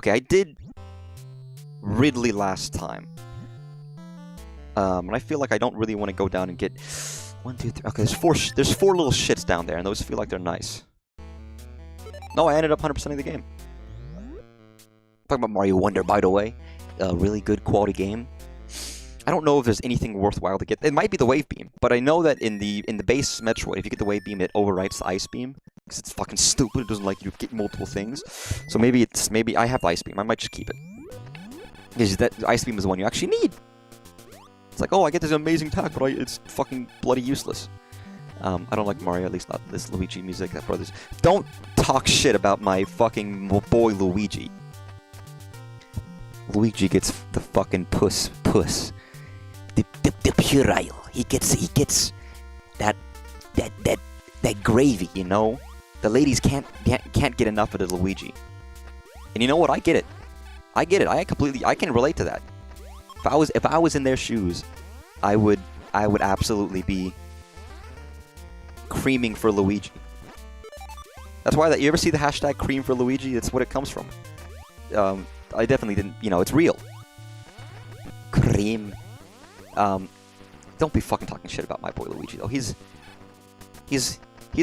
Okay, I did Ridley last time. And I feel like I don't really want to go down and get 1, 2, 3. Okay, there's four little shits down there, and those feel like they're nice. No, I ended up 100%ing the game. Talking about Mario Wonder, by the way, a really good quality game. I don't know if there's anything worthwhile to get. It might be the wave beam, but I know that in the base Metroid, if you get the wave beam, it overwrites the ice beam because it's fucking stupid. It doesn't like you get multiple things. So maybe I have the ice beam. I might just keep it because that ice beam is the one you actually need. It's like, oh, I get this amazing attack, but it's fucking bloody useless. I don't like Mario, at least not this Luigi music. That brothers, don't talk shit about my fucking boy Luigi. Luigi gets the fucking puss. The puerile. He gets that gravy, you know. The ladies can't get enough of the Luigi. And you know what? I get it. I can relate to that. If I was in their shoes, I would absolutely be creaming for Luigi. That's why you ever see the hashtag cream for Luigi? That's what it comes from. I definitely didn't, it's real. Cream. Don't be fucking talking shit about my boy Luigi though. He's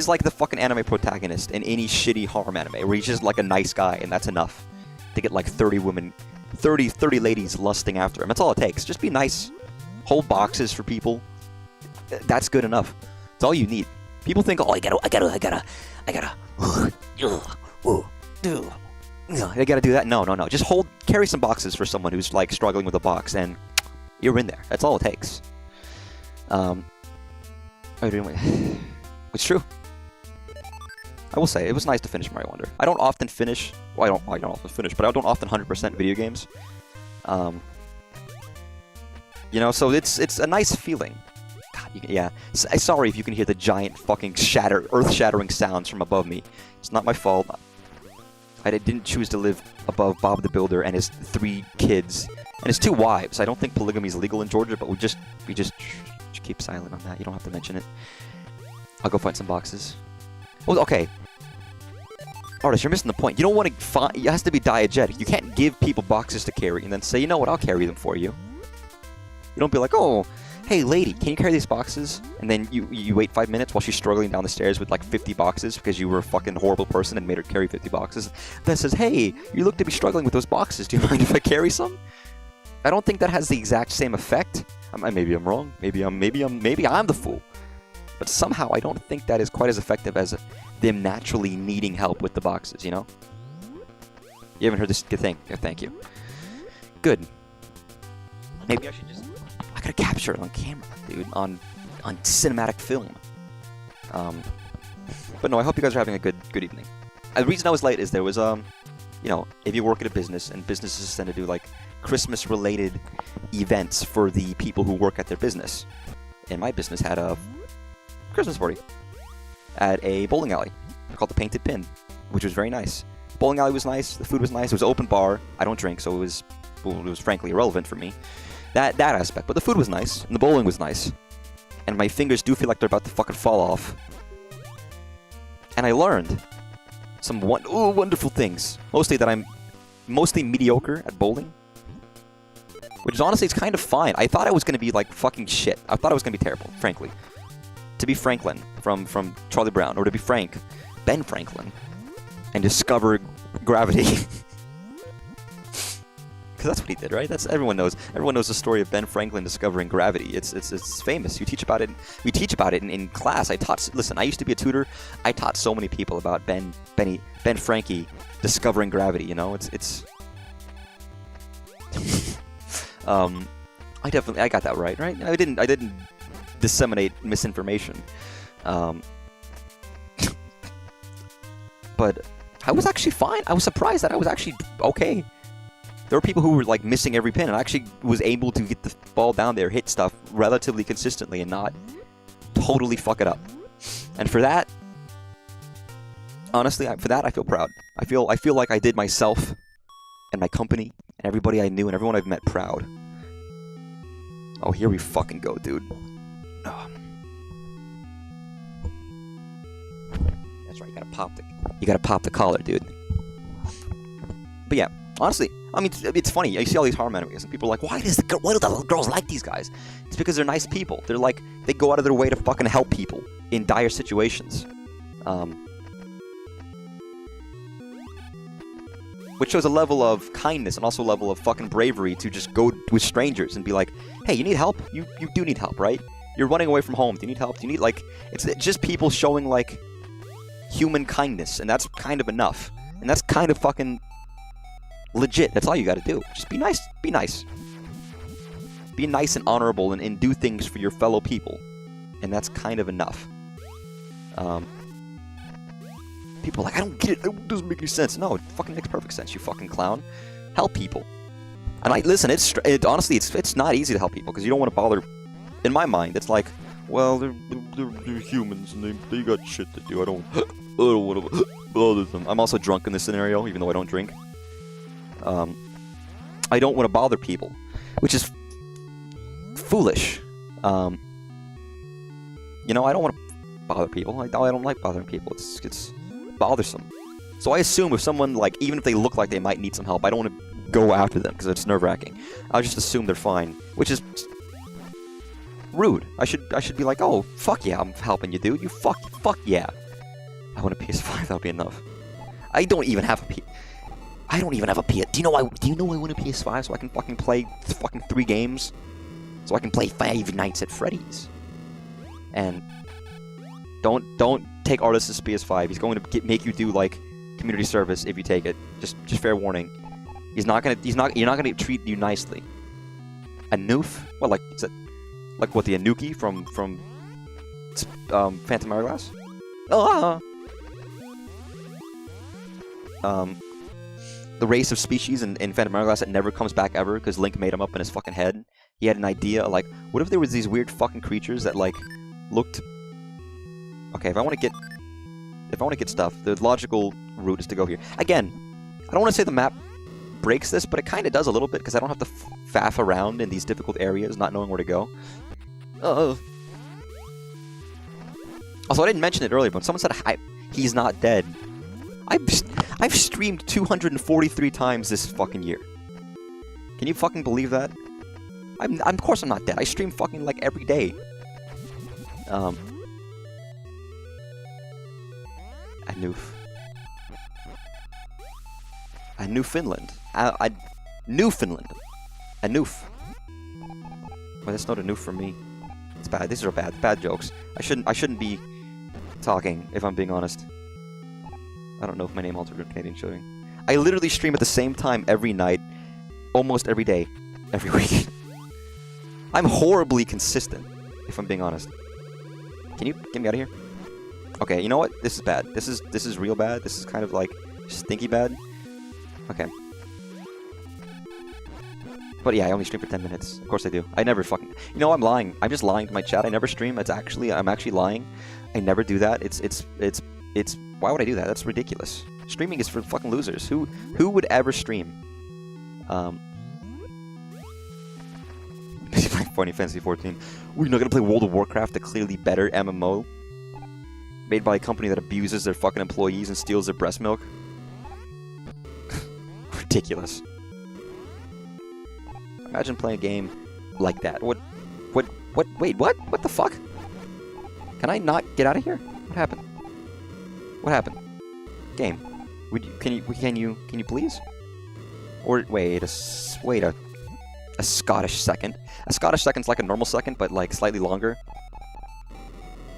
like the fucking anime protagonist in any shitty harem anime where he's just like a nice guy and that's enough to get like 30 women, 30 ladies lusting after him. That's all it takes. Just be nice. Hold boxes for people. That's good enough. It's all you need. People think, oh, I gotta do that. No. Just carry some boxes for someone who's like struggling with a box, and you're in there. That's all it takes. It's true. I will say it was nice to finish Mario Wonder. I don't often finish. Well, I don't often finish, but I don't often 100% video games. So it's a nice feeling. God, yeah. Sorry if you can hear the giant fucking earth-shattering sounds from above me. It's not my fault. I didn't choose to live above Bob the Builder and his 3 kids and his 2 wives. I don't think polygamy is legal in Georgia, but we just keep silent on that. You don't have to mention it. I'll go find some boxes. Oh, okay. Artist, you're missing the point. You don't want to find. It has to be diegetic. You can't give people boxes to carry and then say, you know what, I'll carry them for you. You don't be like, oh, hey, lady, can you carry these boxes? And then you wait 5 minutes while she's struggling down the stairs with like 50 boxes because you were a fucking horrible person and made her carry 50 boxes. Then says, hey, you look to be struggling with those boxes. Do you mind if I carry some? I don't think that has the exact same effect. Maybe I'm wrong. Maybe I'm the fool. But somehow I don't think that is quite as effective as them naturally needing help with the boxes, you know? You haven't heard this? Thank you. Good. Maybe I should just... I gotta capture it on camera, dude. On cinematic film. But no, I hope you guys are having a good evening. The reason I was late is there was, if you work at a business, and businesses tend to do, like, Christmas-related events for the people who work at their business. And my business had a Christmas party at a bowling alley called the Painted Pin, which was very nice. Bowling alley was nice, the food was nice, it was open bar. I don't drink, so it was frankly irrelevant for me. That aspect, but the food was nice, and the bowling was nice. And my fingers do feel like they're about to fucking fall off. And I learned some wonderful things. Mostly that I'm mostly mediocre at bowling. Which is honestly, it's kind of fine. I thought I was going to be like fucking shit. I thought I was going to be terrible, frankly. To be Franklin from Charlie Brown, or to be Ben Franklin, and discover gravity. Because that's what he did, right? Everyone knows the story of Ben Franklin discovering gravity. It's famous. We teach about it in class. Listen, I used to be a tutor. I taught so many people about Ben Frankie discovering gravity. You know, it's. I got that right? I didn't disseminate misinformation. But I was actually fine. I was surprised that I was actually okay. There were people who were like missing every pin, and I actually was able to get the ball down there, hit stuff relatively consistently, and not totally fuck it up. And for that, honestly, I feel proud. I feel like I did myself and my company and everybody I knew and everyone I've met proud. Oh, here we fucking go, dude. Oh. That's right. You gotta pop the collar, dude. But yeah. Honestly, I mean, it's funny. You see all these harem enemies, and people are like, why do the girls like these guys? It's because they're nice people. They're like, they go out of their way to fucking help people in dire situations. Which shows a level of kindness and also a level of fucking bravery to just go with strangers and be like, hey, you need help? You do need help, right? You're running away from home. Do you need help? Do you need, like... It's just people showing, like, human kindness, and that's kind of enough. And that's kind of fucking legit. That's all you gotta do. Just be nice. Be nice. Be nice and honorable and do things for your fellow people. And that's kind of enough. People are like, I don't get it. It doesn't make any sense. No, it fucking makes perfect sense, you fucking clown. Help people. And listen, honestly, it's not easy to help people, because you don't want to bother... In my mind, it's like, well, they're humans, and they got shit to do. I don't want to bother them. I'm also drunk in this scenario, even though I don't drink. I don't want to bother people, which is foolish. You know, I don't want to bother people. I don't like bothering people. It's bothersome. So I assume if someone, like, even if they look like they might need some help, I don't want to go after them, because it's nerve-wracking. I'll just assume they're fine, which is rude. I should be like, oh, fuck yeah, I'm helping you, dude. You fuck yeah. I want a PS5, that'll be enough. I don't even have a PS... Do you know I want a PS5 so I can fucking play fucking 3 games? So I can play 5 Nights at Freddy's. And don't take Artis's PS5. He's going to make you do, like, community service if you take it. Just fair warning. You're not gonna treat you nicely. A noof? What, like, is it like what, the Anuki from Phantom Hourglass? The race of species in Phantom Hourglass that never comes back ever because Link made him up in his fucking head. He had an idea, like, what if there was these weird fucking creatures that, like, looked... Okay, if I want to get stuff, the logical route is to go here. Again, I don't want to say the map breaks this, but it kind of does a little bit, because I don't have to faff around in these difficult areas, not knowing where to go. Also, I didn't mention it earlier, but someone said he's not dead. I've streamed 243 times this fucking year. Can you fucking believe that? Of course I'm not dead. I stream fucking, like, every day. Newfoundland. Newfoundland. A noof. Well, that's not a noof for me. It's bad. These are bad jokes. I shouldn't be talking, if I'm being honest. I don't know if my name altered Canadian showing. I literally stream at the same time every night, almost every day, every week. I'm horribly consistent, if I'm being honest. Can you get me out of here? Okay, you know what? This is bad. This is real bad. This is kind of like stinky bad. Okay. But yeah, I only stream for 10 minutes. Of course I do. I never fucking... You know, I'm lying. I'm just lying to my chat. I never stream. I'm actually lying. I never do that. It's... Why would I do that? That's ridiculous. Streaming is for fucking losers. Who would ever stream? Final Fantasy 14. We're not gonna play World of Warcraft, a clearly better MMO made by a company that abuses their fucking employees and steals their breast milk. Ridiculous. Imagine playing a game like that. Wait, what? What the fuck? Can I not get out of here? What happened? What happened? Game. Can you please? Or wait a Scottish second. A Scottish second's like a normal second, but like slightly longer.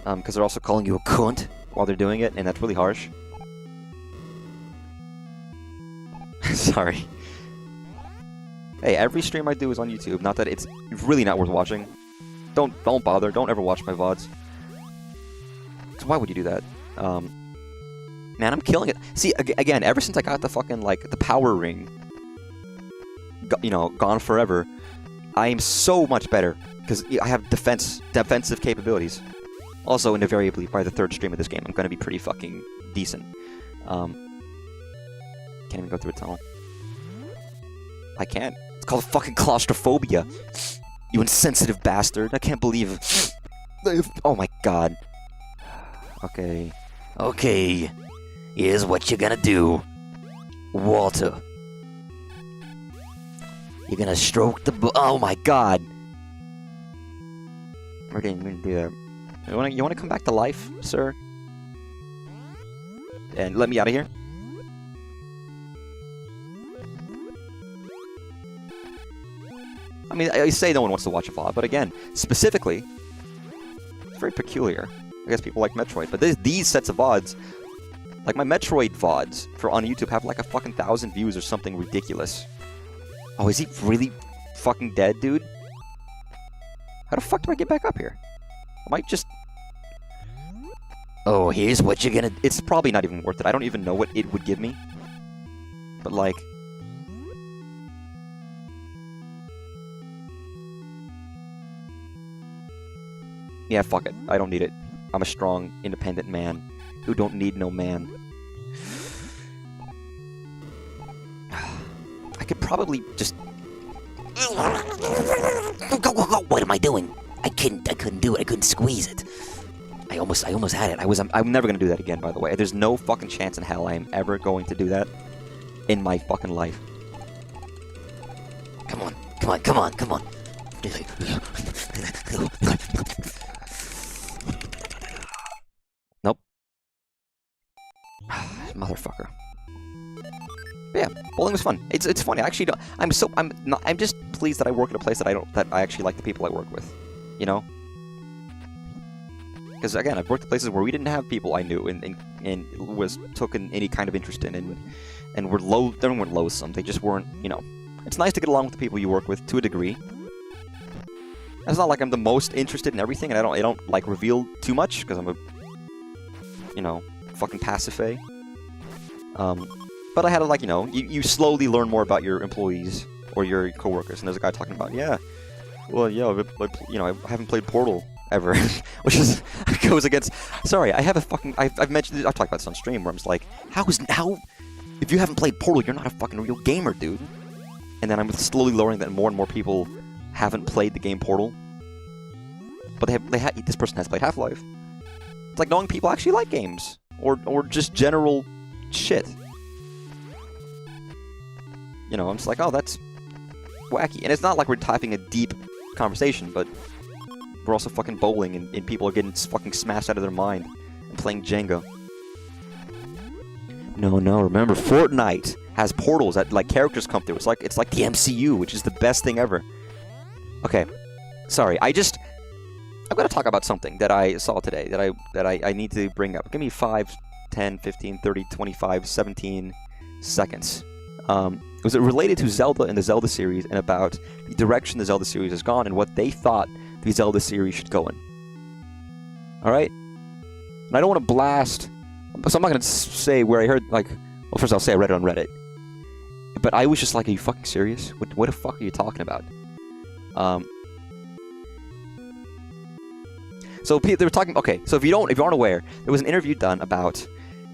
Because they're also calling you a cunt while they're doing it, and that's really harsh. Sorry. Hey, every stream I do is on YouTube. Not that it's really not worth watching. Don't bother. Don't ever watch my VODs. Cause why would you do that? Man, I'm killing it. See, again, ever since I got the fucking, like, the power ring, gone forever, I am so much better. Because I have defensive capabilities. Also, invariably, by the 3rd stream of this game, I'm going to be pretty fucking decent. Can't even go through a tunnel. I can't. It's called fucking claustrophobia. You insensitive bastard. I can't believe it. Oh my god. Okay. Okay. Here's what you're gonna do. Walter. You're gonna stroke the oh my god. We're gonna do that. You wanna come back to life, sir? And let me out of here? I mean, I say no one wants to watch a VOD, but again, specifically, it's very peculiar. I guess people like Metroid, but these sets of VODs, like my Metroid VODs on YouTube have like a fucking 1,000 views or something ridiculous. Oh, is he really fucking dead, dude? How the fuck do I get back up here? I might just... Oh, here's what you're gonna... It's probably not even worth it. I don't even know what it would give me. But like... Yeah, fuck it. I don't need it. I'm a strong, independent man who don't need no man. I could probably just... Go! What am I doing? I couldn't do it. I couldn't squeeze it. I almost had it. I'm never gonna do that again, by the way. There's no fucking chance in hell I am ever going to do that in my fucking life. Come on. Nope. Motherfucker. But yeah, bowling was fun. It's funny. I actually don't. I'm just pleased that I work at a place that I actually like the people I work with. You know. Because again, I've worked at places where we didn't have people I knew and took any kind of interest in, and were low. They weren't loathsome. They just weren't. You know. It's nice to get along with the people you work with to a degree. It's not like I'm the most interested in everything, and I don't like reveal too much because I'm a, you know, fucking pacife. But I had to, like, you know, you slowly learn more about your employees or your coworkers, and there's a guy talking about, yeah, well, yeah, you know, I haven't played Portal ever, which is goes against. Sorry, I have a fucking. I've mentioned. I've talked about this on stream where I'm just like, how if you haven't played Portal, you're not a fucking real gamer, dude. And then I'm slowly learning that more and more people haven't played the game Portal, but this person has played Half-Life. It's like knowing people actually like games or just general shit. You know, I'm just like, oh, that's wacky. And it's not like we're typing a deep conversation, but we're also fucking bowling, and people are getting fucking smashed out of their mind and playing Jenga. No, remember, Fortnite has portals that, like, characters come through. It's like the MCU, which is the best thing ever. Okay, sorry, I'm gonna talk about something that I saw today that I need to bring up. Give me 5, 10, 15, 30, 25, 17 seconds. Was it related to Zelda and the Zelda series, and about the direction the Zelda series has gone and what they thought the Zelda series should go in? Alright? And I don't want to blast, so I'm not going to say where I heard, like, well, first I'll say I read it on Reddit. But I was just like, are you fucking serious? What the fuck are you talking about? So they were talking, okay, so if you aren't aware, there was an interview done about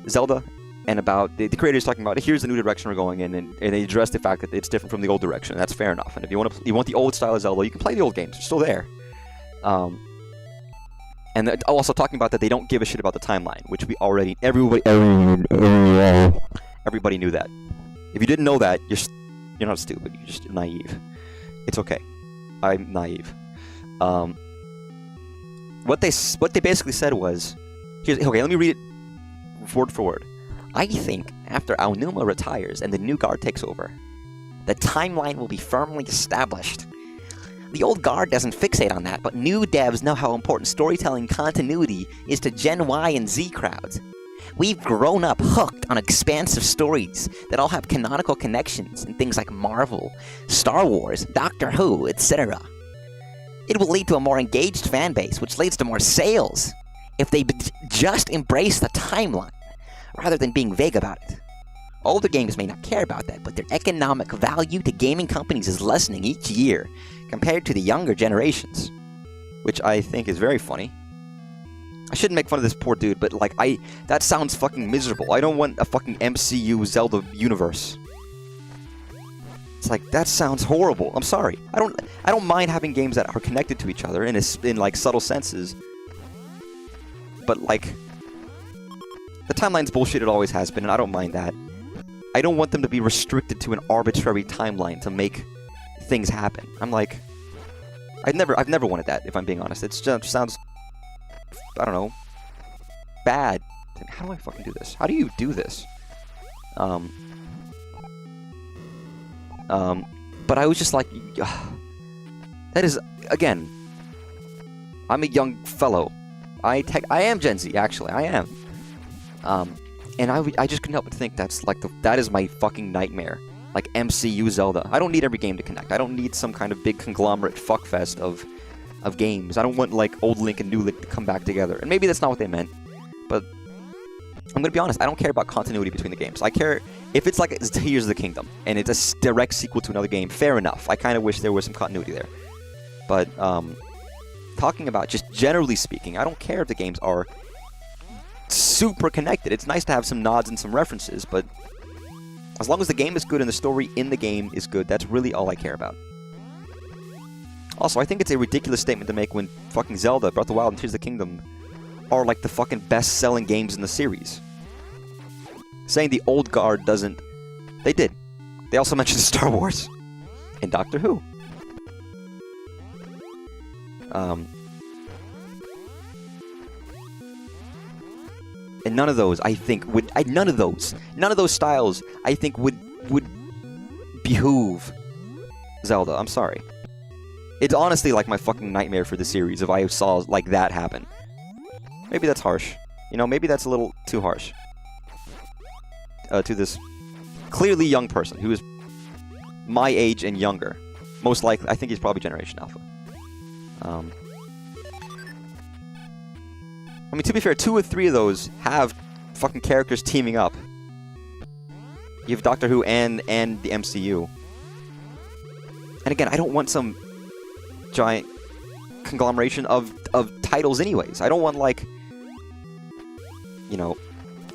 Zelda and about the creators talking about, here's the new direction we're going in, and they addressed the fact that it's different from the old direction, and that's fair enough. And if you want the old style of Zelda, you can play the old games, they're still there. And also talking about that they don't give a shit about the timeline, which everybody knew that. If you didn't know that, you're not stupid, you're just naive. It's okay. I'm naive. What they basically said was, okay, let me read it word for word. I think after Aonuma retires and the new guard takes over, the timeline will be firmly established. The old guard doesn't fixate on that, but new devs know how important storytelling continuity is to Gen Y and Z crowds. We've grown up hooked on expansive stories that all have canonical connections in things like Marvel, Star Wars, Doctor Who, etc. It will lead to a more engaged fanbase, which leads to more sales, if they just embrace the timeline, rather than being vague about it. Older games may not care about that, but their economic value to gaming companies is lessening each year, compared to the younger generations. Which I think is very funny. I shouldn't make fun of this poor dude, but like, that sounds fucking miserable. I don't want a fucking MCU Zelda universe. It's like, that sounds horrible. I'm sorry. I don't mind having games that are connected to each other in like subtle senses. But like, the timeline's bullshit, it always has been, and I don't mind that. I don't want them to be restricted to an arbitrary timeline to make things happen. I'm like, I've never wanted that, if I'm being honest. It just sounds, I don't know, bad. How do I fucking do this? How do you do this? But I was just like, that is, again, I'm a young fellow. I am Gen Z, actually, I am. And I just couldn't help but think that is my fucking nightmare. Like MCU Zelda. I don't need every game to connect. I don't need some kind of big conglomerate fuckfest of games. I don't want like old Link and new Link to come back together. And maybe that's not what they meant, but I'm gonna be honest, I don't care about continuity between the games. I care if it's like Tears of the Kingdom and it's a direct sequel to another game, fair enough. I kind of wish there was some continuity there. But talking about just generally speaking, I don't care if the games are super connected. It's nice to have some nods and some references, but as long as the game is good and the story in the game is good, that's really all I care about. Also, I think it's a ridiculous statement to make when fucking Zelda, Breath of the Wild, and Tears of the Kingdom are like the fucking best-selling games in the series. Saying the old guard doesn't... They did. They also mentioned Star Wars. And Doctor Who. And none of those, I think, would... none of those styles, I think, would behoove Zelda. I'm sorry. It's honestly like my fucking nightmare for the series if I saw like that happen. Maybe that's harsh. You know, maybe that's a little too harsh. To this clearly young person who is my age and younger. Most likely, I think he's probably Generation Alpha. I mean, to be fair, 2 or 3 of those have fucking characters teaming up. You have Doctor Who and the MCU. And again, I don't want some giant conglomeration of titles anyways. I don't want, like, you know,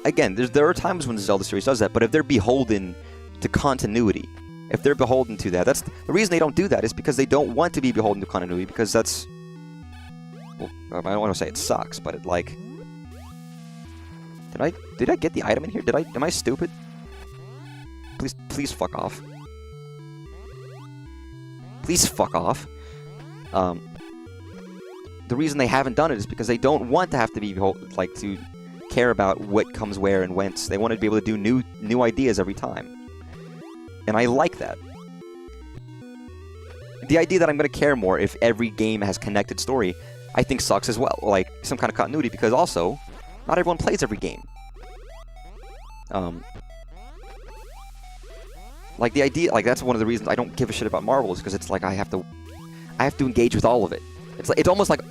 again, there are times when the Zelda series does that, but if they're beholden to continuity, if they're beholden to that, that's the reason they don't do that is because they don't want to be beholden to continuity, because that's, well, I don't want to say it sucks, but it, like, did I get the item in here? Am I stupid? Please fuck off. Please fuck off. The reason they haven't done it is because they don't want to have to be like to care about what comes where and whence. They want to be able to do new ideas every time. And I like that. The idea that I'm going to care more if every game has connected story, I think sucks as well. Like, some kind of continuity, because also, not everyone plays every game. Like, the idea, like, that's one of the reasons I don't give a shit about Marvel, is because it's like I have to engage with all of it. It's almost like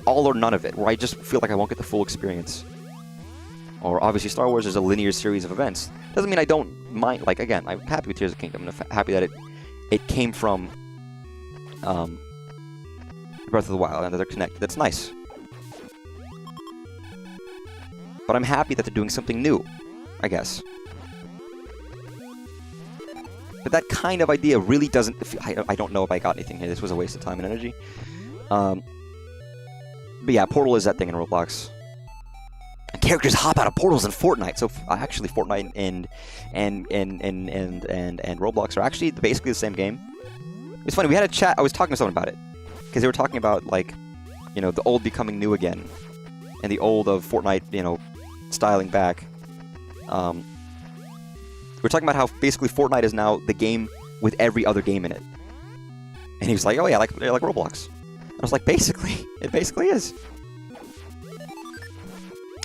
all or none of it, where I just feel like I won't get the full experience. Or, obviously, Star Wars is a linear series of events. Doesn't mean I don't mind, like, again, I'm happy with Tears of the Kingdom, and I'm happy that it came from, Breath of the Wild, and that they're connected. That's nice. But I'm happy that they're doing something new, I guess. But that kind of idea really doesn't... I don't know if I got anything here. This was a waste of time and energy. But yeah, Portal is that thing in Roblox. And characters hop out of portals in Fortnite. So actually, Fortnite and Roblox are actually basically the same game. It's funny. We had a chat. I was talking to someone about it because they were talking about, like, you know, the old becoming new again, and the old of Fortnite, you know, styling back. We're talking about how basically Fortnite is now the game with every other game in it. And he was like, oh yeah, like Roblox. I was like, basically. It basically is.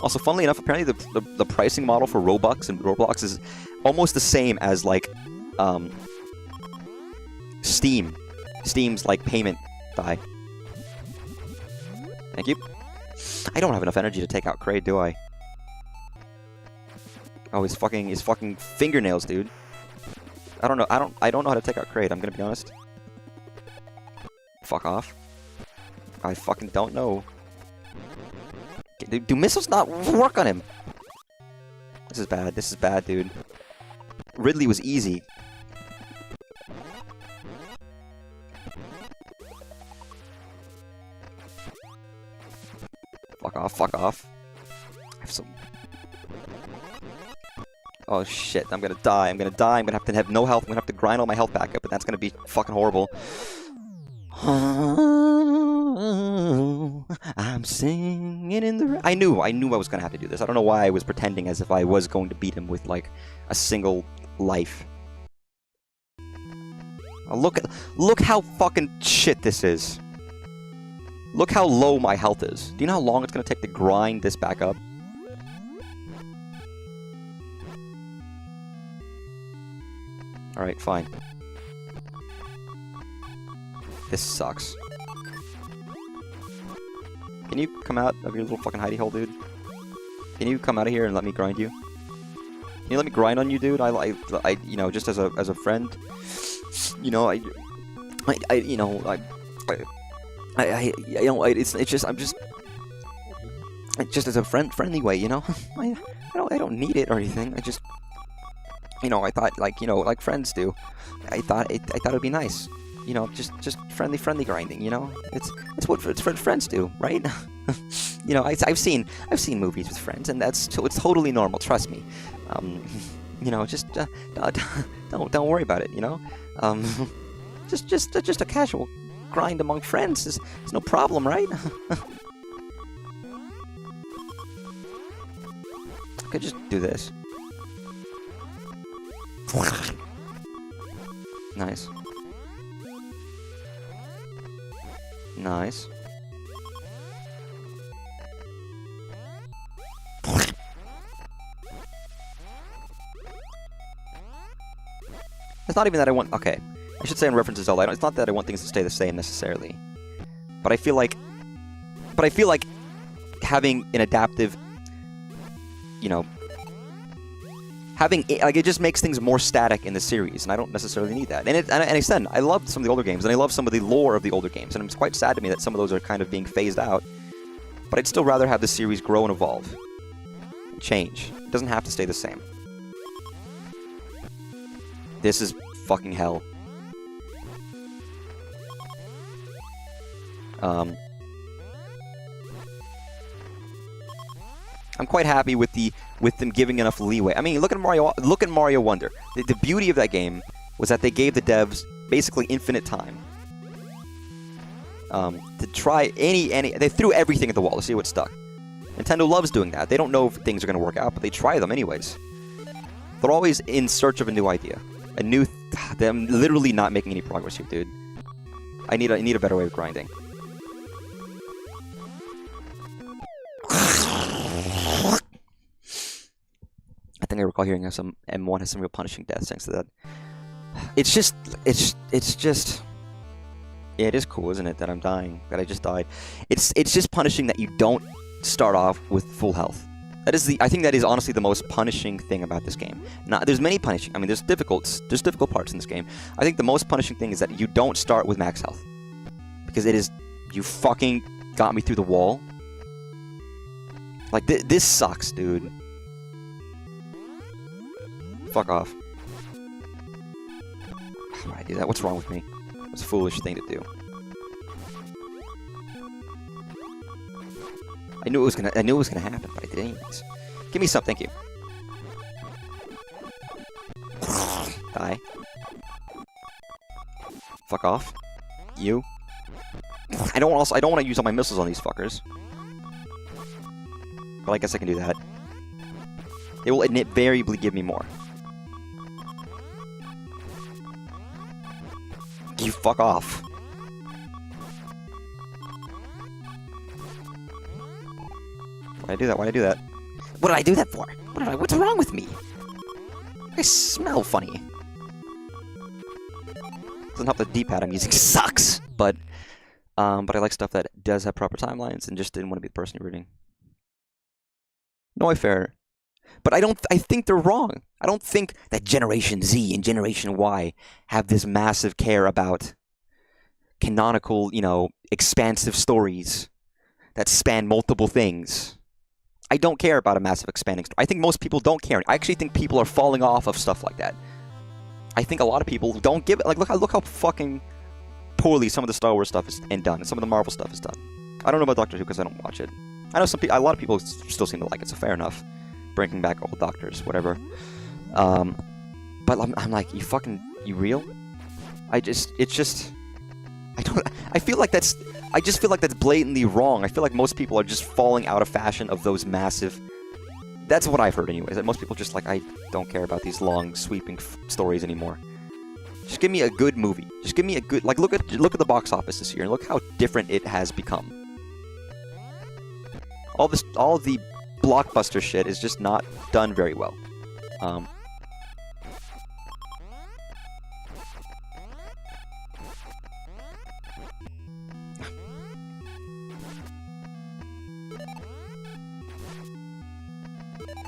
Also, funnily enough, apparently the pricing model for Robux and Roblox is almost the same as, like, Steam. Steam's, like, payment buy. Thank you. I don't have enough energy to take out Kraid, do I? Oh, his fucking fingernails, dude. I don't know how to take out Kraid, I'm gonna be honest. Fuck off. I fucking don't know. Do missiles not work on him? This is bad. This is bad, dude. Ridley was easy. Fuck off, fuck off. I have some... Oh shit, I'm gonna die. I'm gonna die. I'm gonna have no health. I'm gonna have to grind all my health back up, and that's gonna be fucking horrible. I'm singing in the... I knew I was gonna have to do this. I don't know why I was pretending as if I was going to beat him with, like, a single life. Oh, look how fucking shit this is. Look how low my health is. Do you know how long it's gonna take to grind this back up? Alright, fine. This sucks. Can you come out of your little fucking hidey hole, dude? Can you come out of here and let me grind you? Can you let me grind on you, dude? I you know, just as a friend. You know, you know, it's just as a friendly way, you know. I don't need it or anything. I just, you know, I thought, like, you know, like friends do. I thought it'd be nice. You know, just friendly grinding. You know, it's what friends do, right? You know, I've seen movies with friends, and it's totally normal. Trust me. You know, just don't worry about it. You know, just a casual grind among friends is no problem, right? I could just do this. Nice. Nice. It's not even that I want... Okay. I should say in reference to Zelda, it's not that I want things to stay the same necessarily. But I feel like... having an adaptive... You know... Like, it just makes things more static in the series, and I don't necessarily need that. And extend, I love some of the older games, and I love some of the lore of the older games, and it's quite sad to me that some of those are kind of being phased out. But I'd still rather have the series grow and evolve. And change. It doesn't have to stay the same. This is fucking hell. I'm quite happy with them giving enough leeway. I mean, look at Mario Wonder. The beauty of that game was that they gave the devs basically infinite time to try any. They threw everything at the wall to see what stuck. Nintendo loves doing that. They don't know if things are going to work out, but they try them anyways. They're always in search of a new idea, a new. I'm literally not making any progress here, dude. I need a better way of grinding. I think I recall hearing some M1 has some real punishing deaths thanks to that. It's just... Yeah, it is cool, isn't it, that I'm dying, that I just died. It's just punishing that you don't start off with full health. I think that is honestly the most punishing thing about this game. There's many punishing... I mean, there's difficult parts in this game. I think the most punishing thing is that you don't start with max health. Because it is... You fucking got me through the wall. Like, this sucks, dude. Fuck off. Why would I do that? What's wrong with me? It's a foolish thing to do. I knew it was gonna happen, but I did anyways. Give me some, thank you. Die. Fuck off. You. I don't want to use all my missiles on these fuckers. But I guess I can do that. It will invariably give me more. You fuck off. Why'd I do that? Why'd I do that? What did I do that for? What's wrong with me? I smell funny. Doesn't help the D-pad I'm using sucks, but I like stuff that does have proper timelines and just didn't want to be the person you're reading. No, fair. But I think they're wrong. I don't think that Generation Z and Generation Y have this massive care about canonical, you know, expansive stories that span multiple things. I don't care about a massive expanding story. I think most people don't care. I actually think people are falling off of stuff like that. I think a lot of people don't give it. Like, look how fucking poorly some of the Star Wars stuff is done, and some of the Marvel stuff is done. I don't know about Doctor Who because I don't watch it. I know a lot of people still seem to like it, so fair enough. Bringing back old doctors, whatever. But I'm like, you real? I just feel like that's blatantly wrong. I feel like most people are just falling out of fashion of those massive. That's what I've heard anyways. That most people just like, I don't care about these long, sweeping stories anymore. Just give me a good movie. Just give me a good, like, look at the box office this year and look how different it has become. All the blockbuster shit is just not done very well.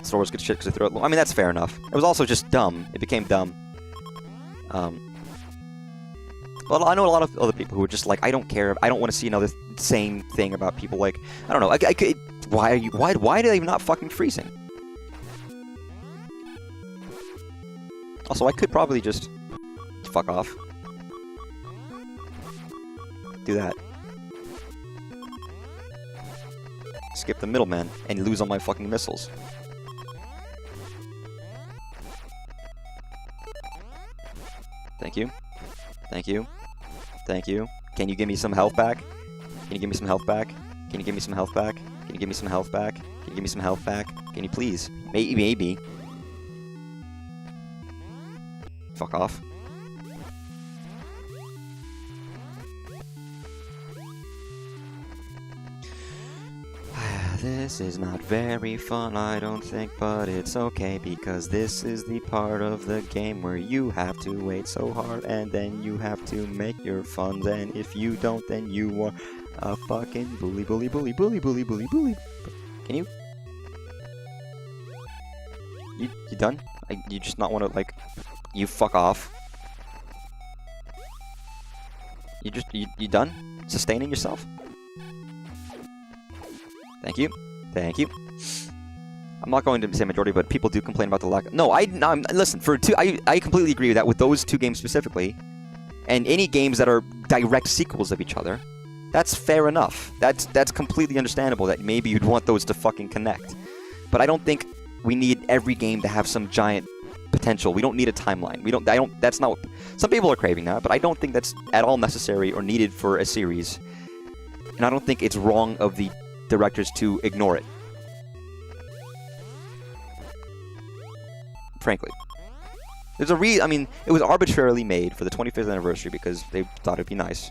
Star Wars good shit because they throw it. I mean, that's fair enough. It was also just dumb. It became dumb. Well, I know a lot of other people who are just like, I don't care. I don't want to see another same thing about people like, I don't know. Why are they not fucking freezing? Also, I could probably just fuck off. Do that. Skip the middleman and lose all my fucking missiles. Thank you. Thank you. Thank you. Can you give me some health back? Can you give me some health back? Can you give me some health back? Can you give me some health back? Can you give me some health back? Can you please? Maybe. Fuck off. This is not very fun, I don't think, but it's okay, because this is the part of the game where you have to wait so hard, and then you have to make your funds, and if you don't, then you are a fucking bully. Can you? You done? You just not want to, like, you fuck off. You done? Sustaining yourself? Thank you. Thank you. I'm not going to say majority, but people do complain about the lack. No, listen. I completely agree with that. With those two games specifically, and any games that are direct sequels of each other, that's fair enough. That's completely understandable. That maybe you'd want those to fucking connect. But I don't think we need every game to have some giant potential. We don't need a timeline. That's not what some people are craving that, but I don't think that's at all necessary or needed for a series. And I don't think it's wrong of the directors to ignore it. Frankly. There's I mean, it was arbitrarily made for the 25th anniversary because they thought it'd be nice.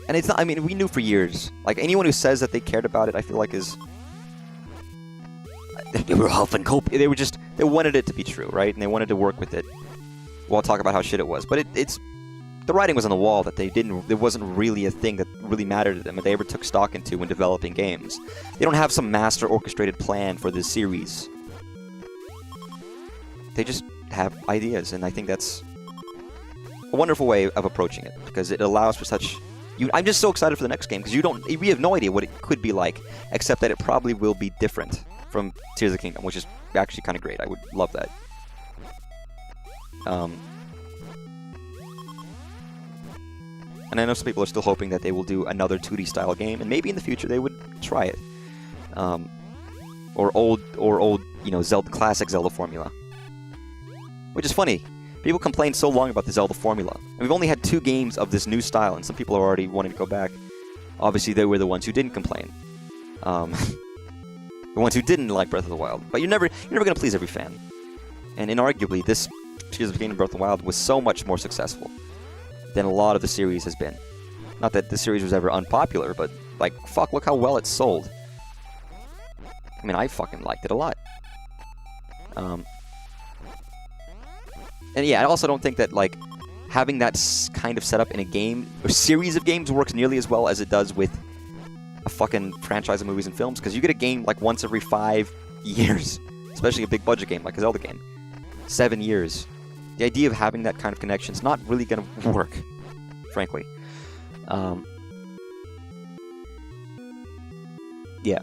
And it's not, I mean, we knew for years. Like, anyone who says that they cared about it, I feel like is... They were huffing cope. They wanted it to be true, right? And they wanted to work with it. We'll talk about how shit it was. But it's... The writing was on the wall that it wasn't really a thing that really mattered to them, that they ever took stock into when developing games. They don't have some master orchestrated plan for this series. They just have ideas, and I think that's a wonderful way of approaching it, because it allows for such... I'm just so excited for the next game, because we have no idea what it could be like, except that it probably will be different from Tears of the Kingdom, which is actually kind of great. I would love that. And I know some people are still hoping that they will do another 2D style game, and maybe in the future they would try it. Or old, Zelda, classic Zelda formula. Which is funny. People complain so long about the Zelda formula. And we've only had 2 games of this new style, and some people are already wanting to go back. Obviously, they were the ones who didn't complain. The ones who didn't like Breath of the Wild. But you're never going to please every fan. And inarguably, this Tears of the Kingdom Breath of the Wild was so much more successful than a lot of the series has been. Not that the series was ever unpopular, but, like, fuck, look how well it's sold. I mean, I fucking liked it a lot. And yeah, I also don't think that, like, having that kind of setup in a game, or series of games, works nearly as well as it does with a fucking franchise of movies and films, because you get a game, like, once every 5 years, especially a big budget game, like a Zelda game. 7 years. The idea of having that kind of connection is not really going to work, frankly. Yeah.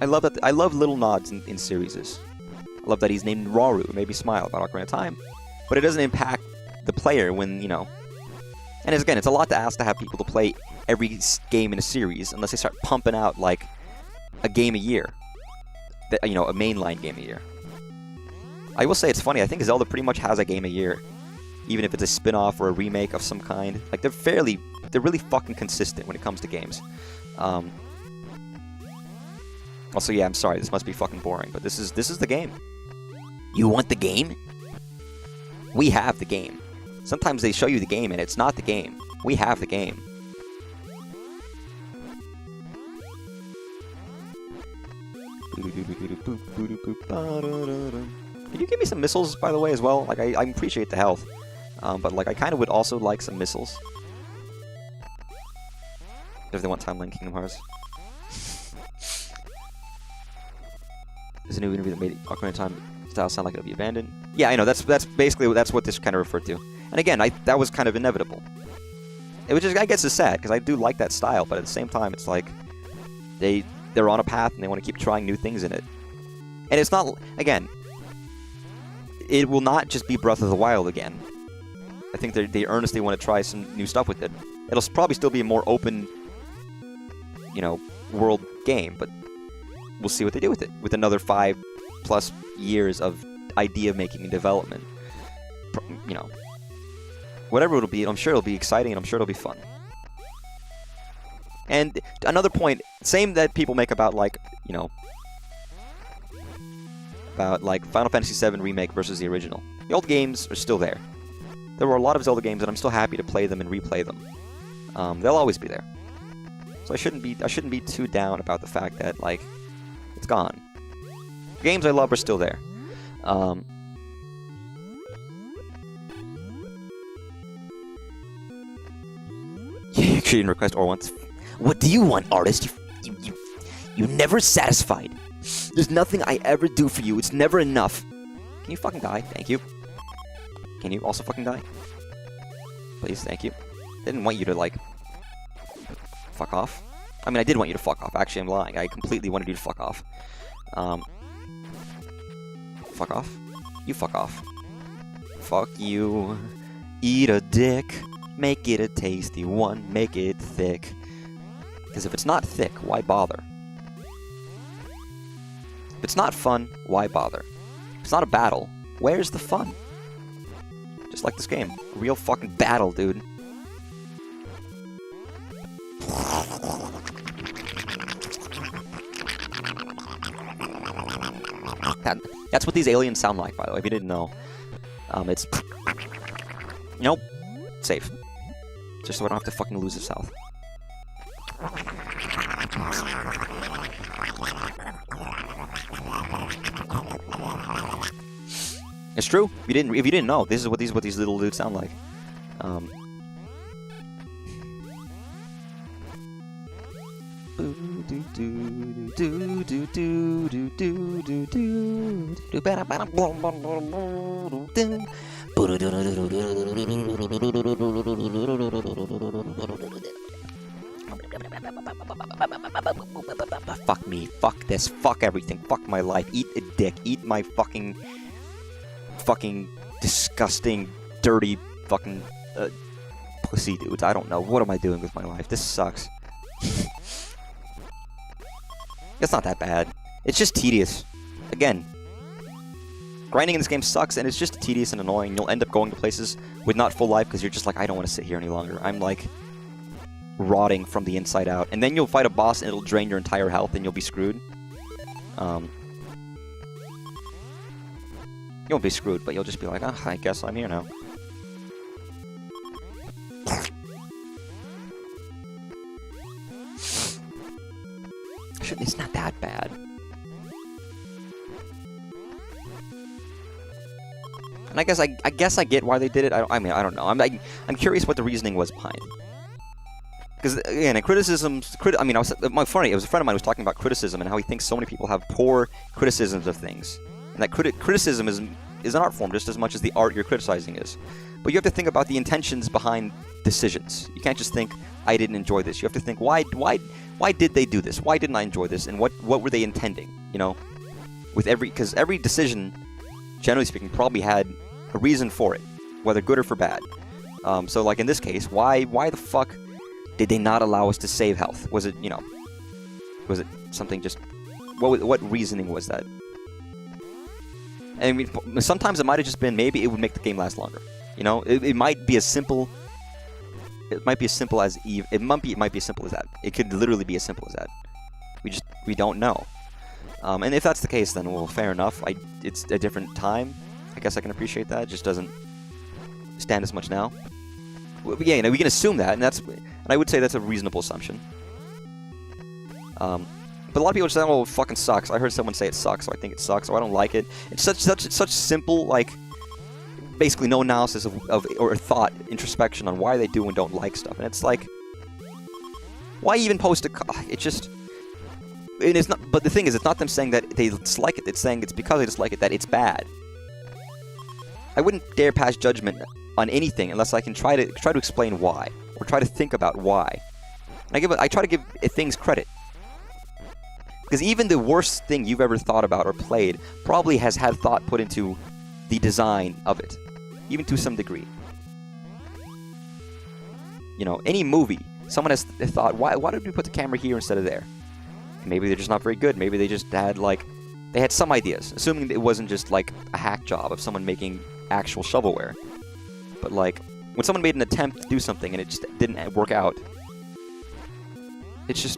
I love little nods in series. I love that he's named Rauru. It made me smile about Ocarina of Time. But it doesn't impact the player when, And again, it's a lot to ask to have people to play every game in a series unless they start pumping out like a game a year. You know, a mainline game a year. I will say it's funny. I think Zelda pretty much has a game a year, even if it's a spin-off or a remake of some kind. Like they're really fucking consistent when it comes to games. Also, yeah, I'm sorry. This must be fucking boring, but this is the game. You want the game? We have the game. Sometimes they show you the game and it's not the game. We have the game. Can you give me some missiles, by the way, as well? Like, I appreciate the health. But, like, I kind of would also like some missiles. If they want Timeline Kingdom Hearts. There's a new interview that made Ocarina of Time style sound like it'll be abandoned. Yeah, I know. That's basically what this kind of referred to. And again, that was kind of inevitable. It was just, I guess, it's sad because I do like that style, but at the same time, it's like they're on a path and they want to keep trying new things in it. And it's not, again, it will not just be Breath of the Wild again. I think they earnestly want to try some new stuff with it. It'll probably still be a more open, you know, world game, but we'll see what they do with it. With another 5+ years of idea making and development, you know, whatever it'll be, I'm sure it'll be exciting and I'm sure it'll be fun. And another point, same that people make about, like, you know, about like Final Fantasy VII Remake versus the original. The old games are still there. There were a lot of Zelda games, and I'm still happy to play them and replay them. They'll always be there. So I shouldn't be too down about the fact that, like, it's gone. The games I love are still there. You didn't request or want. What do you want, artist? You never satisfied. There's nothing I ever do for you. It's never enough. Can you fucking die? Thank you. Can you also fucking die? Please, thank you. Didn't want you to, like, fuck off. I mean, I did want you to fuck off. Actually, I'm lying. I completely wanted you to fuck off. Fuck off. You fuck off. Fuck you. Eat a dick. Make it a tasty one. Make it thick. Because if it's not thick, why bother? If it's not fun, why bother? If it's not a battle, where's the fun? Just like this game. A real fucking battle, dude. That's what these aliens sound like, by the way, if you didn't know. It's... Nope. Safe. Just so I don't have to fucking lose this health. It's true. If you didn't know, this is what these little dudes sound like. Fuck me. Fuck this. Fuck everything. Fuck my life. Eat a dick. Eat my fucking disgusting, dirty fucking pussy dudes. I don't know. What am I doing with my life? This sucks. It's not that bad. It's just tedious. Again, grinding in this game sucks, and it's just tedious and annoying. You'll end up going to places with not full life because you're just like, I don't want to sit here any longer. I'm like rotting from the inside out. And then you'll fight a boss and it'll drain your entire health and you'll be screwed. You won't be screwed, but you'll just be like, oh, I guess I'm here now. It's not that bad. And I guess I get why they did it. I mean, I don't know. I'm curious what the reasoning was behind. Because again, criticisms. I mean, it was a friend of mine was talking about criticism and how he thinks so many people have poor criticisms of things, and that criticism is an art form just as much as the art you're criticizing is. But you have to think about the intentions behind decisions. You can't just think, I didn't enjoy this. You have to think, why did they do this? Why didn't I enjoy this? And what were they intending? You know, because every decision, generally speaking, probably had a reason for it, whether good or for bad. So like in this case, why the fuck Did they not allow us to save health? Was it, you know, was it something just... What reasoning was that? I mean, sometimes it might have just been maybe it would make the game last longer. You know, it might be as simple... It might be as simple as... It might be as simple as that. It could literally be as simple as that. We don't know. And if that's the case, then, well, fair enough. It's a different time. I guess I can appreciate that. It just doesn't stand as much now. But yeah, you know, we can assume that, and I would say that's a reasonable assumption. But a lot of people are saying, "Oh, it fucking sucks." I heard someone say it sucks, so I think it sucks, so I don't like it. It's such simple, like, basically no analysis or thought, introspection on why they do and don't like stuff. And it's like, why even post a... It just... And it's not, but the thing is, it's not them saying that they dislike it. It's saying it's because they dislike it that it's bad. I wouldn't dare pass judgment on anything unless I can try to explain why, or try to think about why. And I try to give things credit, because even the worst thing you've ever thought about or played probably has had thought put into the design of it, even to some degree. You know, any movie, someone has thought, why did we put the camera here instead of there? Maybe they're just not very good. Maybe they just had, like, they had some ideas. Assuming it wasn't just, like, a hack job of someone making actual shovelware. But, like, when someone made an attempt to do something and it just didn't work out, it's just,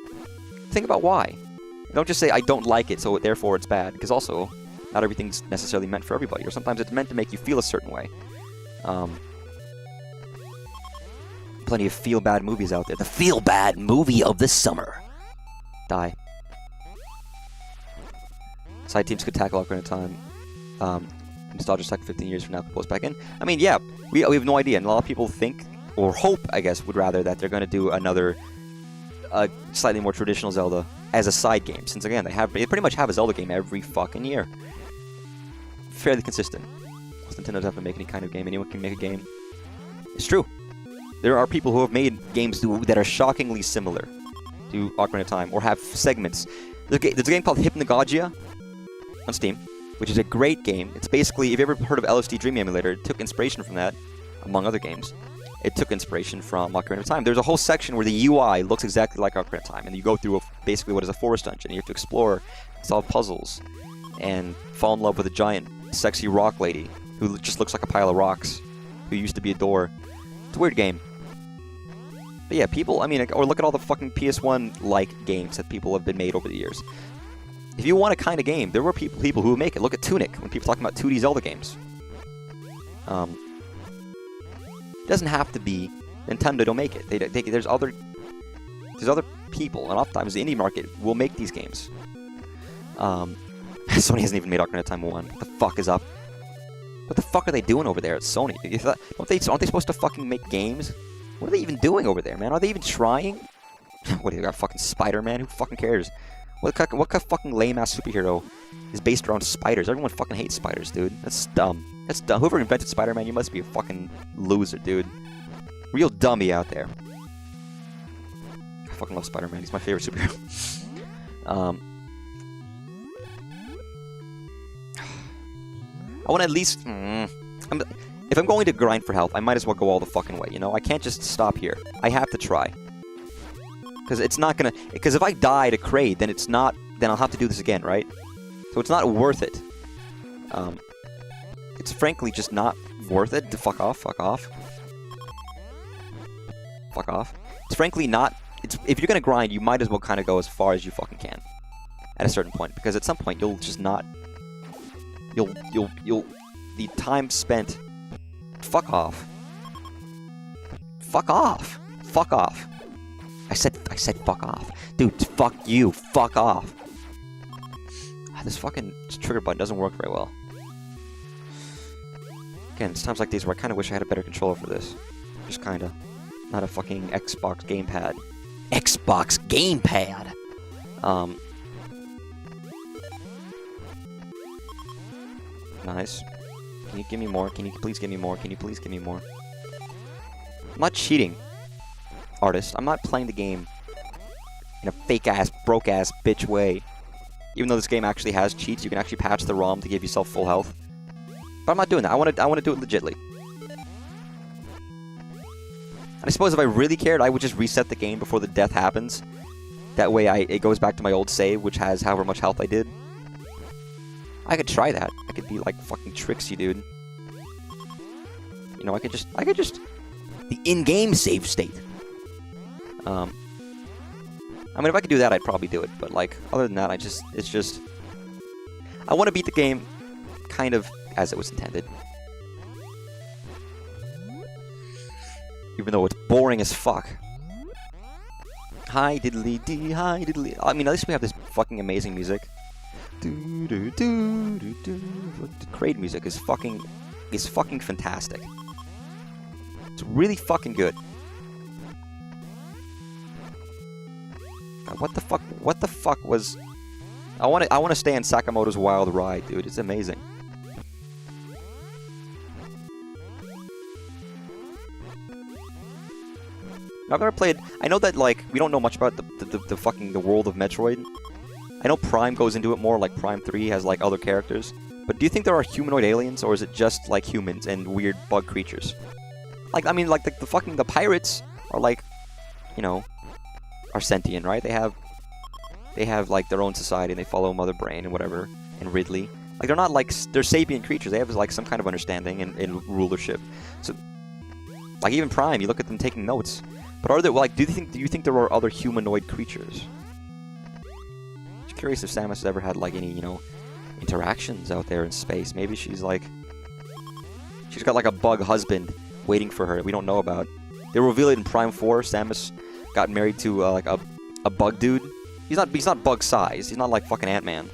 think about why. Don't just say, I don't like it, so therefore it's bad. Because also, not everything's necessarily meant for everybody. Or sometimes it's meant to make you feel a certain way. Plenty of feel-bad movies out there. The feel-bad movie of the summer. Die. Side teams could tackle Ocarina of Time. Nostalgia stuck 15 years from now, post back in. I mean, yeah, we have no idea. And a lot of people think, or hope, I guess, would rather that they're going to do another slightly more traditional Zelda as a side game. Since, again, they pretty much have a Zelda game every fucking year. Fairly consistent. Most Nintendo's have to make any kind of game. Anyone can make a game. It's true. There are people who have made games that are shockingly similar to Ocarina of Time, or have segments. There's a game called Hypnagogia on Steam, which is a great game. It's basically, if you ever heard of LSD Dream Emulator, it took inspiration from that, among other games. It took inspiration from Ocarina of Time. There's a whole section where the UI looks exactly like Ocarina of Time, and you go through basically what is a forest dungeon, and you have to explore, solve puzzles, and fall in love with a giant, sexy rock lady who just looks like a pile of rocks, who used to be a door. It's a weird game. But yeah, people, I mean, or look at all the fucking PS1-like games that people have been made over the years. If you want a kind of game, there were people who would make it. Look at Tunic, when people talking about 2D Zelda games. It doesn't have to be Nintendo to make it. There's other people, and oftentimes the indie market will make these games. Sony hasn't even made Ocarina of Time 1. What the fuck is up? What the fuck are they doing over there at Sony? Aren't they supposed to fucking make games? What are they even doing over there, man? Are they even trying? What do you got, fucking Spider-Man? Who fucking cares? What kind of fucking lame-ass superhero is based around spiders? Everyone fucking hates spiders, dude. That's dumb. That's dumb. Whoever invented Spider-Man, you must be a fucking loser, dude. Real dummy out there. I fucking love Spider-Man. He's my favorite superhero. I want to at least... if I'm going to grind for health, I might as well go all the fucking way, you know? I can't just stop here. I have to try. Because it's not gonna... Because if I die to Kraid, then it's not... Then I'll have to do this again, right? So it's not worth it. It's frankly just not worth it. Fuck off, fuck off. Fuck off. It's frankly not... If you're gonna grind, you might as well kind of go as far as you fucking can. At a certain point. Because at some point, you'll just not... You'll... The time spent... Fuck off. Fuck off. Fuck off. I said fuck off. Dude, fuck you. Fuck off. This fucking trigger button doesn't work very well. Again, it's times like these where I kind of wish I had a better controller for this. Just kind of. Not a fucking Xbox gamepad. Xbox gamepad! Nice. Can you give me more? Can you please give me more? Can you please give me more? I'm not cheating, artist. I'm not playing the game in a fake-ass, broke-ass, bitch way. Even though this game actually has cheats, you can actually patch the ROM to give yourself full health. But I'm not doing that. I want to do it legitly. And I suppose if I really cared, I would just reset the game before the death happens. That way it goes back to my old save, which has however much health I did. I could try that. I could be like fucking Trixie, dude. You know, I could just the in-game save state. I mean, if I could do that, I'd probably do it. But like, other than that, it's just, I want to beat the game kind of as it was intended. Even though it's boring as fuck. Hi diddly dee, hi diddly. I mean, at least we have this fucking amazing music. Do do do do do. The Kraid music is fucking fantastic. It's really fucking good. What the fuck? What the fuck was? I want to stay in Sakamoto's Wild Ride, dude. It's amazing. I've never played. I know that like we don't know much about the fucking world of Metroid. I know Prime goes into it more. Like Prime 3 has like other characters. But do you think there are humanoid aliens, or is it just like humans and weird bug creatures? Like I mean, like the pirates are like, you know, are sentient, right? They have like their own society and they follow Mother Brain and whatever and Ridley. Like they're not like they're sapient creatures. They have like some kind of understanding and rulership. So like even Prime, you look at them taking notes. But are there like do you think there are other humanoid creatures? Just curious if Samus has ever had like any, you know, interactions out there in space. Maybe she's got like a bug husband waiting for her that we don't know about. They reveal it in Prime 4. Samus got married to like a bug dude. He's not bug size. He's not like fucking Ant-Man.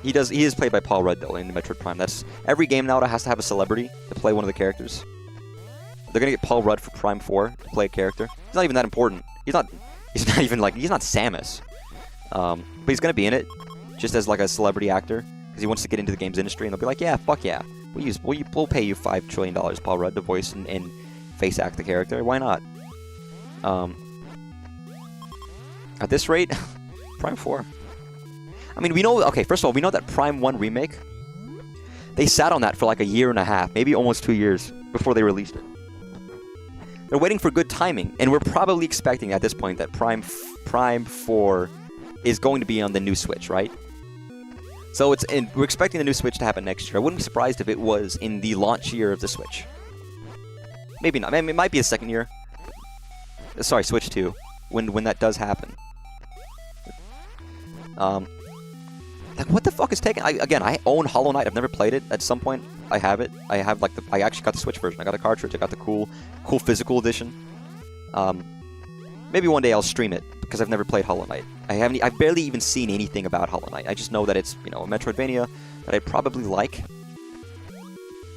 He is played by Paul Rudd though in the Metroid Prime. That's every game now that has to have a celebrity to play one of the characters. They're gonna get Paul Rudd for Prime 4 to play a character. He's not even that important. He's not Samus. But he's gonna be in it just as like a celebrity actor because he wants to get into the games industry, and they'll be like, yeah, fuck yeah, we'll pay you $5 trillion, Paul Rudd, to voice and face act the character. Why not? At this rate, Prime 4. I mean, we know. Okay, first of all, we know that Prime 1 remake. They sat on that for like a year and a half, maybe almost 2 years before they released it. They're waiting for good timing, and we're probably expecting at this point that Prime 4 is going to be on the new Switch, right? So we're expecting the new Switch to happen next year. I wouldn't be surprised if it was in the launch year of the Switch. Maybe not. I mean, it might be a second year. Sorry, Switch 2. When that does happen. Like what the fuck is taking? I own Hollow Knight. I've never played it. At some point, I have it. I have like I actually got the Switch version. I got a cartridge. I got the cool physical edition. Maybe one day I'll stream it because I've never played Hollow Knight. I've barely even seen anything about Hollow Knight. I just know that it's, you know, a Metroidvania that I'd probably like.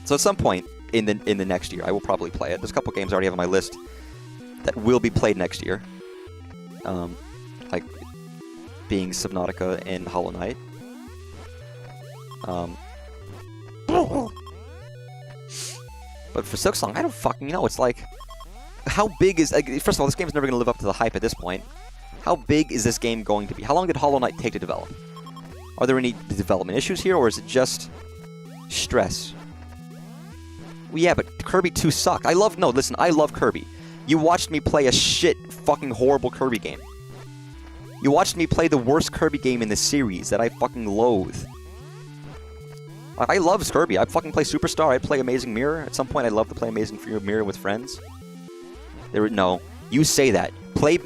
So at some point in the next year, I will probably play it. There's a couple games I already have on my list that will be played next year. Like being Subnautica and Hollow Knight. But for Silksong, I don't fucking know. It's like, how big is... first of all, this game's never going to live up to the hype at this point. How big is this game going to be? How long did Hollow Knight take to develop? Are there any development issues here, or is it just stress? Well, yeah, but Kirby 2 sucked. I love Kirby. You watched me play a shit, fucking horrible Kirby game. You watched me play the worst Kirby game in the series that I fucking loathe. I love Kirby. I fucking play Superstar. I play Amazing Mirror. At some point, I'd love to play Amazing Mirror with friends. No, you say that. Play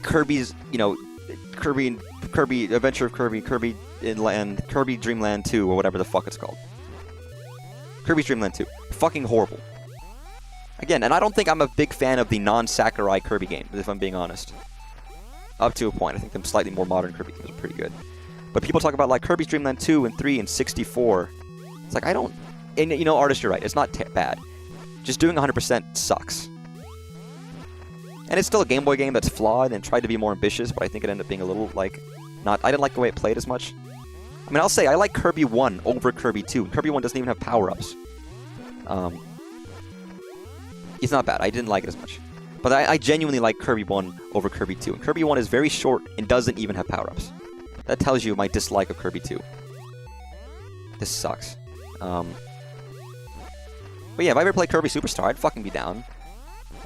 Kirby's, you know, Kirby Adventure of Kirby Inland, Kirby Dreamland 2, or whatever the fuck it's called. Kirby's Dreamland 2. Fucking horrible. Again, and I don't think I'm a big fan of the non-Sakurai Kirby games, if I'm being honest. Up to a point. I think the slightly more modern Kirby games are pretty good. But people talk about like Kirby's Dreamland 2 and 3 and 64. It's like, I don't... And, you know, artist, you're right. It's not bad. Just doing 100% sucks. And it's still a Game Boy game that's flawed and tried to be more ambitious, but I think it ended up being a little, like, not... I didn't like the way it played as much. I mean, I'll say, I like Kirby 1 over Kirby 2. Kirby 1 doesn't even have power-ups. It's not bad. I didn't like it as much. But I genuinely like Kirby 1 over Kirby 2. And Kirby 1 is very short and doesn't even have power-ups. That tells you my dislike of Kirby 2. This sucks. But But yeah, if I ever play Kirby Superstar, I'd fucking be down.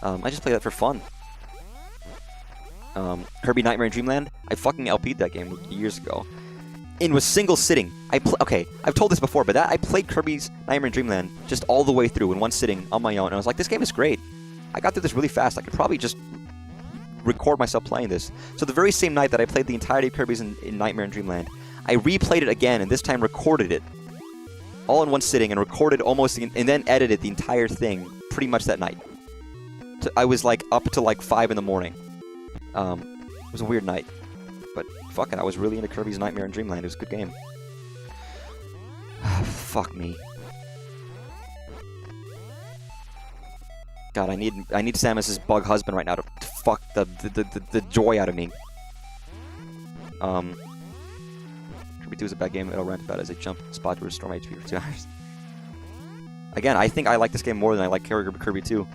I just play that for fun. Kirby Nightmare in Dreamland, I fucking LP'd that game years ago. In a single sitting. Okay, I've told this before, but I played Kirby's Nightmare in Dreamland just all the way through in one sitting on my own, and I was like, this game is great. I got through this really fast. I could probably just record myself playing this. So the very same night that I played the entirety of Kirby's in Nightmare in Dreamland, I replayed it again, and this time recorded it. All in one sitting, and recorded almost, and then edited the entire thing pretty much that night. So I was like up to like 5 in the morning. It was a weird night. But fuck it, I was really into Kirby's Nightmare in Dreamland. It was a good game. Fuck me. God, I need Samus's bug husband right now to fuck the joy out of me. Kirby 2 is a bad game. It'll rant about it as I jump spot to restore my HP for 2 hours. Again, I think I like this game more than I like Kirby 2.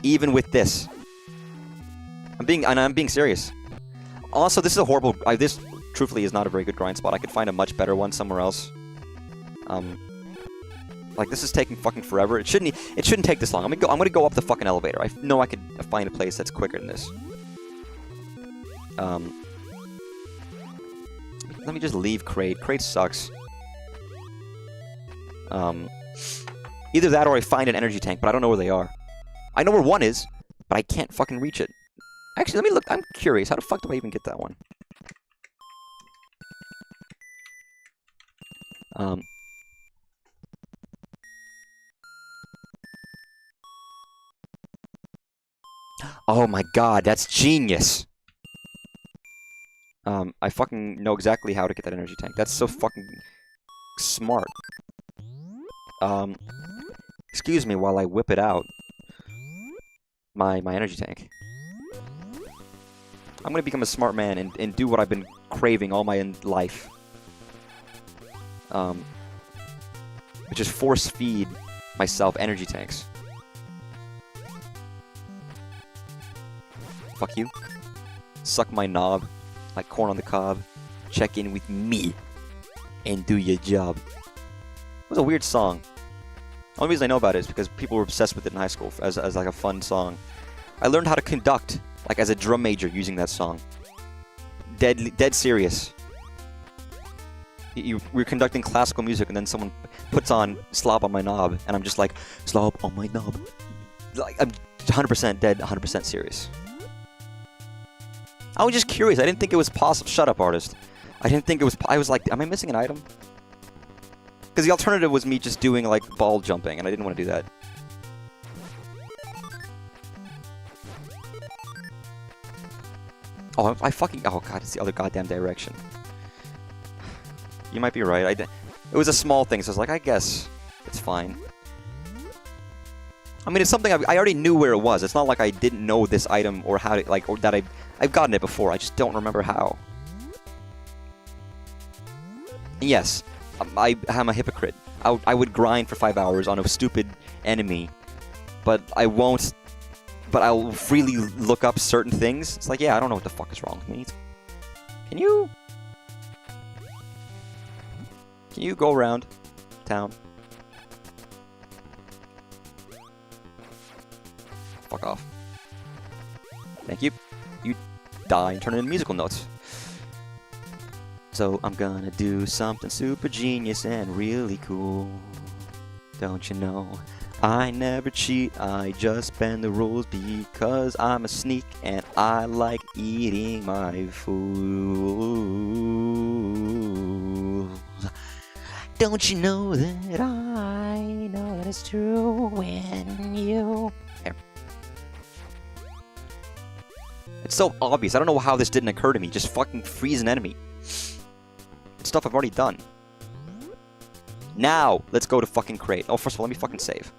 Even with this. I'm being serious. Also, this is a horrible... this, truthfully, is not a very good grind spot. I could find a much better one somewhere else. Like, this is taking fucking forever. It shouldn't take this long. I'm gonna go up the fucking elevator. I know I could find a place that's quicker than this. Let me just leave Kraid. Kraid sucks. Either that or I find an energy tank, but I don't know where they are. I know where one is, but I can't fucking reach it. Actually, let me look. I'm curious. How the fuck do I even get that one? Oh my god, that's genius! I fucking know exactly how to get that energy tank. That's so fucking smart. Excuse me while I whip it out. My energy tank. I'm gonna become a smart man and do what I've been craving all my life. Which is force feed myself energy tanks. Fuck you. Suck my knob like corn on the cob. Check in with me and do your job. It was a weird song. The only reason I know about it is because people were obsessed with it in high school as like a fun song. I learned how to conduct like as a drum major using that song. Dead serious. We're conducting classical music and then someone puts on Slob on My Knob and I'm just like, Slob on my knob. Like, I'm 100% dead, 100% serious. I was just curious. I didn't think it was possible. Shut up, artist. I didn't think it was... I was like, am I missing an item? Because the alternative was me just doing, like, ball jumping, and I didn't want to do that. Oh, I fucking... Oh, God, it's the other goddamn direction. You might be right. It was a small thing, so I was like, I guess it's fine. I mean, it's something I already knew where it was. It's not like I didn't know this item or how to, like, or that I've gotten it before. I just don't remember how. Yes, I'm a hypocrite. I would grind for 5 hours on a stupid enemy, but I won't. But I'll freely look up certain things. It's like, yeah, I don't know what the fuck is wrong with me. Can you go around town? Fuck off. Thank you. You die and turn in musical notes. So I'm gonna do something super genius and really cool. Don't you know? I never cheat, I just bend the rules because I'm a sneak and I like eating my food. Don't you know that I know that it's true when you... Here. It's so obvious. I don't know how this didn't occur to me. Just fucking freeze an enemy. It's stuff I've already done. Now, let's go to fucking Kraid. Oh, first of all, let me fucking save.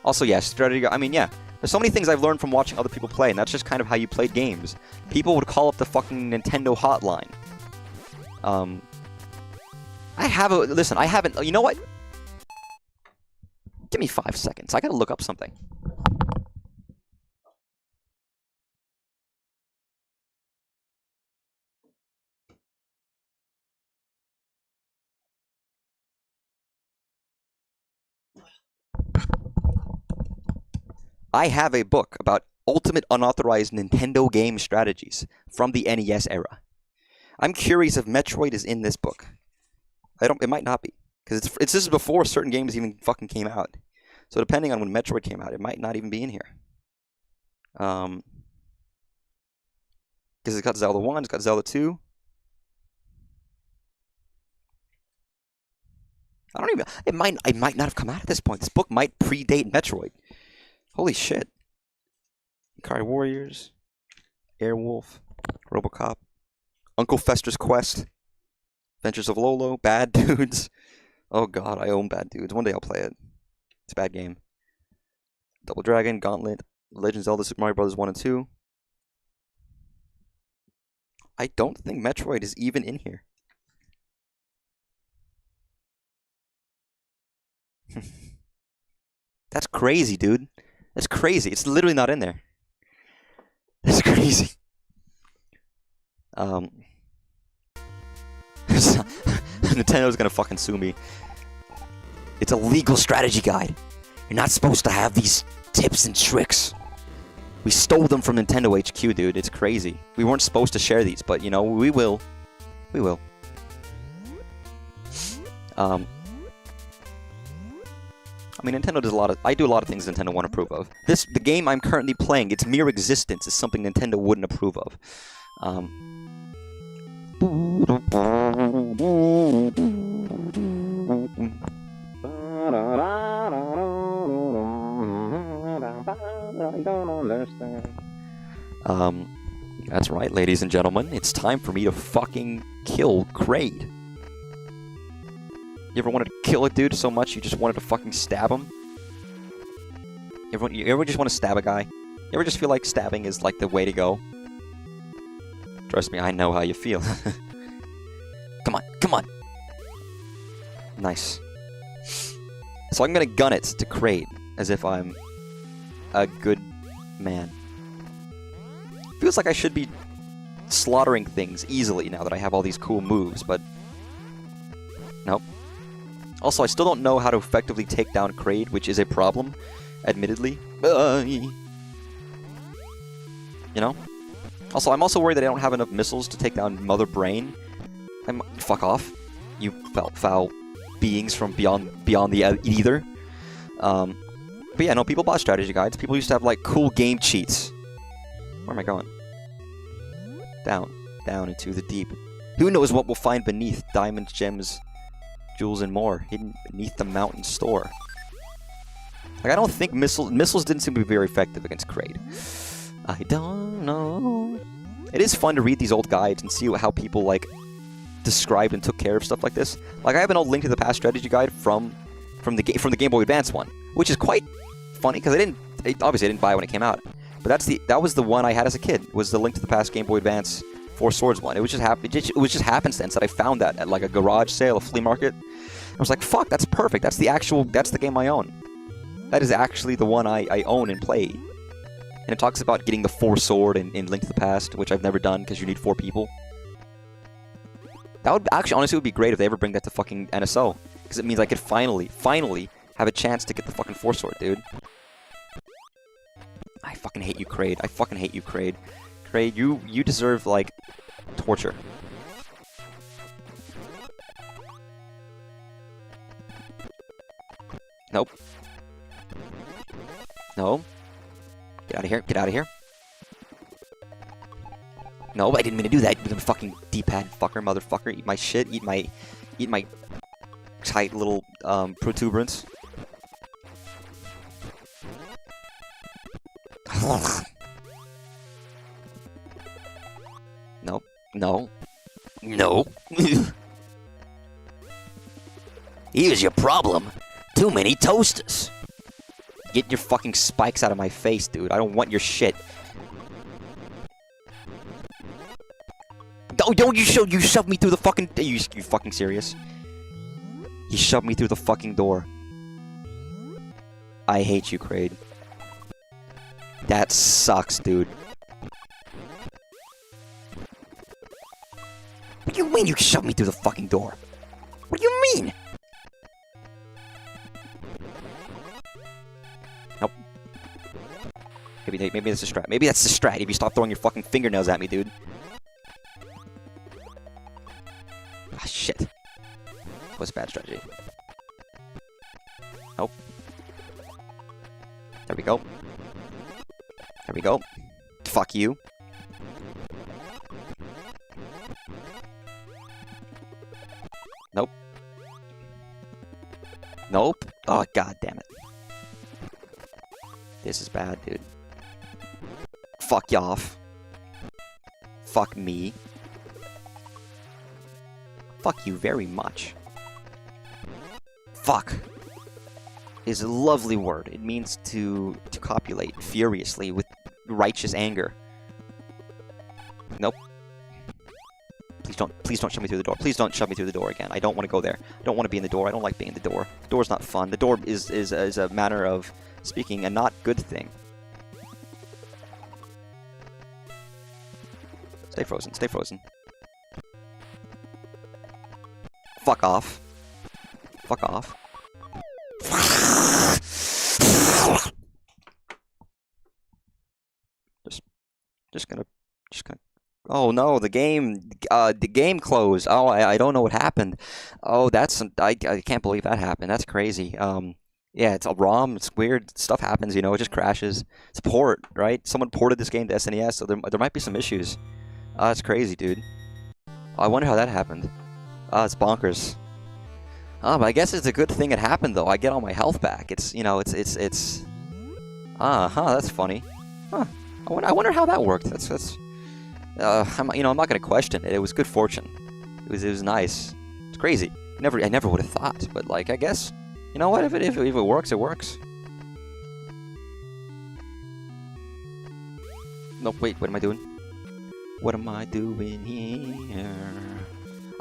Also, yes, strategy... I mean, yeah. There's so many things I've learned from watching other people play, and that's just kind of how you played games. People would call up the fucking Nintendo hotline. Listen, I haven't... You know what? Give me 5 seconds. I gotta look up something. I have a book about ultimate unauthorized Nintendo game strategies from the NES era. I'm curious if Metroid is in this book. It might not be, because this is before certain games even fucking came out. So depending on when Metroid came out, it might not even be in here. Because it's got Zelda 1, it's got Zelda 2. I don't even. It might not have come out at this point. This book might predate Metroid. Holy shit. Kraid Warriors, Airwolf, RoboCop, Uncle Fester's Quest, Adventures of Lolo, Bad Dudes. Oh god, I own Bad Dudes. One day I'll play it. It's a bad game. Double Dragon, Gauntlet, Legend of Zelda, Super Mario Bros. 1 and 2. I don't think Metroid is even in here. That's crazy, dude. That's crazy. It's literally not in there. That's crazy. Nintendo's gonna fucking sue me. It's a legal strategy guide. You're not supposed to have these tips and tricks. We stole them from Nintendo HQ, dude. It's crazy. We weren't supposed to share these, but you know, we will. We will. I mean, Nintendo does a lot of. I do a lot of things Nintendo won't approve of. The game I'm currently playing, its mere existence is something Nintendo wouldn't approve of. That's right, ladies and gentlemen. It's time for me to fucking kill Kraid. You ever wanted to kill a dude so much you just wanted to fucking stab him? You ever just want to stab a guy? You ever just feel like stabbing is like the way to go? Trust me, I know how you feel. Come on, come on! Nice. So I'm gonna gun it to Kraid, as if I'm a good man. Feels like I should be slaughtering things easily now that I have all these cool moves, but... Nope. Also, I still don't know how to effectively take down Kraid, which is a problem, admittedly. You know? Also, I'm also worried that I don't have enough missiles to take down Mother Brain. Fuck off, you foul beings from beyond the ether. But yeah, no, people bought strategy guides. People used to have, like, cool game cheats. Where am I going? Down. Down into the deep. Who knows what we'll find beneath diamonds, gems, jewels, and more, hidden beneath the mountain store. Like, I don't think missiles didn't seem to be very effective against Kraid. I don't know. It is fun to read these old guides and see how people, like, described and took care of stuff like this. Like, I have an old Link to the Past strategy guide from the Game Boy Advance one, which is quite funny because obviously I didn't buy it when it came out. But that was the one I had as a kid. Was the Link to the Past Game Boy Advance Four Swords one. It was just happenstance that I found that at like a garage sale, a flea market. I was like, fuck, that's perfect. That's the game I own. That is actually the one I own and play. And it talks about getting the Four Sword in Link to the Past, which I've never done because you need 4 people. That would actually, honestly, would be great if they ever bring that to fucking NSO, because it means I could finally have a chance to get the fucking Four Sword, dude. I fucking hate you, Kraid. I fucking hate you, Kraid. Kraid, you deserve, like, torture. Nope. No. Get out of here. Get out of here. No, I didn't mean to do that. You fucking D-pad fucker, motherfucker. Eat my shit. Eat my tight little protuberance. No. No. No. Here's your problem. Too many toasters. Get your fucking spikes out of my face, dude. I don't want your shit. Oh, don't you shoved me through the fucking... You fucking serious? You shoved me through the fucking door. I hate you, Kraid. That sucks, dude. What do you mean you shoved me through the fucking door? What do you mean? Nope. Maybe that's the strat. Maybe that's the strat. If you stop throwing your fucking fingernails at me, dude. Ah, shit. What's a bad strategy? Nope. There we go. There we go. Fuck you. Nope. Nope. Oh, god damn it. This is bad, dude. Fuck you off. Fuck me. Fuck you very much. Fuck is a lovely word. It means to copulate furiously with righteous anger. Nope. Please don't shove me through the door. Please don't shove me through the door again. I don't want to go there. I don't want to be in the door. I don't like being in the door. The door's not fun. The door is a manner of speaking a not good thing. Stay frozen. Stay frozen. Fuck off. Fuck off. Just gonna. Oh no, the game closed. Oh, I don't know what happened. Oh, I can't believe that happened. That's crazy. Yeah, it's a ROM. It's weird. Stuff happens. You know, it just crashes. It's a port, right? Someone ported this game to SNES, so there might be some issues. It's crazy, dude. I wonder how that happened. It's bonkers. But I guess it's a good thing it happened, though. I get all my health back. It's, you know, it's. That's funny. Huh. I wonder how that worked. I'm not gonna question it. It was good fortune. It was nice. It's crazy. I never would have thought, but like, I guess, you know what? If it works, it works. No, wait. What am I doing? What am I doing here?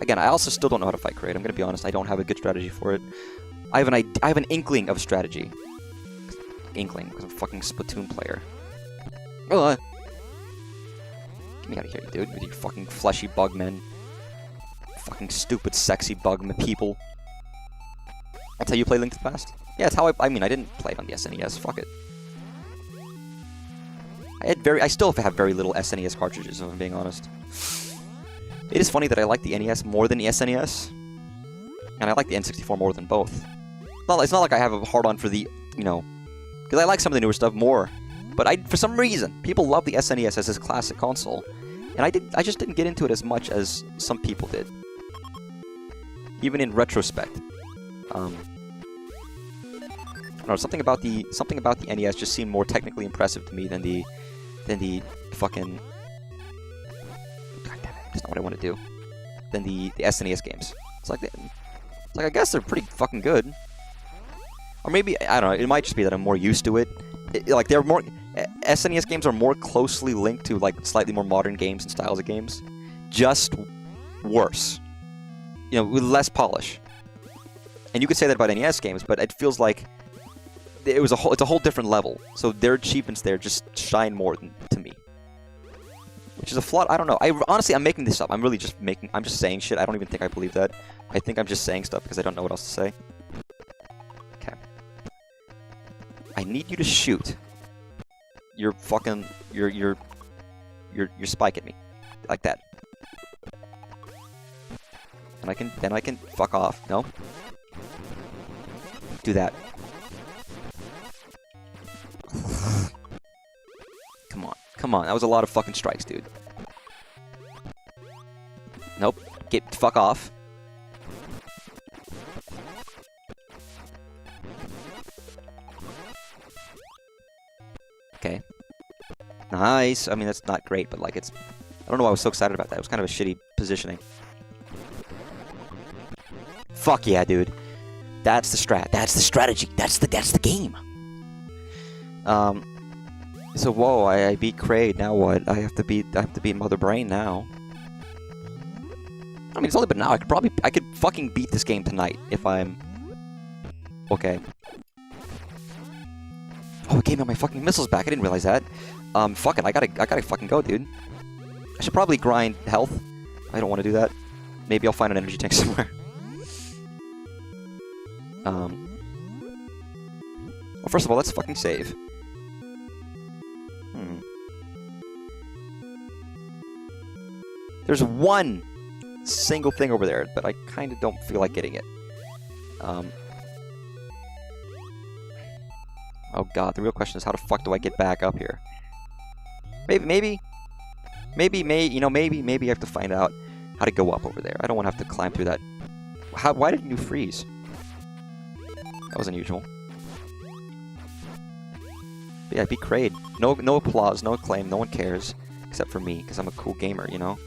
Again, I also still don't know how to fight Kraid. I'm gonna be honest. I don't have a good strategy for it. I have an inkling of strategy. Inkling, because I'm a fucking Splatoon player. Oh, get me out of here, dude, with your fucking fleshy bugmen. Fucking stupid, sexy bugmen people. That's how you play Link to the Past? Yeah, it's how I mean, I didn't play it on the SNES. Fuck it. I still have very little SNES cartridges, if I'm being honest. It is funny that I like the NES more than the SNES. And I like the N64 more than both. Well, it's not like I have a hard-on for the, you know, because I like some of the newer stuff more. But for some reason, people love the SNES as this classic console, and I just didn't get into it as much as some people did. Even in retrospect, I don't know, something about the NES just seemed more technically impressive to me than the fucking. God damn it, that's not what I want to do. Than the SNES games. It's like I guess they're pretty fucking good. Or maybe I don't know. It might just be that I'm more used to it. Like they're more. SNES games are more closely linked to like slightly more modern games and styles of games, just worse, you know, with less polish. And you could say that about NES games, but it feels like it's a whole different level. So their achievements there just shine more to me, which is a flaw. I don't know. Honestly, I'm making this up. I'm just saying shit. I don't even think I believe that. I think I'm just saying stuff because I don't know what else to say. Okay. I need you to shoot. Your spike at me, like that. And then I can fuck off. No? Do that. Come on. That was a lot of fucking strikes, dude. Nope. Fuck off. Okay. Nice. I mean, that's not great, but like I don't know why I was so excited about that. It was kind of a shitty positioning. Fuck yeah, dude. That's the strat. That's the strategy. That's the game. So whoa, I beat Kraid. Now what? I have to beat Mother Brain now. I mean, it's only been now. I could fucking beat this game tonight if I'm okay. Oh, it gave me my fucking missiles back. I didn't realize that. Fuck it. I gotta fucking go, dude. I should probably grind health. I don't want to do that. Maybe I'll find an energy tank somewhere. Well, first of all, let's fucking save. There's one single thing over there, but I kind of don't feel like getting it. Oh god, the real question is how the fuck do I get back up here? Maybe I have to find out how to go up over there. I don't want to have to climb through that. Why did you freeze? That was unusual. But yeah, beat Kraid. No applause, no acclaim, no one cares. Except for me, because I'm a cool gamer, you know?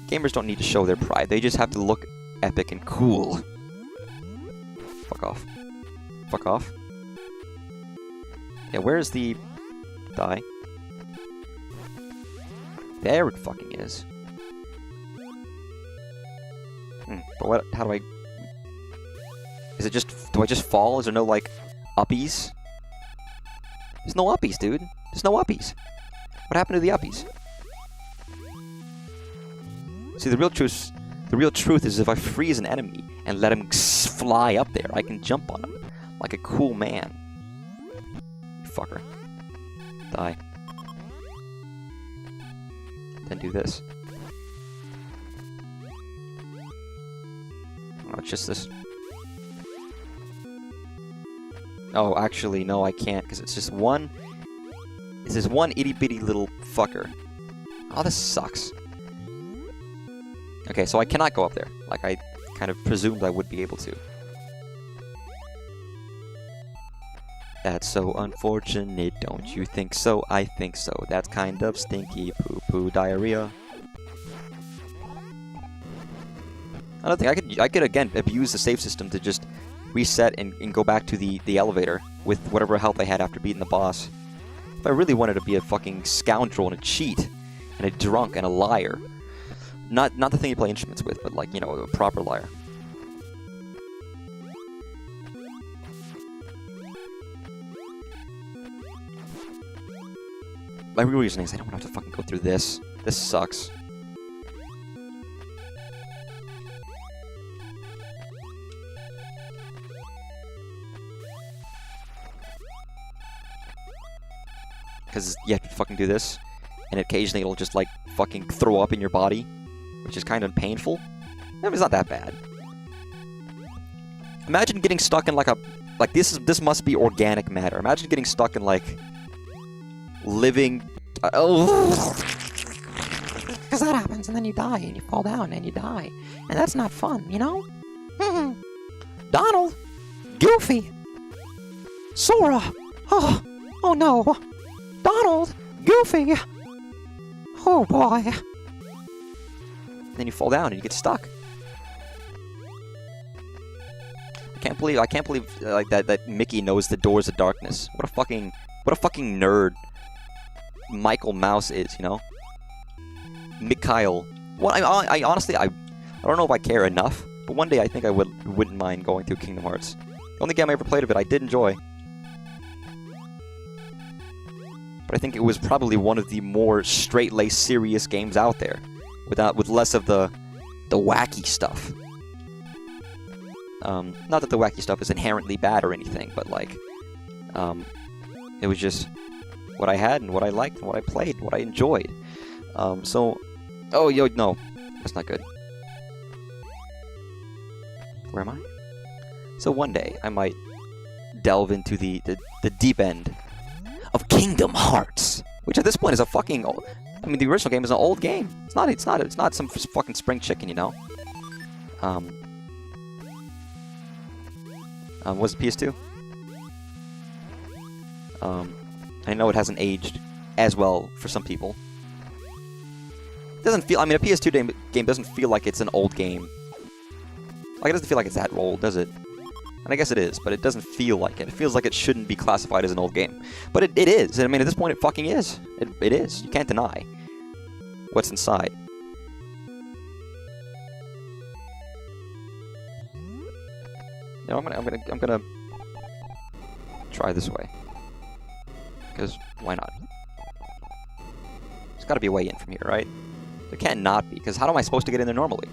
Gamers don't need to show their pride, they just have to look epic and cool. Fuck off. Fuck off. Yeah, where's the... die? There it fucking is. But what, how do I... Is it just... do I just fall? Is there no, like, uppies? There's no uppies, dude. There's no uppies. What happened to the uppies? See, the real truth is if I freeze an enemy and let him fly up there, I can jump on him like a cool man. You fucker. Die. Then do this. Oh, it's just this. Oh, actually, no, I can't, because it's just one... It's this one itty-bitty little fucker. Oh, this sucks. Okay, so I cannot go up there, like I kind of presumed I would be able to. That's so unfortunate, don't you think so? I think so. That's kind of stinky poo-poo diarrhea. Another thing, I could again abuse the save system to just reset and go back to the elevator with whatever health I had after beating the boss. If I really wanted to be a fucking scoundrel and a cheat and a drunk and a liar. Not the thing you play instruments with, but like, you know, a proper liar. My real reason is I don't want to have to fucking go through this. This sucks. Because you have to fucking do this, and occasionally it'll just like fucking throw up in your body, which is kind of painful. I mean, it's not that bad. Imagine getting stuck in like a... like this must be organic matter. Imagine getting stuck in like... living... oh... because that happens, and then you die, and you fall down, and you die. And that's not fun, you know? Donald! Goofy! Sora! Oh no! Donald! Goofy! Oh boy! Then you fall down and you get stuck. I can't believe like that Mickey knows the doors of darkness. What a fucking nerd Michael Mouse is, you know? Mikhail. Well, I honestly I don't know if I care enough, but one day I think I wouldn't mind going through Kingdom Hearts. The only game I ever played of it I did enjoy. But I think it was probably one of the more straight-laced, serious games out there, with less of the wacky stuff. Not that the wacky stuff is inherently bad or anything, but like, it was just what I had and what I liked and what I played, what I enjoyed. So, oh yo, no, that's not good. Where am I? So one day I might delve into the deep end of Kingdom Hearts, which at this point is a fucking old... I mean, the original game is an old game. It's not some fucking spring chicken, you know. Was it PS2? I know it hasn't aged as well for some people. It doesn't feel... I mean, a PS2 game doesn't feel like it's an old game. Like, it doesn't feel like it's that old, does it? And I guess it is, but it doesn't feel like it. It feels like it shouldn't be classified as an old game. But it is. I mean, at this point, it fucking is. It is. You can't deny what's inside. No, I'm gonna try this way. Because why not? There's got to be a way in from here, right? There can't not be. Because how am I supposed to get in there normally?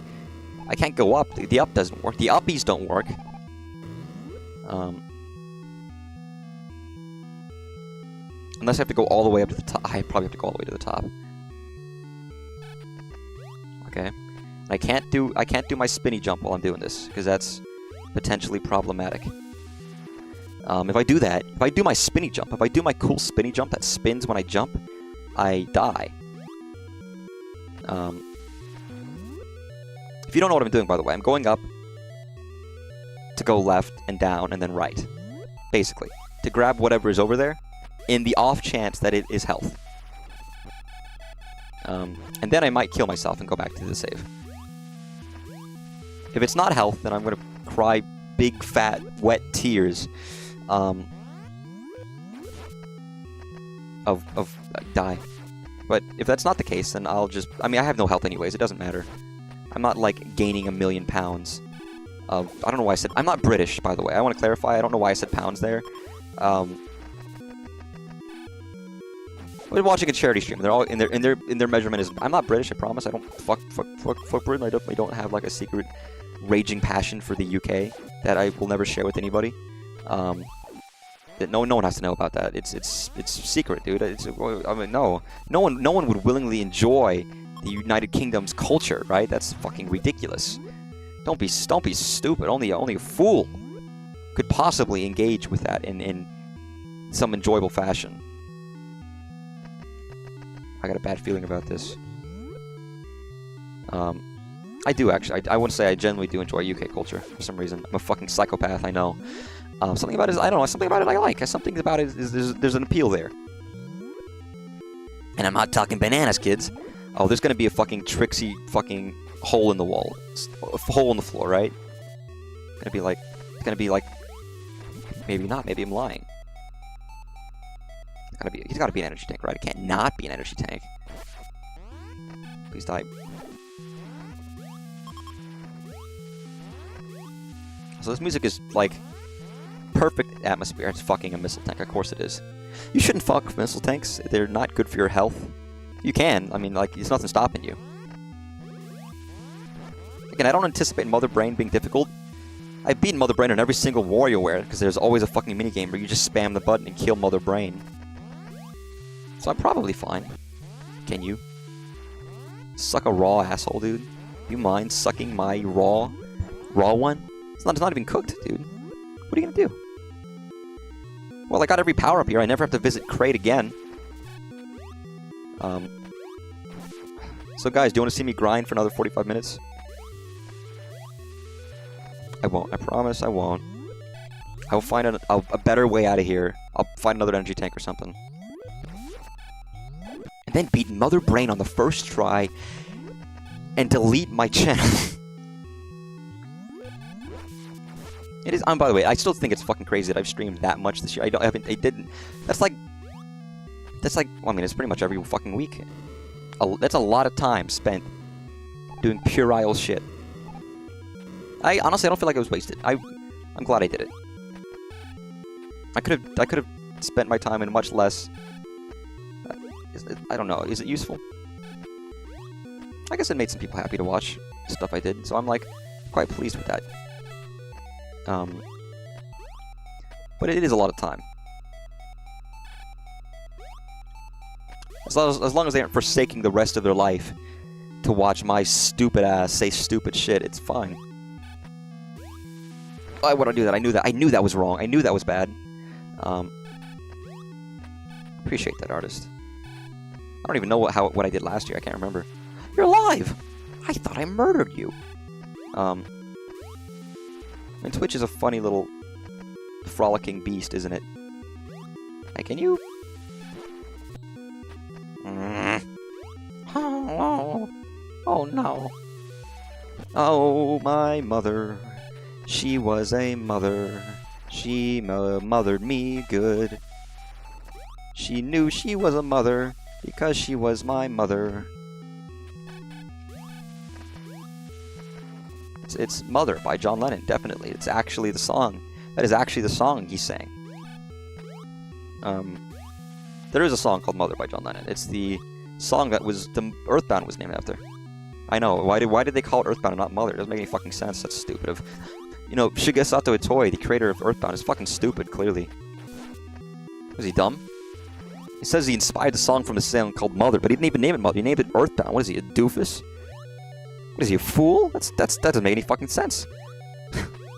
I can't go up. The up doesn't work. The uppies don't work. Unless I have to go all the way up to the top. I probably have to go all the way to the top. Okay? I can't do my spinny jump while I'm doing this, because that's potentially problematic. If I do that, if I do my spinny jump, if I do my cool spinny jump that spins when I jump, I die. If you don't know what I'm doing, by the way, I'm going up to go left and down and then right, basically, to grab whatever is over there in the off chance that it is health. And then I might kill myself and go back to the save. If it's not health, then I'm going to cry big, fat, wet tears die. But if that's not the case, then I'll just... I mean, I have no health anyways. It doesn't matter. I'm not, like, gaining 1,000,000 pounds of... I don't know why I said... I'm not British, by the way. I want to clarify. I don't know why I said pounds there. We're watching a charity stream. They're all in their measurement is... I'm not British, I promise. I don't fuck Britain. I definitely don't have, like, a secret raging passion for the UK that I will never share with anybody. That no one has to know about that. It's secret, dude. I mean, no one would willingly enjoy the United Kingdom's culture, right? That's fucking ridiculous. Don't be stupid. Only a fool could possibly engage with that in some enjoyable fashion. I got a bad feeling about this. I do actually. I wouldn't say I genuinely do enjoy UK culture for some reason. I'm a fucking psychopath, I know. Something about it is, I don't know, something about it I like. Something about it is there's an appeal there. And I'm not talking bananas, kids. Oh, there's gonna be a fucking tricksy fucking hole in the wall. A hole in the floor, right? It's gonna be like... Maybe not, maybe I'm lying. He's gotta be an energy tank, right? It can't not be an energy tank. Please die. So this music is, like... perfect atmosphere. It's fucking a missile tank. Of course it is. You shouldn't fuck with missile tanks. They're not good for your health. You can. I mean, like, there's nothing stopping you. Again, I don't anticipate Mother Brain being difficult. I've beaten Mother Brain on every single WarioWare, because there's always a fucking minigame where you just spam the button and kill Mother Brain. So I'm probably fine. Can you? Suck a raw asshole, dude. Do you mind sucking my raw one? It's not even cooked, dude. What are you gonna do? Well, I got every power up here. I never have to visit Kraid again. So guys, do you want to see me grind for another 45 minutes? I won't. I promise I won't. I will find a better way out of here. I'll find another energy tank or something. And then beat Mother Brain on the first try and delete my channel. It is. By the way, I still think it's fucking crazy that I've streamed that much this year. I didn't. That's like. Well, I mean, it's pretty much every fucking week. That's a lot of time spent doing puerile shit. Honestly, I don't feel like it was wasted. I'm glad I did it. I could have spent my time in much less. I don't know. Is it useful? I guess it made some people happy to watch stuff I did, so I'm like quite pleased with that. But it is a lot of time. As long as they aren't forsaking the rest of their life to watch my stupid ass say stupid shit, it's fine. Why would I do that? I knew that was wrong. I knew that was bad. Appreciate that, artist. I don't even know what I did last year. I can't remember. You're alive! I thought I murdered you. And Twitch is a funny little frolicking beast, isn't it? Hey, can you? Oh no. Oh, my mother. She was a mother. She mothered me good. She knew she was a mother because she was my mother. It's Mother by John Lennon, definitely. It's actually the song. That is actually the song he sang. There is a song called Mother by John Lennon. It's the song that the Earthbound was named after. I know. Why did they call it Earthbound and not Mother? It doesn't make any fucking sense. That's stupid. You know, Shigesato Itoi, the creator of Earthbound, is fucking stupid, clearly. Was he dumb? He says he inspired the song from a song called Mother, but he didn't even name it Mother. He named it Earthbound. What is he, a doofus? What is he, a fool? That doesn't make any fucking sense.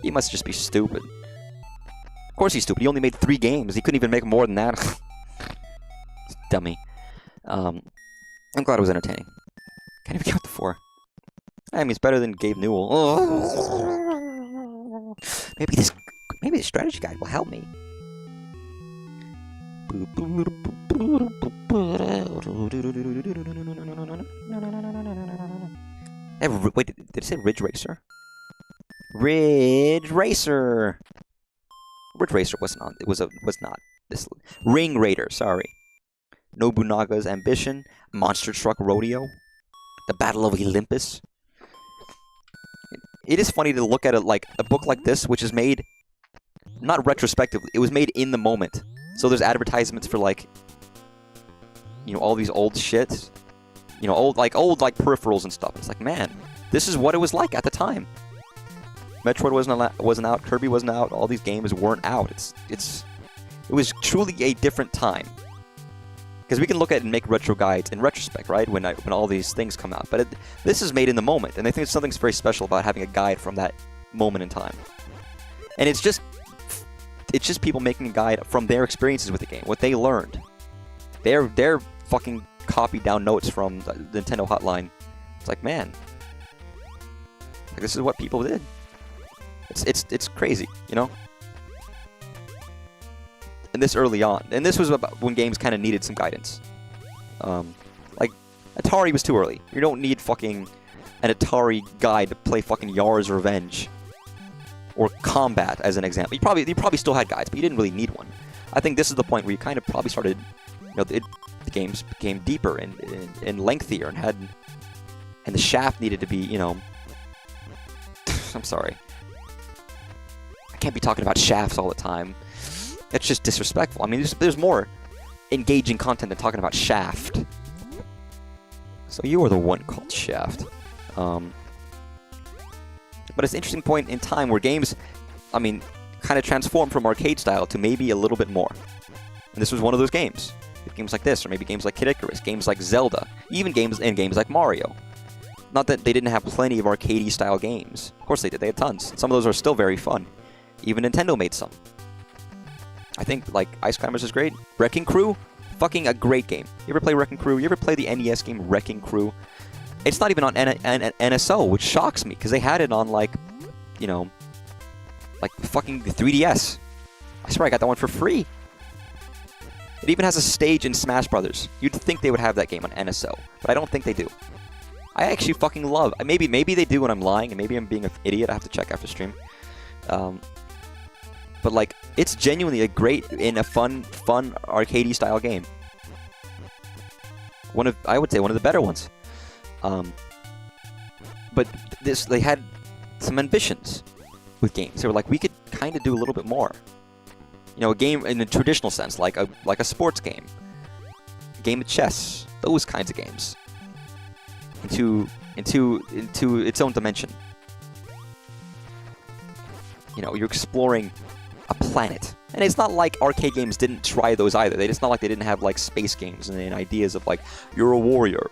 He must just be stupid. Of course he's stupid. He only made 3 games. He couldn't even make more than that. Dummy. I'm glad it was entertaining. Can't even count the 4. I mean, it's better than Gabe Newell. Oh. Maybe this strategy guide will help me. Wait, did it say Ridge Racer? Ridge Racer. Ridge Racer wasn't on. It was not this. Ring Raider. Sorry. Nobunaga's Ambition. Monster Truck Rodeo. The Battle of Olympus. It is funny to look at it like a book like this, which is made not retrospectively. It was made in the moment. So there's advertisements for like, you know, all these old shit. You know, old peripherals and stuff. It's like, man, this is what it was like at the time. Metroid wasn't out. Kirby wasn't out. All these games weren't out. It was truly a different time. Because we can look at it and make retro guides in retrospect, right? When all these things come out. But this is made in the moment, and I think something's very special about having a guide from that moment in time. And it's just people making a guide from their experiences with the game, what they learned. They're fucking copied down notes from the Nintendo hotline. It's like, man, like, this is what people did. It's crazy, you know? And this early on. And this was about when games kind of needed some guidance. Like, Atari was too early. You don't need fucking an Atari guide to play fucking Yar's Revenge. Or Combat, as an example. You probably still had guides, but you didn't really need one. I think this is the point where you kind of probably started, you know, the games became deeper and lengthier and the shaft needed to be, you know... I'm sorry. I can't be talking about shafts all the time. It's just disrespectful. I mean, there's more engaging content than talking about Shaft. So you are the one called Shaft. But it's an interesting point in time where games, I mean, kind of transformed from arcade style to maybe a little bit more. And this was one of those games. Games like this, or maybe games like Kid Icarus, games like Zelda, even games like Mario. Not that they didn't have plenty of arcade style games. Of course they did. They had tons. Some of those are still very fun. Even Nintendo made some. I think, like, Ice Climbers is great. Wrecking Crew, fucking a great game. You ever play Wrecking Crew? You ever play the NES game Wrecking Crew? It's not even on NSO, which shocks me, because they had it on, like, you know, like fucking the 3DS. I swear I got that one for free. It even has a stage in Smash Brothers. You'd think they would have that game on NSO, but I don't think they do. I actually fucking love... Maybe they do when I'm lying, and maybe I'm being an idiot. I have to check after stream. But, like, it's genuinely a great and a fun arcadey style game. I would say one of the better ones. But they had some ambitions with games. They were like, we could kind of do a little bit more. You know, a game in the traditional sense, like a sports game, a game of chess, those kinds of games, into its own dimension. You know, you're exploring a planet. And it's not like arcade games didn't try those either. It's not like they didn't have, like, space games and ideas of, like, you're a warrior.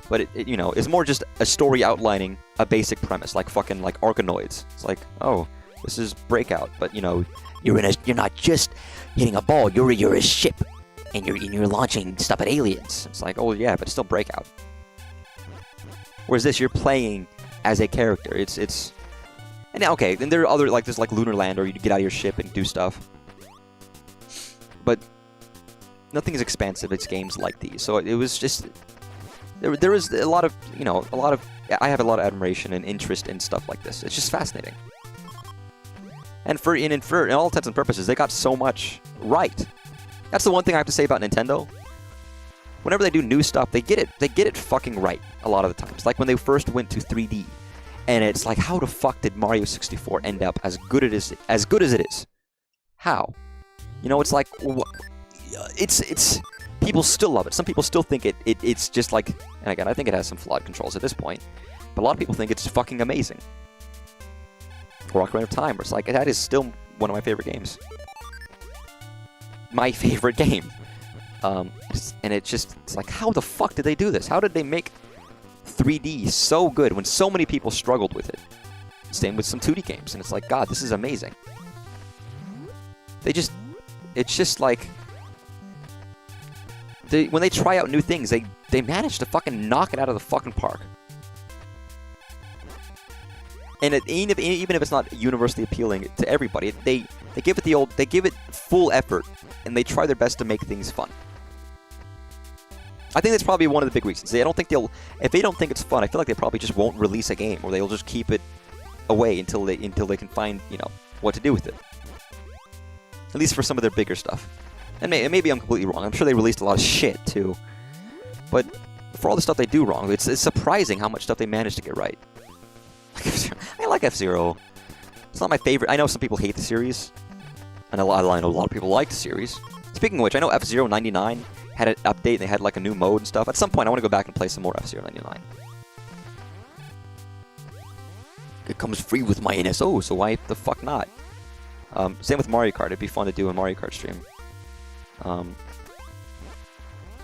But, it you know, it's more just a story outlining a basic premise, like fucking, like, Arkanoids. It's like, oh, this is Breakout, but, you know, you're not just hitting a ball, you're a ship, and you're launching stuff at aliens. It's like, oh, yeah, but it's still Breakout. Whereas this, you're playing as a character. It's... And okay, then there are other, like, there's like Lunar Land, or you get out of your ship and do stuff. But nothing is expansive. It's games like these. So it was just there is a lot of, you know, I have a lot of admiration and interest in stuff like this. It's just fascinating. And for all intents and purposes, they got so much right. That's the one thing I have to say about Nintendo. Whenever they do new stuff, they get it fucking right a lot of the times. Like when they first went to 3D. And it's like, how the fuck did Mario 64 end up as good as it is? How? You know, it's like, it's people still love it. Some people still think it's just like, and again, I think it has some flawed controls at this point, but a lot of people think it's fucking amazing. Ocarina of Time, where it's like, that is still one of my favorite games. My favorite game. And it's like, how the fuck did they do this? How did they make 3D so good when so many people struggled with it. Same with some 2D games, and it's like, God, this is amazing. It's just like, when they try out new things, they manage to fucking knock it out of the fucking park. And even if it's not universally appealing to everybody, they give it full effort, and they try their best to make things fun. I think that's probably one of the big reasons. If they don't think it's fun, I feel like they probably just won't release a game, or they'll just keep it away until they can find, what to do with it. At least for some of their bigger stuff. And maybe I'm completely wrong. I'm sure they released a lot of shit too. But for all the stuff they do wrong, it's surprising how much stuff they managed to get right. I like F-Zero. It's not my favorite. I know some people hate the series, and I know a lot of people like the series. Speaking of which, I know F-Zero 99 had an update, and they had like a new mode and stuff. At some point, I want to go back and play some more F-Zero 99. It comes free with my NSO, so why the fuck not? Same with Mario Kart. It'd be fun to do a Mario Kart stream.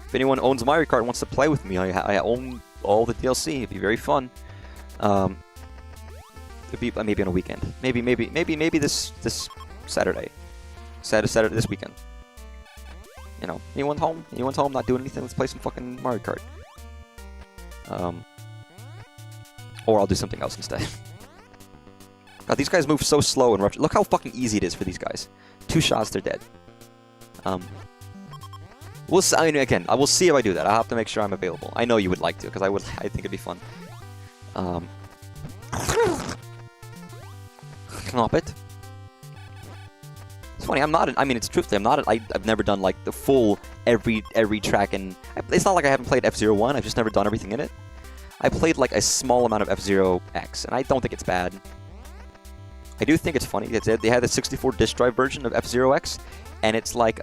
If anyone owns Mario Kart and wants to play with me, I own all the DLC. It'd be very fun. It'd be maybe on a weekend. Maybe this Saturday. Saturday this weekend. Anyone's home, not doing anything. Let's play some fucking Mario Kart. Or I'll do something else instead. God, these guys move so slow and rough. Look how fucking easy it is for these guys. 2 shots, they're dead. We'll see, again, I will see if I do that. I'll have to make sure I'm available. I know you would like to, because I think it'd be fun. Knop it. It's funny, I've never done like the full every track, and it's not like I haven't played F-Zero 1, I've just never done everything in it. I played like a small amount of F-Zero X, and I don't think it's bad. I do think it's funny. They had the 64 disc drive version of F-Zero X, and it's like,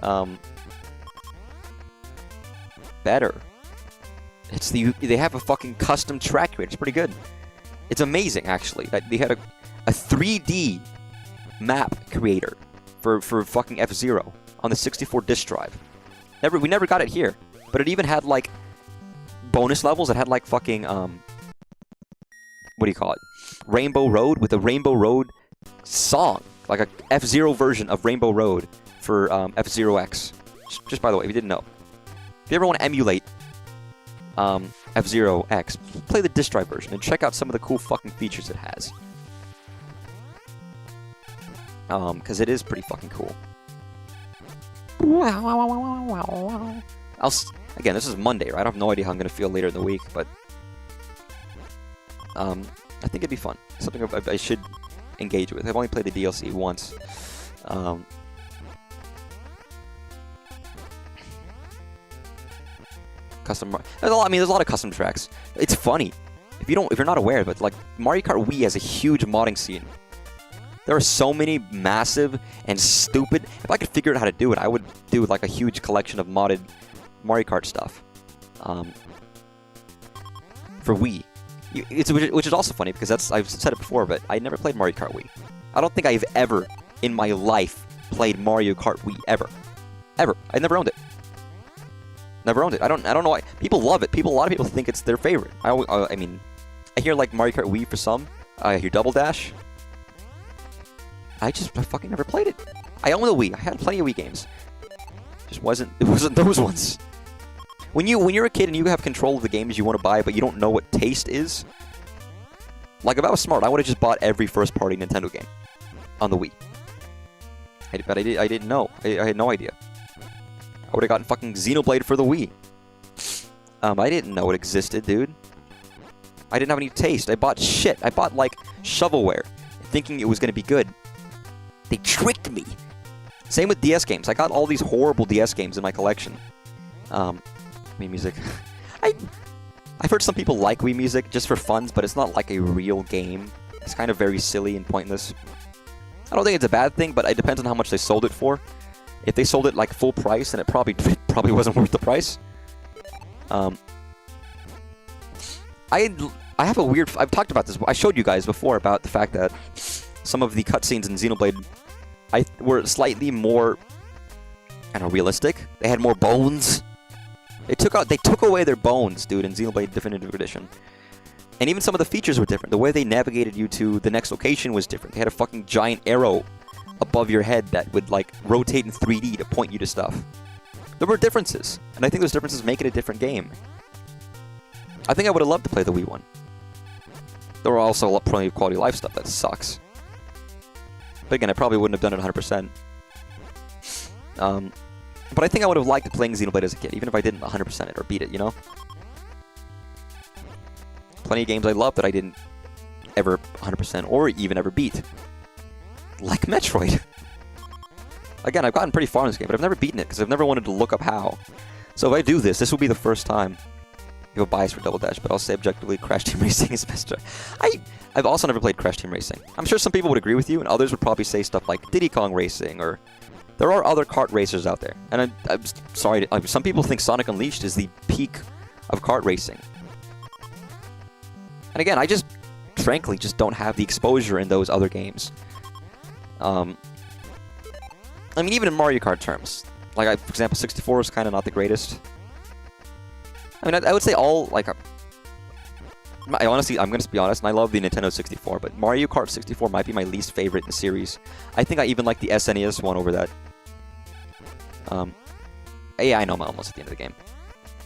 better. They have a fucking custom track creator. It's pretty good. It's amazing, actually. They had a 3D map creator for fucking F-Zero on the 64 disc drive. We never got it here, but it even had like bonus levels. It had like fucking what do you call it? Rainbow Road, with a Rainbow Road song, like a F-Zero version of Rainbow Road for F-Zero X. Just by the way, if you didn't know, if you ever want to emulate F-Zero X, play the disc drive version and check out some of the cool fucking features it has. Because it is pretty fucking cool. Again, this is Monday, right? I have no idea how I'm going to feel later in the week, but I think it'd be fun. Something I should engage with. I've only played the DLC once. Custom. There's a lot of custom tracks. It's funny if you're not aware of it. Like Mario Kart Wii has a huge modding scene. There are so many massive and stupid. If I could figure out how to do it, I would do like a huge collection of modded Mario Kart stuff for Wii. Which is also funny because I've said it before, but I never played Mario Kart Wii. I don't think I've ever in my life played Mario Kart Wii ever. I never owned it. Never owned it. I don't know why. People love it. A lot of people think it's their favorite. I hear like Mario Kart Wii for some. I hear Double Dash. I fucking never played it. I own the Wii. I had plenty of Wii games. It wasn't those ones. When you're a kid and you have control of the games you want to buy, but you don't know what taste is. Like if I was smart, I would have just bought every first-party Nintendo game on the Wii. But I didn't know. I had no idea. I would have gotten fucking Xenoblade for the Wii. I didn't know it existed, dude. I didn't have any taste. I bought shit. I bought like shovelware, thinking it was gonna be good. They tricked me. Same with DS games. I got all these horrible DS games in my collection. Wii Music. I've heard some people like Wii Music just for funs, but it's not like a real game. It's kind of very silly and pointless. I don't think it's a bad thing, but it depends on how much they sold it for. If they sold it like full price, then it probably wasn't worth the price. I have a weird. I've talked about this. I showed you guys before about the fact that some of the cutscenes in Xenoblade were slightly more, realistic. They had more bones. They took away their bones, dude, in Xenoblade Definitive Edition. And even some of the features were different. The way they navigated you to the next location was different. They had a fucking giant arrow above your head that would, like, rotate in 3D to point you to stuff. There were differences, and I think those differences make it a different game. I think I would have loved to play the Wii one. There were also plenty of quality of life stuff that sucks. But again, I probably wouldn't have done it 100%. But I think I would have liked playing Xenoblade as a kid, even if I didn't 100% it or beat it, you know? Plenty of games I loved that I didn't ever 100% or even ever beat. Like Metroid. Again, I've gotten pretty far in this game, but I've never beaten it because I've never wanted to look up how. So if I do this, this will be the first time. You have a bias for Double Dash, but I'll say objectively Crash Team Racing is best. I've also never played Crash Team Racing. I'm sure some people would agree with you, and others would probably say stuff like Diddy Kong Racing, or there are other kart racers out there. And I'm sorry, some people think Sonic Unleashed is the peak of kart racing. And again, I just, frankly, just don't have the exposure in those other games. I mean, even in Mario Kart terms, like, for example, 64 is kind of not the greatest. I mean, I would say all, like, I honestly, I'm going to be honest, and I love the Nintendo 64, but Mario Kart 64 might be my least favorite in the series. I think I even like the SNES one over that. Yeah, I know I'm almost at the end of the game.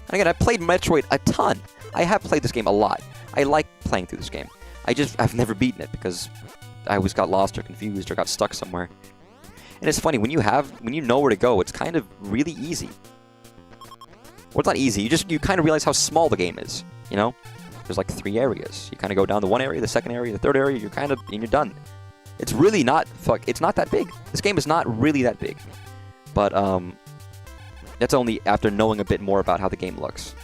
And again, I played Metroid a ton. I have played this game a lot. I like playing through this game. I've never beaten it because I always got lost or confused or got stuck somewhere. And it's funny, when you know where to go, it's kind of really easy. Well, it's not easy, you kind of realize how small the game is, you know? There's like 3 areas. You kind of go down to one area, the second area, the third area, and you're done. It's really not, it's not that big. This game is not really that big. But, that's only after knowing a bit more about how the game looks.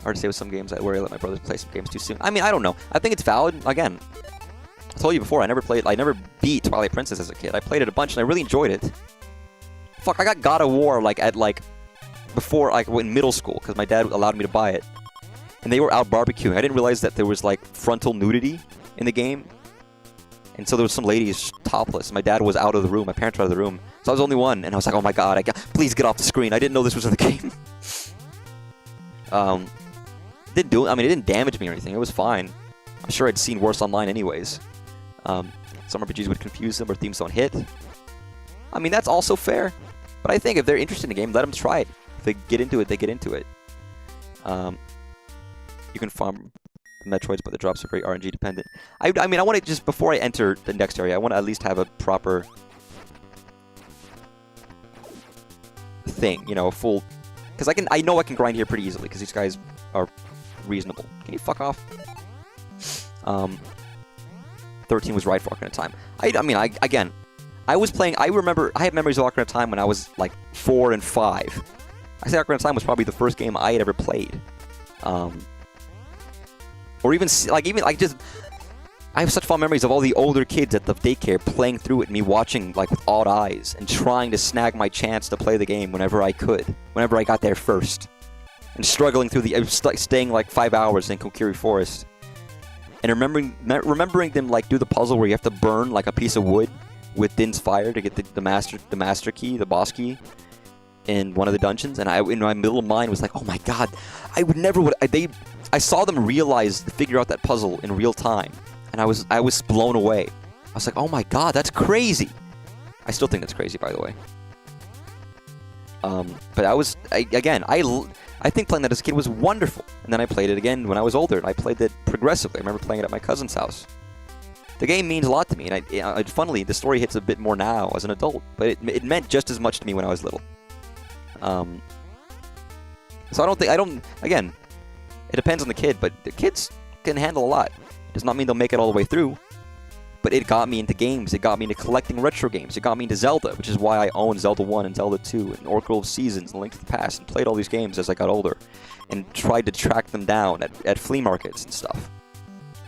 Hard to say with some games where I let my brothers play some games too soon. I mean, I don't know. I think it's valid. Again, I told you before, I never beat Twilight Princess as a kid. I played it a bunch and I really enjoyed it. Fuck, I got God of War before in middle school because my dad allowed me to buy it. And they were out barbecuing. I didn't realize that there was like frontal nudity in the game. And so there was some ladies topless. My dad was out of the room. My parents were out of the room. So I was the only one. And I was like, oh my god, please get off the screen. I didn't know this was in the game. It didn't damage me or anything. It was fine. I'm sure I'd seen worse online anyways. Some RPGs would confuse them or themes don't hit. I mean, that's also fair. But I think if they're interested in the game, let them try it. If they get into it, they get into it. You can farm Metroids, but the drops are very RNG dependent. I mean, I want to just, before I enter the next area, I want to at least have a proper thing, you know, a full... Because I know I can grind here pretty easily, because these guys are reasonable. Can you fuck off? 13 was right for Ocarina of Time. I was playing, I have memories of Ocarina of Time when I was like 4 and 5. I say Ocarina of Time was probably the first game I had ever played. Or even, I have such fond memories of all the older kids at the daycare playing through it and me watching, like, with odd eyes and trying to snag my chance to play the game whenever I could, whenever I got there first. And struggling through staying like 5 hours in Kokiri Forest. And remembering them, like, do the puzzle where you have to burn, like, a piece of wood with Din's fire to get the master key, the boss key, in one of the dungeons. And in my middle mind was like, oh my god, I saw them figure out that puzzle in real time. And I was blown away. I was like, oh my god, that's crazy. I still think that's crazy, by the way. But I think playing that as a kid was wonderful. And then I played it again when I was older. And I played it progressively. I remember playing it at my cousin's house. The game means a lot to me. And funnily, the story hits a bit more now as an adult. But it meant just as much to me when I was little. So again, it depends on the kid. But the kids can handle a lot. Does not mean they'll make it all the way through. But it got me into games. It got me into collecting retro games. It got me into Zelda, which is why I own Zelda 1 and Zelda 2 and Oracle of Seasons and Link to the Past and played all these games as I got older and tried to track them down at flea markets and stuff.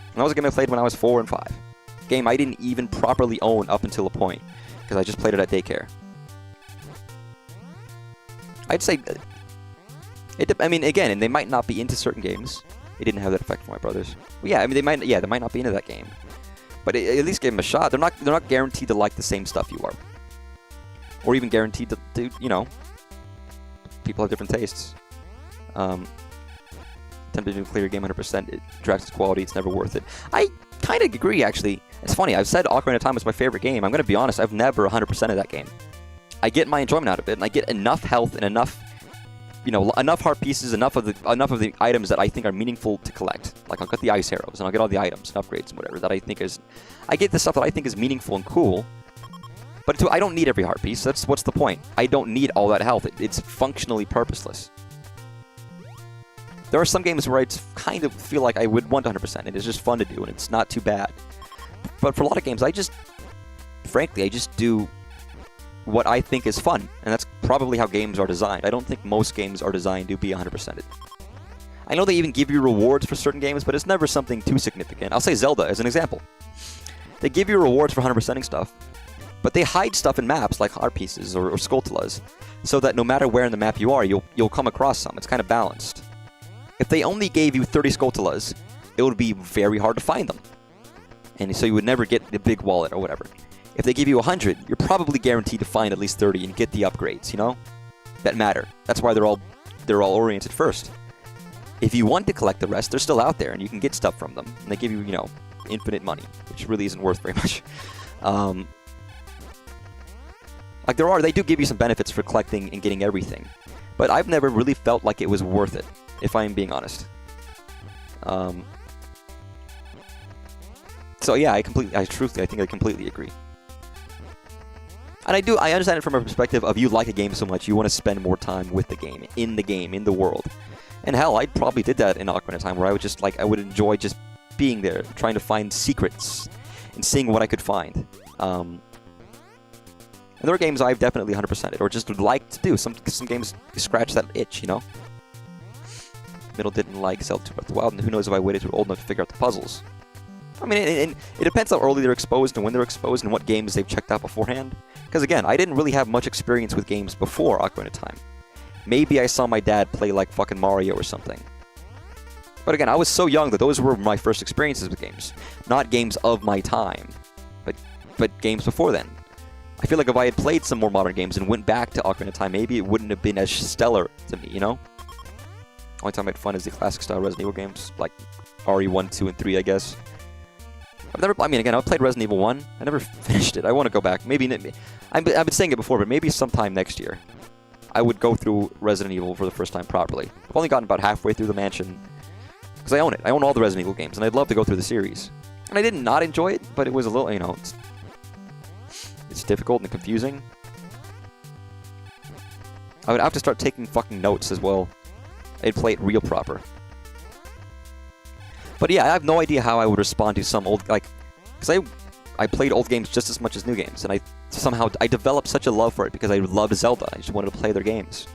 And that was a game I played when I was 4 and 5. A game I didn't even properly own up until a point because I just played it at daycare. I'd say... again, and they might not be into certain games. It didn't have that effect for my brothers. But yeah, they might not be into that game. But at least give them a shot. They're not guaranteed to like the same stuff you are. or even guaranteed to you know, people have different tastes. Attempted to clear a game 100%, it drags its quality, it's never worth it. I kind of agree, actually. It's funny, I've said Ocarina of Time is my favorite game. I'm going to be honest, I've never 100%ed that game. I get my enjoyment out of it, and I get enough health and enough, you know, enough heart pieces, enough of the items that I think are meaningful to collect. Like, I'll get the ice arrows, and I'll get all the items and upgrades and whatever that I think is... I get the stuff that I think is meaningful and cool, but I don't need every heart piece. That's what's the point. I don't need all that health. It's functionally purposeless. There are some games where I kind of feel like I would want 100%, and it's just fun to do, and it's not too bad. But for a lot of games, frankly, I just do what I think is fun, and that's probably how games are designed. I don't think most games are designed to be 100%ed. I know they even give you rewards for certain games, but it's never something too significant. I'll say Zelda as an example. They give you rewards for 100%ing stuff, but they hide stuff in maps like heart pieces or skulltulas, so that no matter where in the map you are, you'll come across some. It's kind of balanced. If they only gave you 30 skulltulas, it would be very hard to find them. And so you would never get the big wallet or whatever. If they give you 100, you're probably guaranteed to find at least 30 and get the upgrades, you know? That matter. That's why they're all oriented first. If you want to collect the rest, they're still out there and you can get stuff from them. And they give you, you know, infinite money, which really isn't worth very much. Like they do give you some benefits for collecting and getting everything. But I've never really felt like it was worth it, if I'm being honest. So yeah, I think I completely agree. And I understand it from a perspective of you like a game so much, you want to spend more time with the game, in the world. And hell, I probably did that in Ocarina of Time, where I would just, I would enjoy just being there, trying to find secrets, and seeing what I could find. And there are games I've definitely 100%ed, or just would like to do. Some games scratch that itch, you know? Middle didn't like Zelda 2 Breath of the Wild, and who knows if I waited till old enough to figure out the puzzles. I mean, it depends how early they're exposed and when they're exposed and what games they've checked out beforehand. Because again, I didn't really have much experience with games before Ocarina of Time. Maybe I saw my dad play like fucking Mario or something. But again, I was so young that those were my first experiences with games. Not games of my time, but games before then. I feel like if I had played some more modern games and went back to Ocarina of Time, maybe it wouldn't have been as stellar to me, you know? Only time I had fun is the classic style Resident Evil games, like RE1, 2, and 3, I guess. I've played Resident Evil 1. I never finished it. I want to go back. I've been saying it before, but maybe sometime next year, I would go through Resident Evil for the first time properly. I've only gotten about halfway through the mansion, because I own it. I own all the Resident Evil games, and I'd love to go through the series. And I did not enjoy it, but it was a little, you know, it's difficult and confusing. I would have to start taking fucking notes as well. I'd play it real proper. But yeah, I have no idea how I would respond to some old, because I played old games just as much as new games, and I developed such a love for it because I loved Zelda. I just wanted to play their games.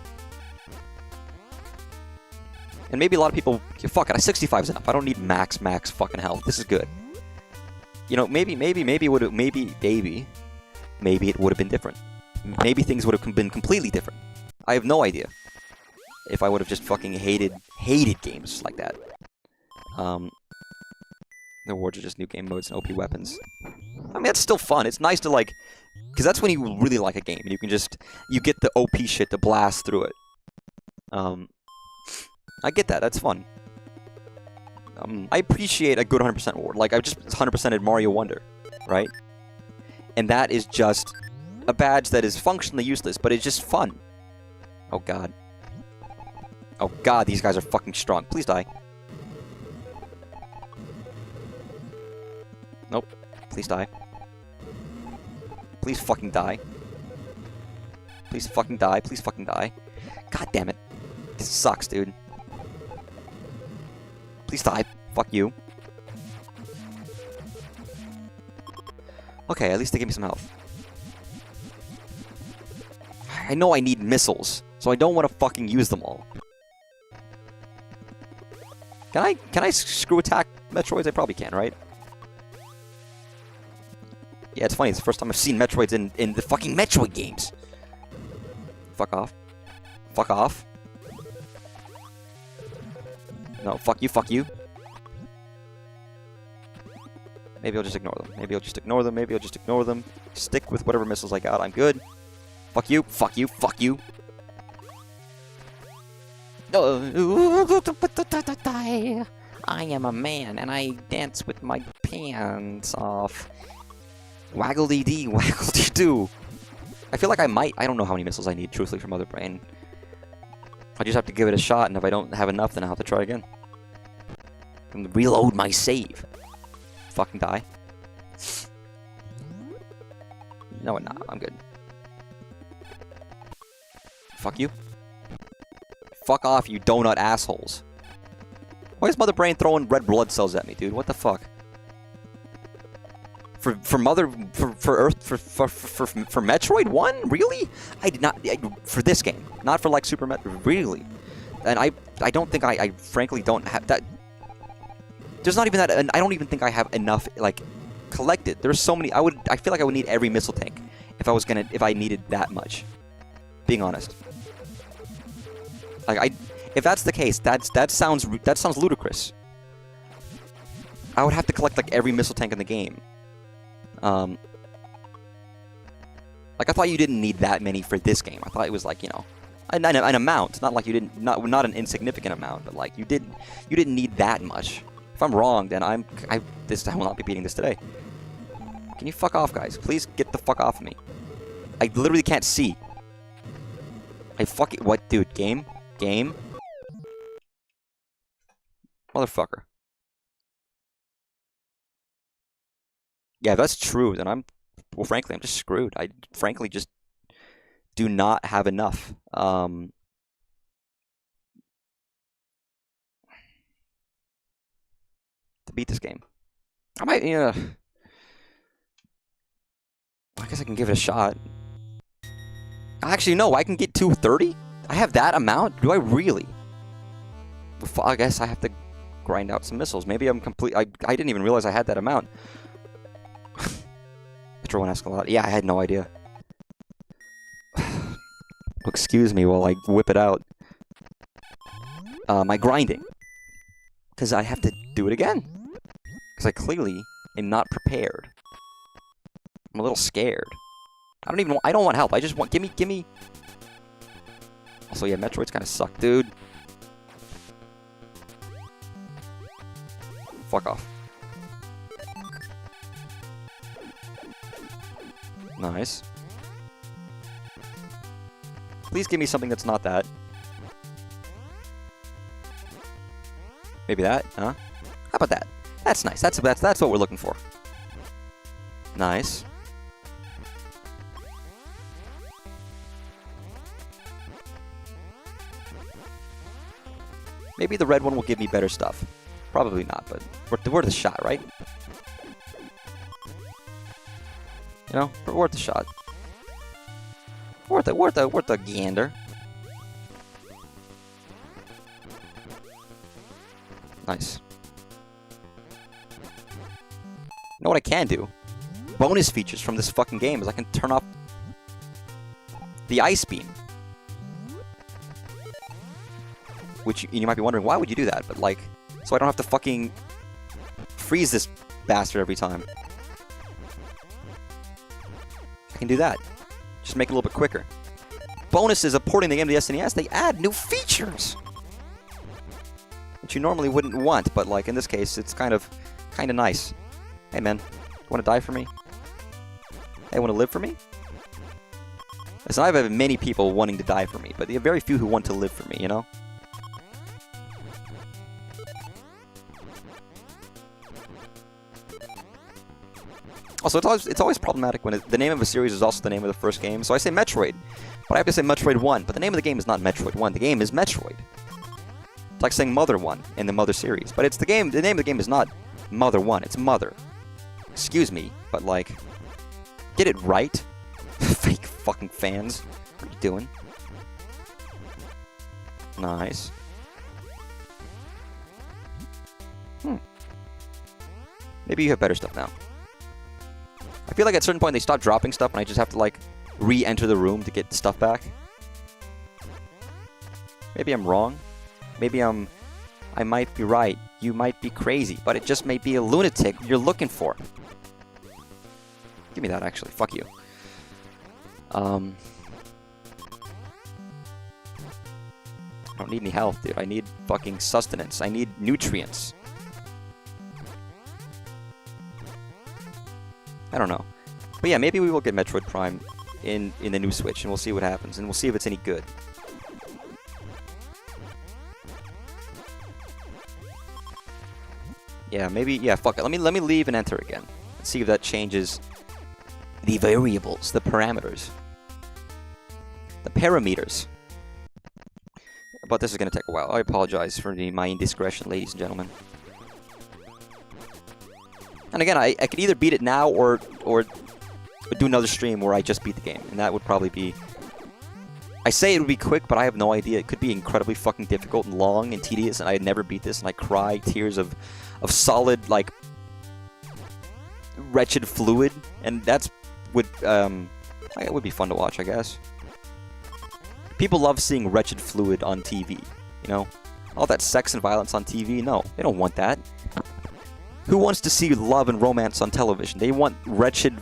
And maybe a lot of people, fuck it, 65 is enough. I don't need max fucking health. This is good. You know, maybe it would have, maybe it would have been different. Maybe things would have been completely different. I have no idea if I would have just fucking hated games like that. The rewards are just new game modes and OP weapons. I mean, that's still fun. It's nice to, because that's when you really like a game, and you get the OP shit to blast through it. I get that. That's fun. I appreciate a good 100% reward. Like, I just 100%ed Mario Wonder, right? And that is just a badge that is functionally useless, but it's just fun. Oh, God. Oh, God, these guys are fucking strong. Please die. Nope. Please die. Please fucking die. Please fucking die. Please fucking die. God damn it. This sucks, dude. Please die. Fuck you. Okay, at least they give me some health. I know I need missiles, so I don't want to fucking use them all. Can I screw attack Metroids? I probably can, right? Yeah, it's funny. It's the first time I've seen Metroids in the fucking Metroid games. Fuck off. Fuck off. No, fuck you, fuck you. Maybe I'll just ignore them. Maybe I'll just ignore them. Maybe I'll just ignore them. Stick with whatever missiles I got. I'm good. Fuck you, fuck you, fuck you. I am a man, and I dance with my pants off. Waggle-dee-dee, waggle-dee-doo. I feel like I might. I don't know how many missiles I need, truthfully, from Mother Brain. I just have to give it a shot, and if I don't have enough, then I'll have to try again. And reload my save. Fucking die. No, nah, I'm good. Fuck you. Fuck off, you donut assholes. Why is Mother Brain throwing red blood cells at me, dude? What the fuck? For Metroid 1? Really? I did not for this game, not for like Super Metroid. Really? And I don't think I frankly don't have that. There's not even that, and I don't even think I have enough like collected. There's so many. I feel like I would need every missile tank if I needed that much. Being honest. Like if that's the case, that sounds ludicrous. I would have to collect like every missile tank in the game. Like I thought you didn't need that many for this game. I thought it was like, you know, an amount. Not like you didn't, not an insignificant amount, but like you didn't need that much. If I'm wrong, then I will not be beating this today. Can you fuck off, guys? Please get the fuck off of me. I literally can't see. What, dude? Game? Motherfucker. Yeah, if that's true, then well, frankly, I'm just screwed. I frankly just do not have enough. To beat this game. I might, I guess I can give it a shot. Actually, no, I can get 230? I have that amount? Do I really? I guess I have to grind out some missiles. Maybe I'm complete. I didn't even realize I had that amount. Metro 1 asks a lot. Yeah, I had no idea. Excuse me while I whip it out. My grinding. Because I have to do it again. Because I clearly am not prepared. I'm a little scared. I don't want help. I just want, give me. Also, yeah, Metroids kind of suck, dude. Fuck off. Nice. Please give me something that's not that. Maybe that, huh? How about that? That's nice. That's what we're looking for. Nice. Maybe the red one will give me better stuff. Probably not, but worth a shot, right? You know, worth a shot. Worth a gander. Nice. You know what I can do? Bonus features from this fucking game is I can turn off the ice beam. Which you might be wondering, why would you do that? But like, so I don't have to fucking freeze this bastard every time. I can do that. Just make it a little bit quicker. Bonuses of porting the game to the SNES, they add new features! Which you normally wouldn't want, but like in this case, it's kind of nice. Hey man, you wanna die for me? Hey, wanna live for me? Listen, I've had many people wanting to die for me, but there are very few who want to live for me, you know? Also, it's always problematic when the name of a series is also the name of the first game. So I say Metroid, but I have to say Metroid 1. But the name of the game is not Metroid 1. The game is Metroid. It's like saying Mother 1 in the Mother series. But it's the game. The name of the game is not Mother 1. It's Mother. Excuse me, but like, get it right. Fake fucking fans. What are you doing? Nice. Maybe you have better stuff now. I feel like at a certain point they stop dropping stuff and I just have to like re-enter the room to get stuff back. Maybe I'm wrong. Maybe I might be right. You might be crazy, but it just may be a lunatic you're looking for. Give me that actually. Fuck you. I don't need any health, dude. I need fucking sustenance. I need nutrients. I don't know. But yeah, maybe we will get Metroid Prime in the new Switch, and we'll see what happens, and we'll see if it's any good. Yeah, maybe. Yeah, fuck it. Let me leave and enter again. Let's see if that changes the variables, the parameters, the parameters. But this is gonna take a while. I apologize for my indiscretion, ladies and gentlemen. And again, I could either beat it now or do another stream where I just beat the game, and that would probably be. I say it would be quick, but I have no idea. It could be incredibly fucking difficult and long and tedious, and I had never beat this, and I cry tears of solid, like, wretched fluid, and it would be fun to watch, I guess. People love seeing wretched fluid on TV, you know? All that sex and violence on TV, no, they don't want that. Who wants to see love and romance on television? They want wretched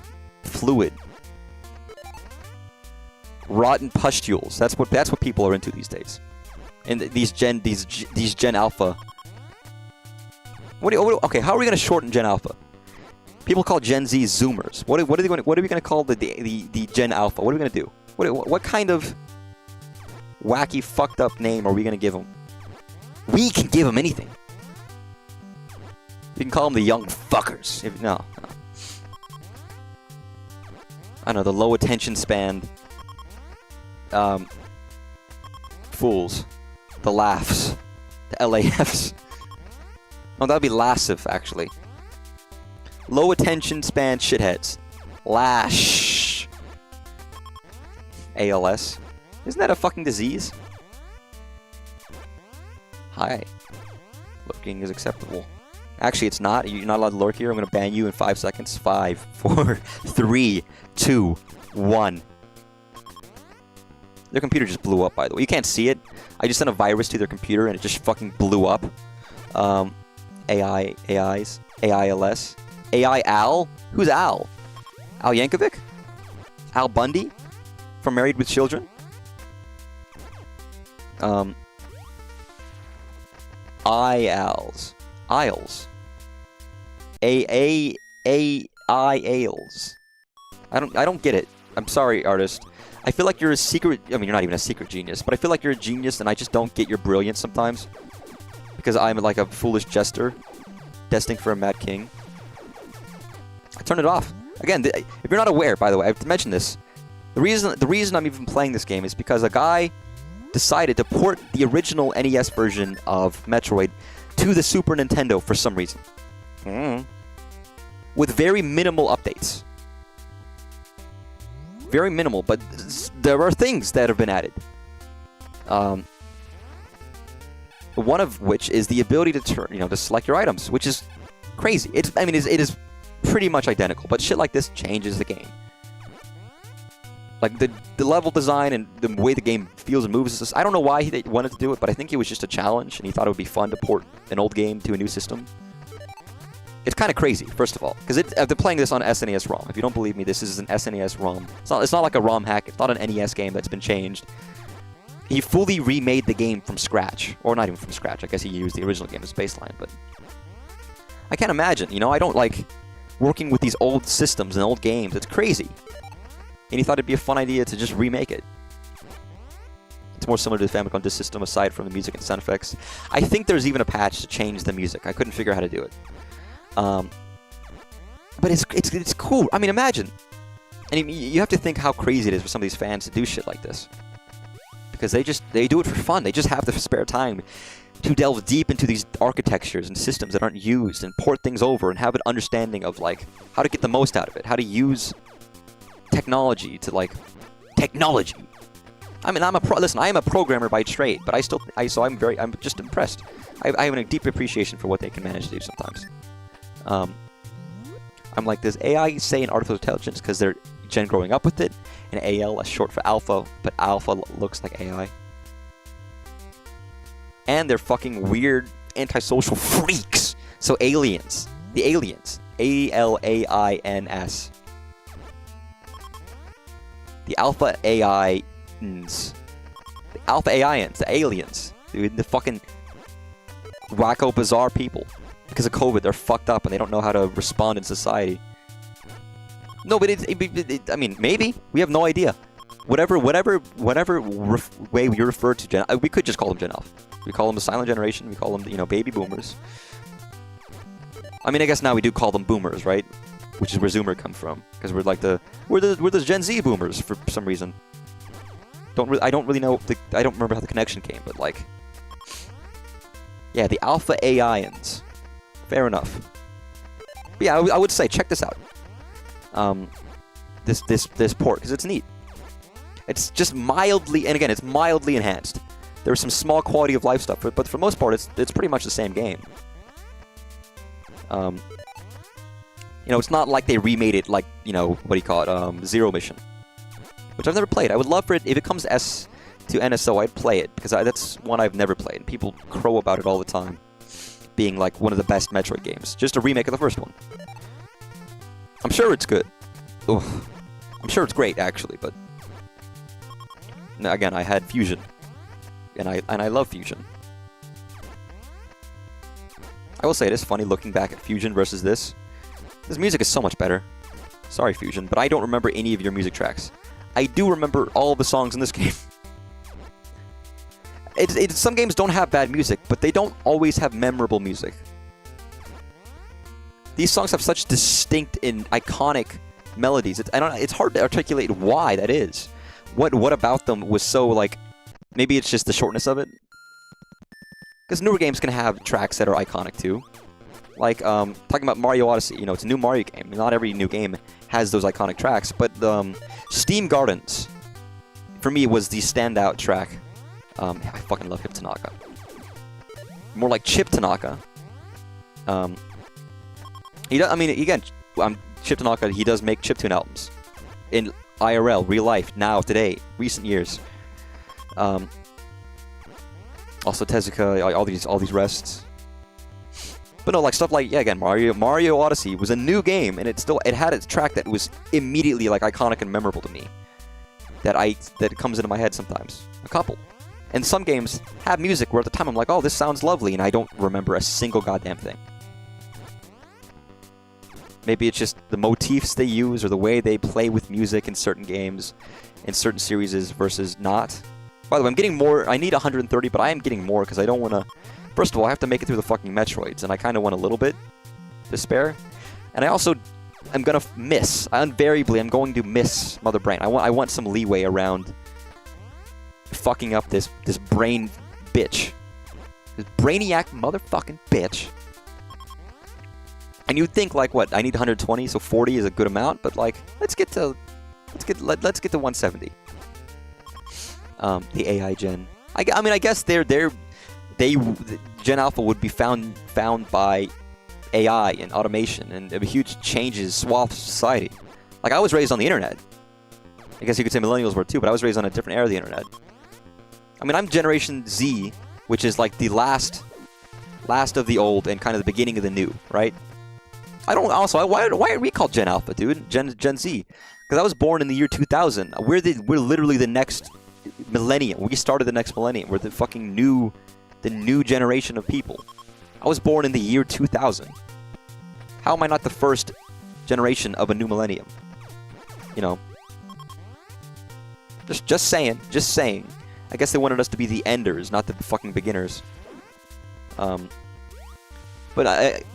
fluid. Rotten pustules. That's what people are into these days. And these Gen Alpha. Okay, how are we gonna shorten Gen Alpha? People call Gen Z Zoomers. What are we gonna call the Gen Alpha? What are we gonna do? What kind of wacky fucked up name are we gonna give them? We can give them anything. You can call them the young fuckers. No. I don't know, the low attention span. Fools. The laughs. The LAFs. Oh, that would be lassive, actually. Low attention span shitheads. Lash. ALS. Isn't that a fucking disease? Hi. Lurking is acceptable. Actually, it's not. You're not allowed to lurk here. I'm going to ban you in 5 seconds. 5, 4, 3, 2, 1. Their computer just blew up, by the way. You can't see it. I just sent a virus to their computer, and it just fucking blew up. AIs. AILS. AI Al? Who's Al? Al Yankovic? Al Bundy? From Married with Children? IALS. Isles. AIALS. I don't get it. I'm sorry, artist. I feel like you're a secret. I mean, you're not even a secret genius, but I feel like you're a genius, and I just don't get your brilliance sometimes because I'm like a foolish jester, destined for a mad king. I turn it off again. If you're not aware, by the way, I have to mention this. The reason I'm even playing this game is because a guy decided to port the original NES version of Metroid to the Super Nintendo for some reason, with very minimal updates. Very minimal, but there are things that have been added. One of which is the ability to to select your items, which is crazy. It is pretty much identical, but shit like this changes the game. Like the level design and the way the game feels and moves. I don't know why he wanted to do it, but I think it was just a challenge, and he thought it would be fun to port an old game to a new system. It's kind of crazy, first of all, because they're playing this on SNES ROM. If you don't believe me, this is an SNES ROM. It's not like a ROM hack. It's not an NES game that's been changed. He fully remade the game from scratch, or not even from scratch. I guess he used the original game as baseline, but I can't imagine. I don't like working with these old systems and old games. It's crazy. And he thought it'd be a fun idea to just remake it. It's more similar to the Famicom Disk System, aside from the music and sound effects. I think there's even a patch to change the music. I couldn't figure out how to do it. But it's cool. I mean, imagine. And you have to think how crazy it is for some of these fans to do shit like this. Because they do it for fun. They just have the spare time to delve deep into these architectures and systems that aren't used and port things over and have an understanding of like how to get the most out of it, how to use technology to technology. I mean, listen, I am a programmer by trade, but I'm just impressed. I have a deep appreciation for what they can manage to do sometimes. I'm like, does AI say in artificial intelligence because they're gen growing up with it, and AL is short for alpha, but alpha looks like AI. And they're fucking weird antisocial freaks. So aliens, the aliens, ALAINS. The alpha AINs. The alpha AINs, the aliens. dude. The fucking wacko, bizarre people. Because of COVID, they're fucked up and they don't know how to respond in society. No, but I mean, maybe. We have no idea. Whatever way you refer to we could just call them Gen Alpha. We call them the silent generation. We call them, you know, baby boomers. I mean, I guess now we do call them boomers, right? Which is where Zoomer come from, because we're like we're the Gen Z boomers for some reason. I don't really know. I don't remember how the connection came, but like, yeah, the Alpha AIans. Fair enough. But yeah, I would say check this out. This port, because it's neat. It's just mildly, and again, it's mildly enhanced. There's some small quality of life stuff, but for the most part, it's pretty much the same game. You know, it's not like they remade it like, you know, what do you call it, Zero Mission, which I've never played. I would love for it, if it comes to NSO, I'd play it, because that's one I've never played, and people crow about it all the time, being like one of the best Metroid games. Just a remake of the first one. I'm sure it's good. Ugh. I'm sure it's great, actually, but again, I had Fusion, and I love Fusion. I will say it is funny looking back at Fusion versus this. This music is so much better. Sorry, Fusion, but I don't remember any of your music tracks. I do remember all the songs in this game. Some games don't have bad music, but they don't always have memorable music. These songs have such distinct and iconic melodies. It's hard to articulate why that is. What about them was so, like, maybe it's just the shortness of it. Because newer games can have tracks that are iconic too. Like, talking about Mario Odyssey, you know, it's a new Mario game. Not every new game has those iconic tracks, but Steam Gardens, for me, was the standout track. I fucking love Hip Tanaka. More like Chip Tanaka. I mean, again, Chip Tanaka, he does make chiptune albums. In IRL, real life, now, today, recent years. Also Tezuka, all these rests. But no, like stuff like, yeah, again, Mario Odyssey was a new game, and it had its track that was immediately like iconic and memorable to me. That comes into my head sometimes. A couple. And some games have music where at the time I'm like, oh, this sounds lovely, and I don't remember a single goddamn thing. Maybe it's just the motifs they use or the way they play with music in certain games, in certain series versus not. By the way, I'm getting more. I need 130, but I am getting more because I don't want to. First of all, I have to make it through the fucking Metroids, and I kind of want a little bit to spare. And I also am going to miss. Invariably, I'm going to miss Mother Brain. I want some leeway around fucking up this brain bitch. This brainiac motherfucking bitch. And you'd think, like, what, I need 120, so 40 is a good amount, but like, let's get to 170. The AI Gen. I mean, I guess Gen Alpha would be found by AI and automation, and huge changes, swaths of society. Like, I was raised on the internet. I guess you could say millennials were too, but I was raised on a different era of the internet. I mean, I'm Generation Z, which is like the last of the old and kind of the beginning of the new, right? I don't. Also, why are we called Gen Alpha, dude? Gen Z, because I was born in the year 2000. We're literally the next millennium. We started the next millennium. We're the fucking new generation of people. I was born in the year 2000. How am I not the first generation of a new millennium? You know. Just saying. I guess they wanted us to be the enders, not the fucking beginners. But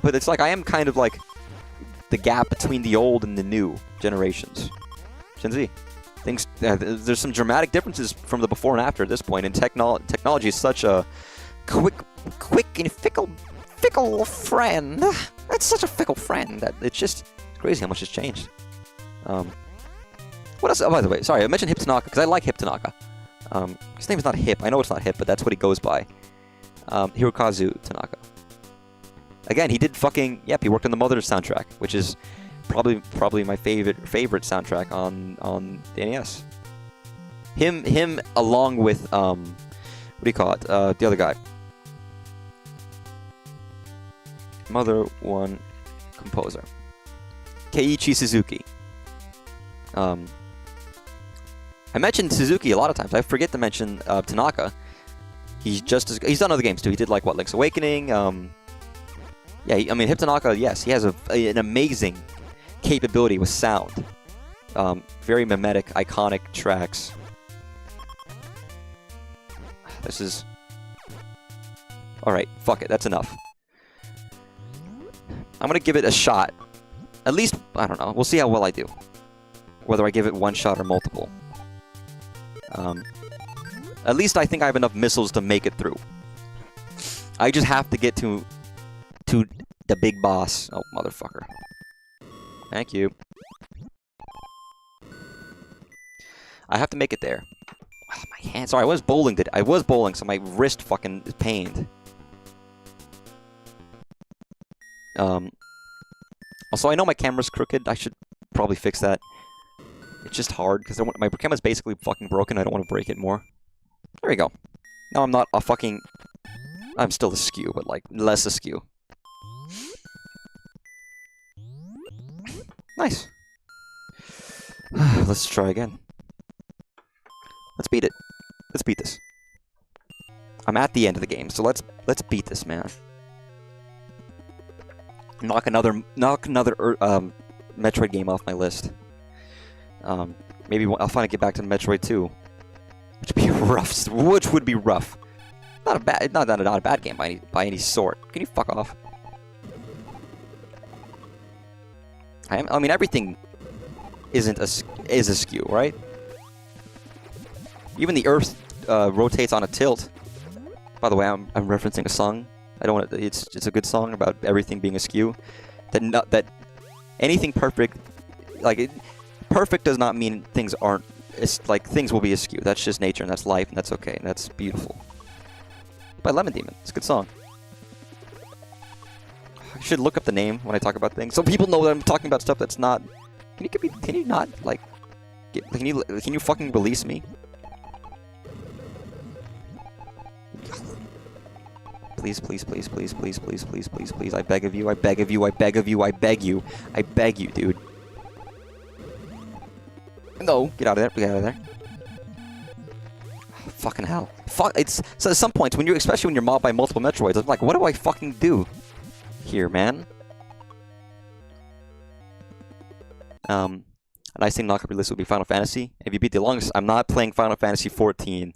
it's like I am kind of like the gap between the old and the new generations. Gen Z. There's some dramatic differences from the before and after at this point, and technology is such a quick and fickle friend. It's such a fickle friend that it's crazy how much has changed. What else? Oh, by the way, sorry, I mentioned Hip Tanaka because I like Hip Tanaka. His name is not Hip. I know it's not Hip, but that's what he goes by. Hirokazu Tanaka. Again, he did he worked on the Mother soundtrack, which is probably my favorite soundtrack on the NES. Him along with what do you call it? The other guy. Mother 1 composer. Keiichi Suzuki. I mentioned Suzuki a lot of times. I forget to mention Tanaka. He's he's done other games too. He did like what, Link's Awakening. Yeah, I mean Hyptonaka. Yes, he has an amazing capability with sound. Very mimetic, iconic tracks. This is all right. Fuck it. That's enough. I'm gonna give it a shot. At least I don't know. We'll see how well I do. Whether I give it one shot or multiple. At least I think I have enough missiles to make it through. I just have to get to the big boss. Oh, motherfucker. Thank you. I have to make it there. Oh, my hand. Sorry, I was bowling, so my wrist fucking is pained. Also, I know my camera's crooked. I should probably fix that. It's just hard, because my camera's basically fucking broken. I don't want to break it more. There we go. Now I'm not a fucking... I'm still askew, but, like, less askew. Nice. Let's try again. Let's beat it. Let's beat this. I'm at the end of the game, so let's beat this, man. Knock another Metroid game off my list. Maybe I'll finally get back to Metroid 2, which would be rough. Which would be rough. Not a bad game by any sort. Can you fuck off? I mean, everything is askew, right? Even the Earth rotates on a tilt. By the way, I'm referencing a song. I don't want to, it's a good song about everything being askew. That anything perfect, like perfect does not mean things aren't. It's like things will be askew. That's just nature, and that's life, and that's okay, and that's beautiful. By Lemon Demon, it's a good song. I should look up the name when I talk about things, so people know that I'm talking about stuff that's not. Can you not like? Can you fucking release me? Please, please, please, please, please, please, please, please, please. I beg of you, I beg of you, I beg of you, I beg you. I beg you, dude. No, get out of there, get out of there. Oh, fucking hell. Fuck, it's... So at some points, especially when you're mobbed by multiple Metroids, I'm like, what do I fucking do here, man? A nice thing not gonna list would be Final Fantasy. If you beat the longest, I'm not playing Final Fantasy 14.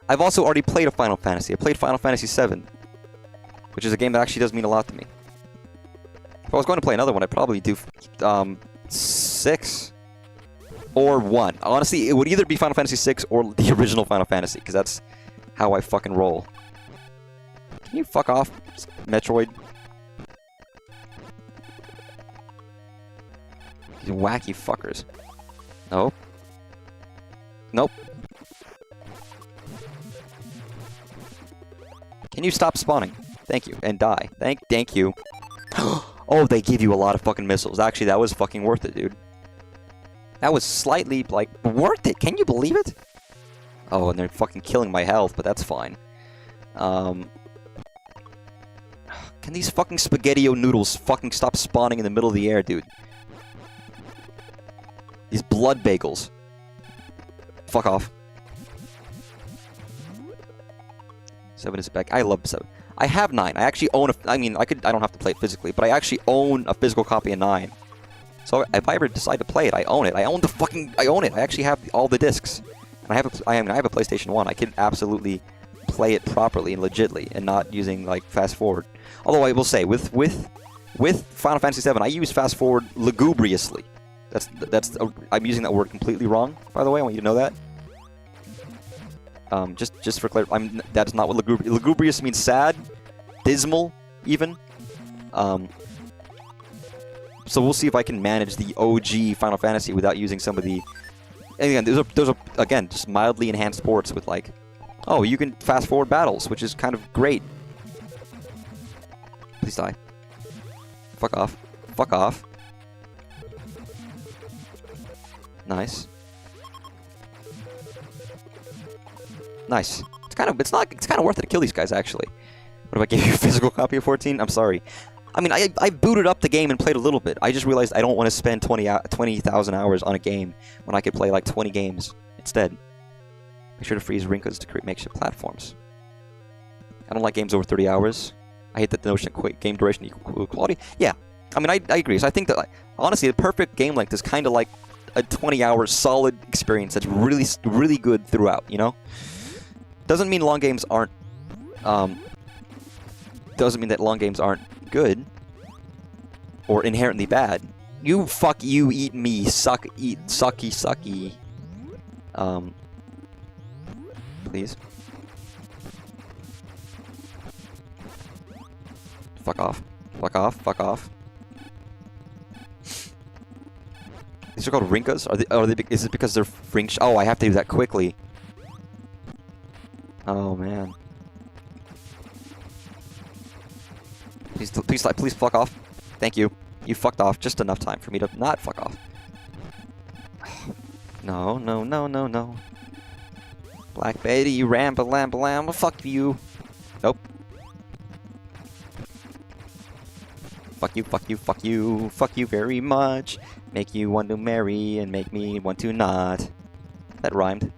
I've also already played a Final Fantasy. I played Final Fantasy 7. Which is a game that actually does mean a lot to me. If I was going to play another one, I'd probably do 6 or 1. Honestly, it would either be Final Fantasy 6 or the original Final Fantasy, because that's how I fucking roll. Can you fuck off, Metroid? You wacky fuckers. Nope. Nope. Can you stop spawning? Thank you. And die. Thank you. Oh, they give you a lot of fucking missiles. Actually, that was fucking worth it, dude. That was slightly, like, worth it. Can you believe it? Oh, and they're fucking killing my health, but that's fine. Can these fucking spaghetti-o noodles fucking stop spawning in the middle of the air, dude? These blood bagels. Fuck off. 7 is back. I love 7. I have 9. I actually own I don't have to play it physically, but I actually own a physical copy of 9. So if I ever decide to play it, I own it. I own it. I actually have all the discs. And I have a PlayStation 1. I can absolutely play it properly and legitly and not using like fast forward. Although I will say with Final Fantasy 7, I use fast forward lugubriously. I'm using that word completely wrong, by the way. I want you to know that. Just for clarity, that's not what lugubrious means. Sad, dismal, even. So we'll see if I can manage the OG Final Fantasy without using some of the. And again, those are again just mildly enhanced ports with like, oh, you can fast forward battles, which is kind of great. Please die. Fuck off. Fuck off. Nice. Nice. It's kind of worth it to kill these guys, actually. What if I gave you a physical copy of 14? I'm sorry. I mean, I booted up the game and played a little bit. I just realized I don't want to spend 20,000 hours on a game when I could play like 20 games instead. Make sure to freeze Rinkas to create makeshift platforms. I don't like games over 30 hours. I hate that the notion of game duration equal quality. Yeah, I mean, I agree. So I think that, honestly, the perfect game length is kind of like a 20-hour solid experience that's really, really good throughout, you know? Doesn't mean long games aren't... doesn't mean that long games aren't good or inherently bad. You fuck you, eat me, suck, eat, sucky, sucky. Please. Fuck off. Fuck off. Fuck off. These are called rinkas? Is it because they're ring? Oh, I have to do that quickly. Oh man. Please fuck off. Thank you. You fucked off just enough time for me to not fuck off. No, no, no, no, no. Black Betty, you lamb, fuck you. Nope. Fuck you, fuck you, fuck you, fuck you very much. Make you want to marry and make me want to not. That rhymed.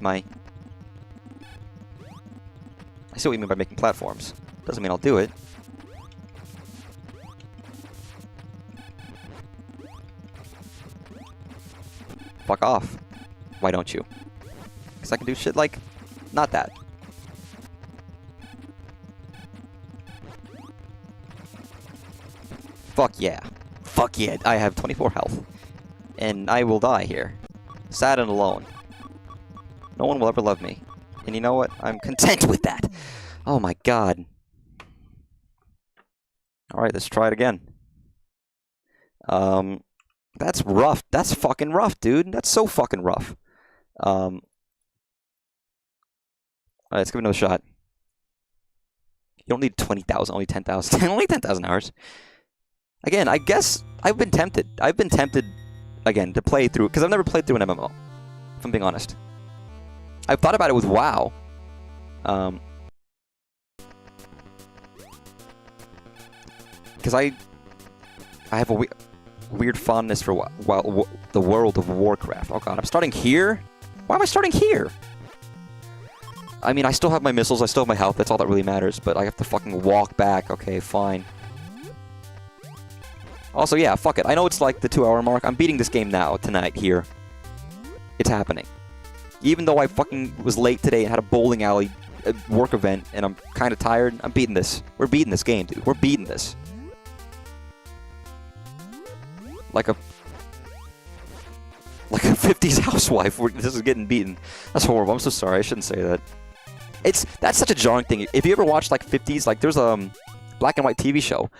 I see what you mean by making platforms. Doesn't mean I'll do it. Fuck off. Why don't you? Because I can do shit like... not that. Fuck yeah. Fuck yeah. I have 24 health. And I will die here. Sad and alone. No one will ever love me. And you know what? I'm content with that. Oh my god. Alright, let's try it again. That's rough. That's fucking rough, dude. That's so fucking rough. Alright, let's give it another shot. You don't need 20,000, only 10,000. Only 10,000 hours. Again, I guess I've been tempted. I've been tempted, again, to play through, because I've never played through an MMO, if I'm being honest. I've thought about it with WoW. Because I have a weird fondness for the world of Warcraft. Oh god, I'm starting here? Why am I starting here? I mean, I still have my missiles, I still have my health, that's all that really matters, but I have to fucking walk back. Okay, fine. Also, yeah, fuck it. I know it's like the 2-hour mark. I'm beating this game now, tonight, here. It's happening. Even though I fucking was late today and had a bowling alley work event, and I'm kind of tired, I'm beating this. We're beating this game, dude. We're beating this. Like a 50s housewife. This is getting beaten. That's horrible. I'm so sorry. I shouldn't say that. That's such a jarring thing. If you ever watched like 50s, like there's a black and white TV show,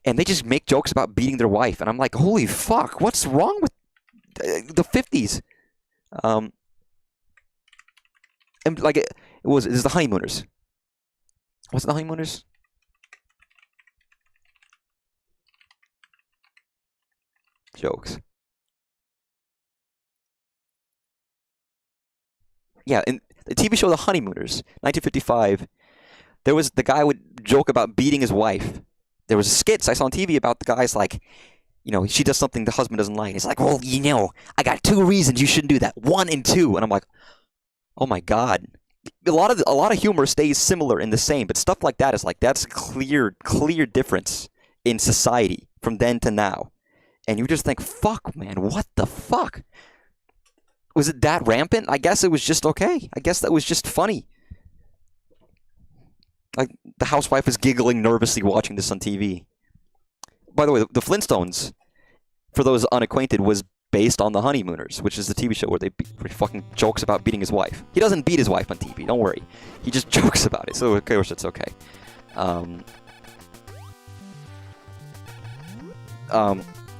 and they just make jokes about beating their wife, and I'm like, holy fuck, what's wrong with the 50s? And like it's the Honeymooners. Was it the Honeymooners? Jokes. Yeah, in the TV show The Honeymooners, 1955, there was the guy would joke about beating his wife. There was skits I saw on TV about the guy's like, you know, she does something the husband doesn't like. He's like, well, you know, I got 2 reasons you shouldn't do that. 1 and 2. And I'm like, oh my god. A lot of humor stays similar and the same, but stuff like that is like, that's clear difference in society from then to now. And you just think, fuck, man, what the fuck? Was it that rampant? I guess it was just okay. I guess that was just funny. Like, the housewife is giggling nervously watching this on TV. By the way, the Flintstones, for those unacquainted, was based on The Honeymooners, which is the TV show where where he fucking jokes about beating his wife. He doesn't beat his wife on TV, don't worry. He just jokes about it, so of course it's okay.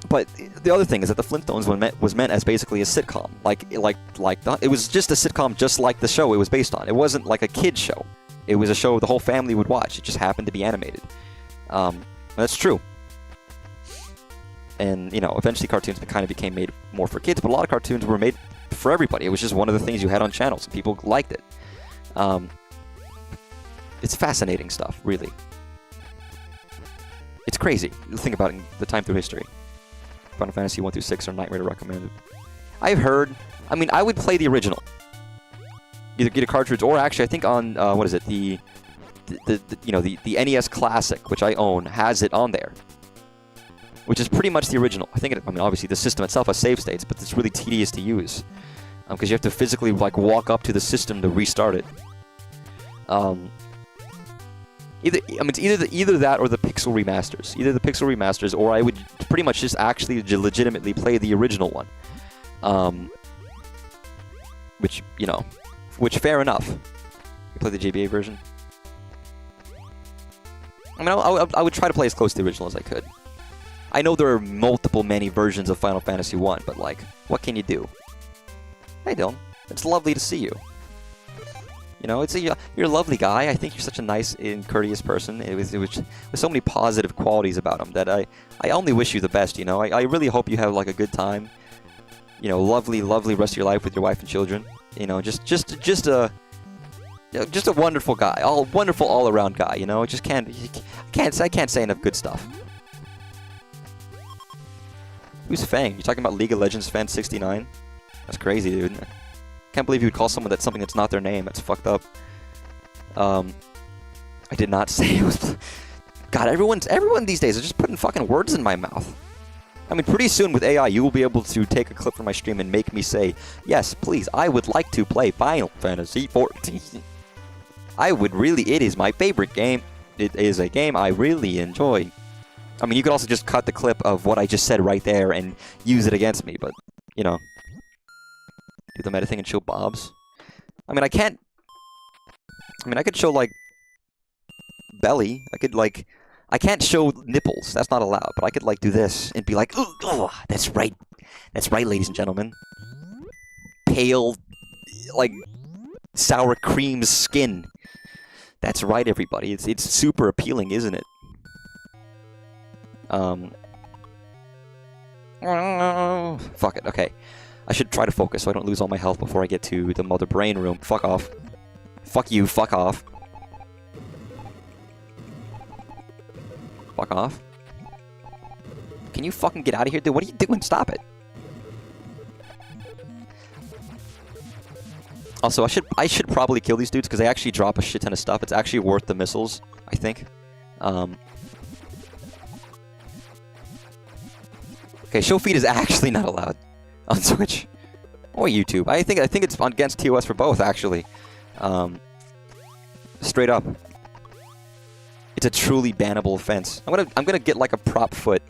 But the other thing is that the Flintstones was meant as basically a sitcom. It was just a sitcom just like the show it was based on. It wasn't like a kid's show. It was a show the whole family would watch. It just happened to be animated. That's true. And, you know, eventually cartoons kind of became made more for kids, but a lot of cartoons were made for everybody. It was just one of the things you had on channels, and people liked it. It's fascinating stuff, really. It's crazy. Think about it in the time through history. Final Fantasy 1 through 6 are Nightmare recommended. I've heard... I mean, I would play the original. Either get a cartridge, or actually, I think on what is it, the NES Classic, which I own, has it on there, which is pretty much the original. I think I mean, obviously the system itself has save states, but it's really tedious to use because you have to physically like walk up to the system to restart it. It's either that or the pixel remasters. Either the pixel remasters, or I would pretty much just actually legitimately play the original one. Which fair enough. You play the JBA version. I mean, I would try to play as close to the original as I could. I know there are many versions of Final Fantasy 1, but like, what can you do? Hey Dylan, it's lovely to see you. You know, you're a lovely guy. I think you're such a nice and courteous person. It was with so many positive qualities about him that I only wish you the best. You know, I really hope you have like a good time. You know, lovely rest of your life with your wife and children. You know, just a wonderful guy, wonderful all around guy. You know, I can't say enough good stuff. Who's Fang? You talking about League of Legends fan 69? That's crazy, dude. Can't believe you would call someone that something that's not their name. That's fucked up. I did not say it was. God, everyone these days is just putting fucking words in my mouth. I mean, pretty soon with AI, you will be able to take a clip from my stream and make me say, "Yes, please, I would like to play Final Fantasy 14. It is my favorite game. It is a game I really enjoy." I mean, you could also just cut the clip of what I just said right there and use it against me, but, you know. Do the meta thing and show bobs. I mean, I could show, like, belly. I can't show nipples. That's not allowed. But I could, like, do this and be like, oh, that's right. That's right, ladies and gentlemen. Pale, like, sour cream skin. That's right, everybody. It's super appealing, isn't it? Fuck it. Okay. I should try to focus so I don't lose all my health before I get to the mother brain room. Fuck off. Fuck you. Fuck off. Fuck off. Can you fucking get out of here, dude? What are you doing? Stop it. Also, I should probably kill these dudes because they actually drop a shit ton of stuff. It's actually worth the missiles, I think. Okay, show feed is actually not allowed on Switch or YouTube. I think it's against TOS for both, actually. Straight up, it's a truly bannable offense. I'm gonna get like a prop foot.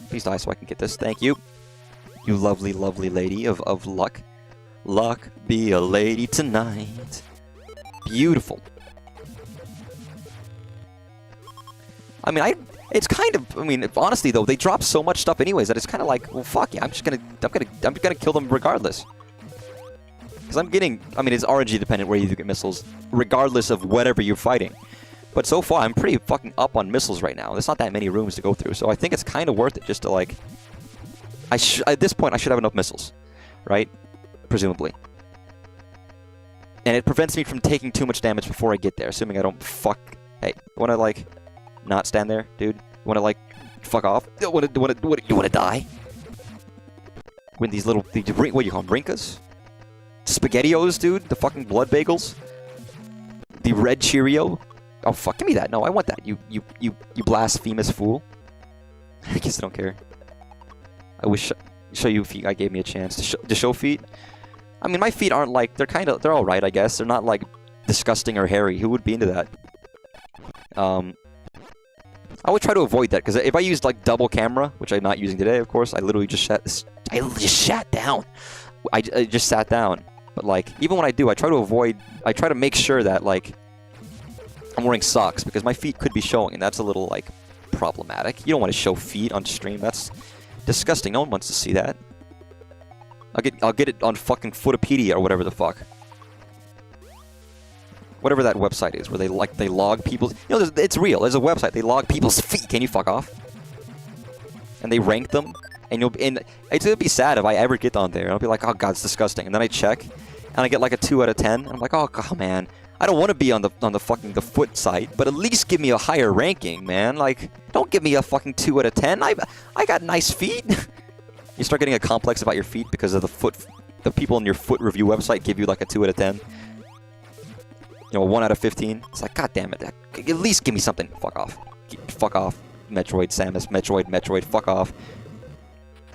Please die so I can get this. Thank you, you lovely, lovely lady of luck. Luck be a lady tonight. Beautiful. I mean, it's kind of. I mean, honestly though, they drop so much stuff anyways that it's kind of like, well, fuck yeah, I'm gonna kill them regardless. Because I'm getting. I mean, it's RNG dependent where you get missiles, regardless of whatever you're fighting. But so far, I'm pretty fucking up on missiles right now. There's not that many rooms to go through, so I think it's kind of worth it just to like. At this point, I should have enough missiles, right? Presumably. And it prevents me from taking too much damage before I get there, assuming I don't fuck. Hey, you wanna like. Not stand there, dude. You wanna like fuck off? You wanna die? When these little what do you call them? Rinkas? Spaghettios, dude. The fucking blood bagels. The red Cheerio. Oh fuck! Give me that. No, I want that. You blasphemous fool. I guess I don't care. I wish show you feet. I gave me a chance to show feet. I mean, my feet aren't like they're all right. I guess they're not like disgusting or hairy. Who would be into that? I would try to avoid that, because if I used like double camera, which I'm not using today, of course, I literally just sat down. I just sat down. But like, even when I do, I try to make sure that like I'm wearing socks, because my feet could be showing, and that's a little like problematic. You don't want to show feet on stream. That's disgusting. No one wants to see that. I'll get it on fucking Footopedia or whatever the fuck. Whatever that website is, where they log people's. You know, it's real. There's a website. They log people's feet. Can you fuck off? And they rank them, and it's gonna be sad if I ever get on there. And I'll be like, oh god, it's disgusting. And then I check, and I get like a 2 out of 10. And I'm like, oh god, man, I don't want to be on the fucking foot site, but at least give me a higher ranking, man. Like, don't give me a fucking 2 out of 10. I got nice feet. You start getting a complex about your feet because of the people on your foot review website give you like a 2 out of 10. You know, a 1 out of 15. It's like, god damn it, at least give me something. Fuck off. Fuck off. Metroid, Samus, Metroid, fuck off.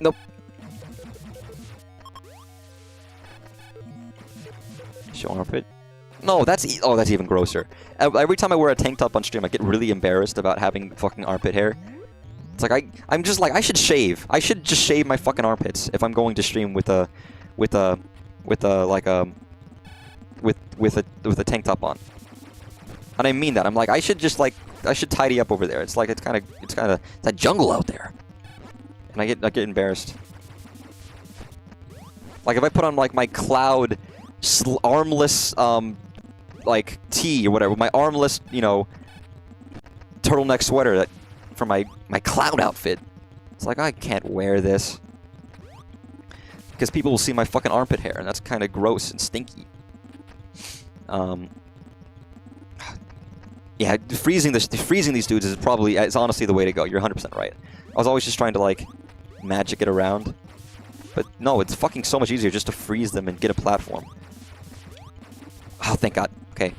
Nope. Show armpit. No, that's even grosser. Every time I wear a tank top on stream, I get really embarrassed about having fucking armpit hair. It's like I'm just like I should shave. I should just shave my fucking armpits if I'm going to stream with a tank top on. And I mean that. I'm like I should just like I should tidy up over there. It's like it's kind of it's a jungle out there. And I get embarrassed. Like if I put on like my Cloud armless like tee or whatever, my armless, you know, turtleneck sweater that for my Cloud outfit. It's like I can't wear this because people will see my fucking armpit hair, and that's kind of gross and stinky. Yeah, freezing these dudes is honestly the way to go. You're 100% right. I was always just trying to like magic it around, but no, it's fucking so much easier just to freeze them and get a platform. Oh, thank God. Okay.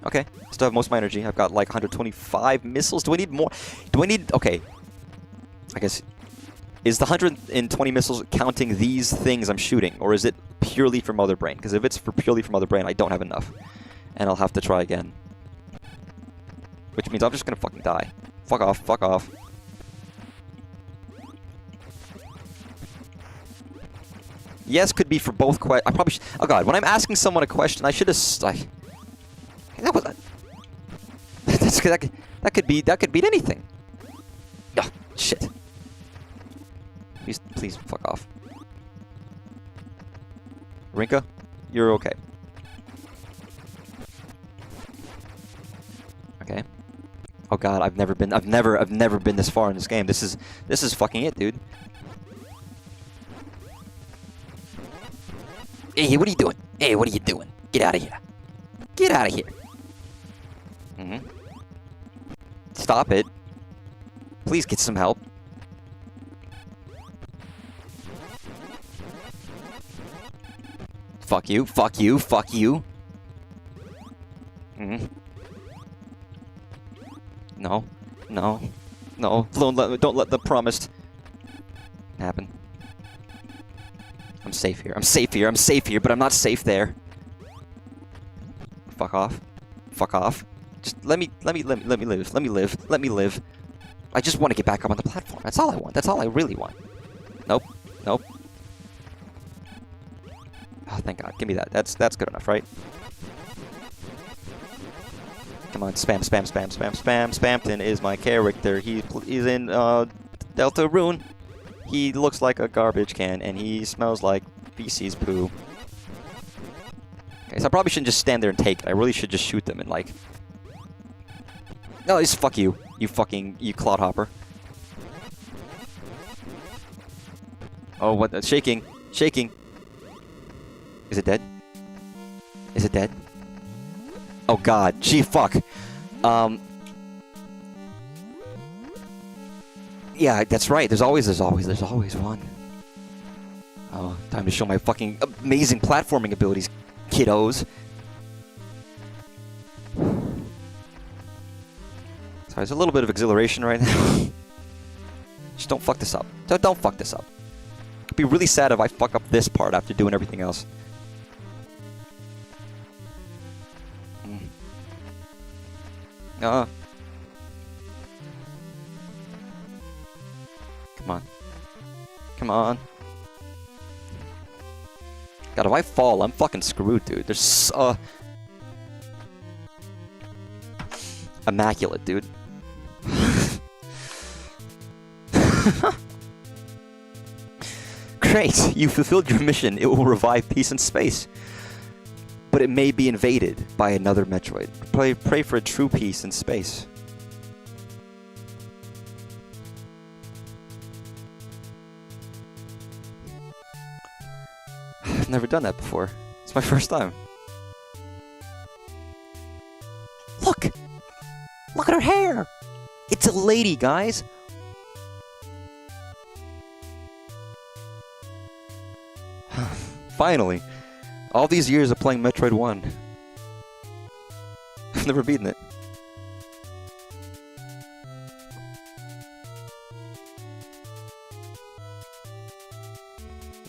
Okay. Still have most of my energy. I've got like 125 missiles. Do I need more? Do I need... Okay. I guess... Is the 120 missiles counting these things I'm shooting? Or is it purely for Mother Brain? Because if it's purely for Mother Brain, I don't have enough. And I'll have to try again. Which means I'm just gonna fucking die. Fuck off. Fuck off. Yes, could be for both I probably should... Oh god, when I'm asking someone a question, I should have... That could beat anything. Oh, shit. Please, fuck off. Rinka, you're okay. Okay. Oh god, I've never been this far in this game. This is fucking it, dude. Hey, what are you doing? Hey, what are you doing? Get out of here. Get out of here. Mm-hmm. Stop it. Please get some help. Fuck you, fuck you, fuck you. Mm-hmm. No, no, no. Don't let the promised happen. I'm safe here. I'm safe here. I'm safe here, but I'm not safe there. Fuck off. Fuck off. Just let me live. Let me live. Let me live. I just want to get back up on the platform. That's all I want. That's all I really want. Nope. Nope. Oh, thank God. Give me that. That's good enough, right? Come on, spam, spam, spam, spam, spam. Spamton is my character. He's in Delta Rune. He looks like a garbage can, and he smells like feces poo. Okay, so I probably shouldn't just stand there and take it. I really should just shoot them and, like... No, just fuck you. You clodhopper. Oh, what? Shaking. Shaking. Is it dead? Is it dead? Oh, God. Gee, fuck. Yeah, that's right. There's always one. Oh, time to show my fucking amazing platforming abilities, kiddos. Sorry, there's a little bit of exhilaration right now. Just don't fuck this up. Don't fuck this up. I'd be really sad if I fuck up this part after doing everything else. Come on. Come on. God, if I fall, I'm fucking screwed, dude. There's immaculate, dude. Great, you fulfilled your mission. It will revive peace and space. But it may be invaded by another Metroid. Pray for a true peace in space. I've never done that before. It's my first time. Look! Look at her hair! It's a lady, guys! Finally. All these years of playing Metroid 1. I've never beaten it.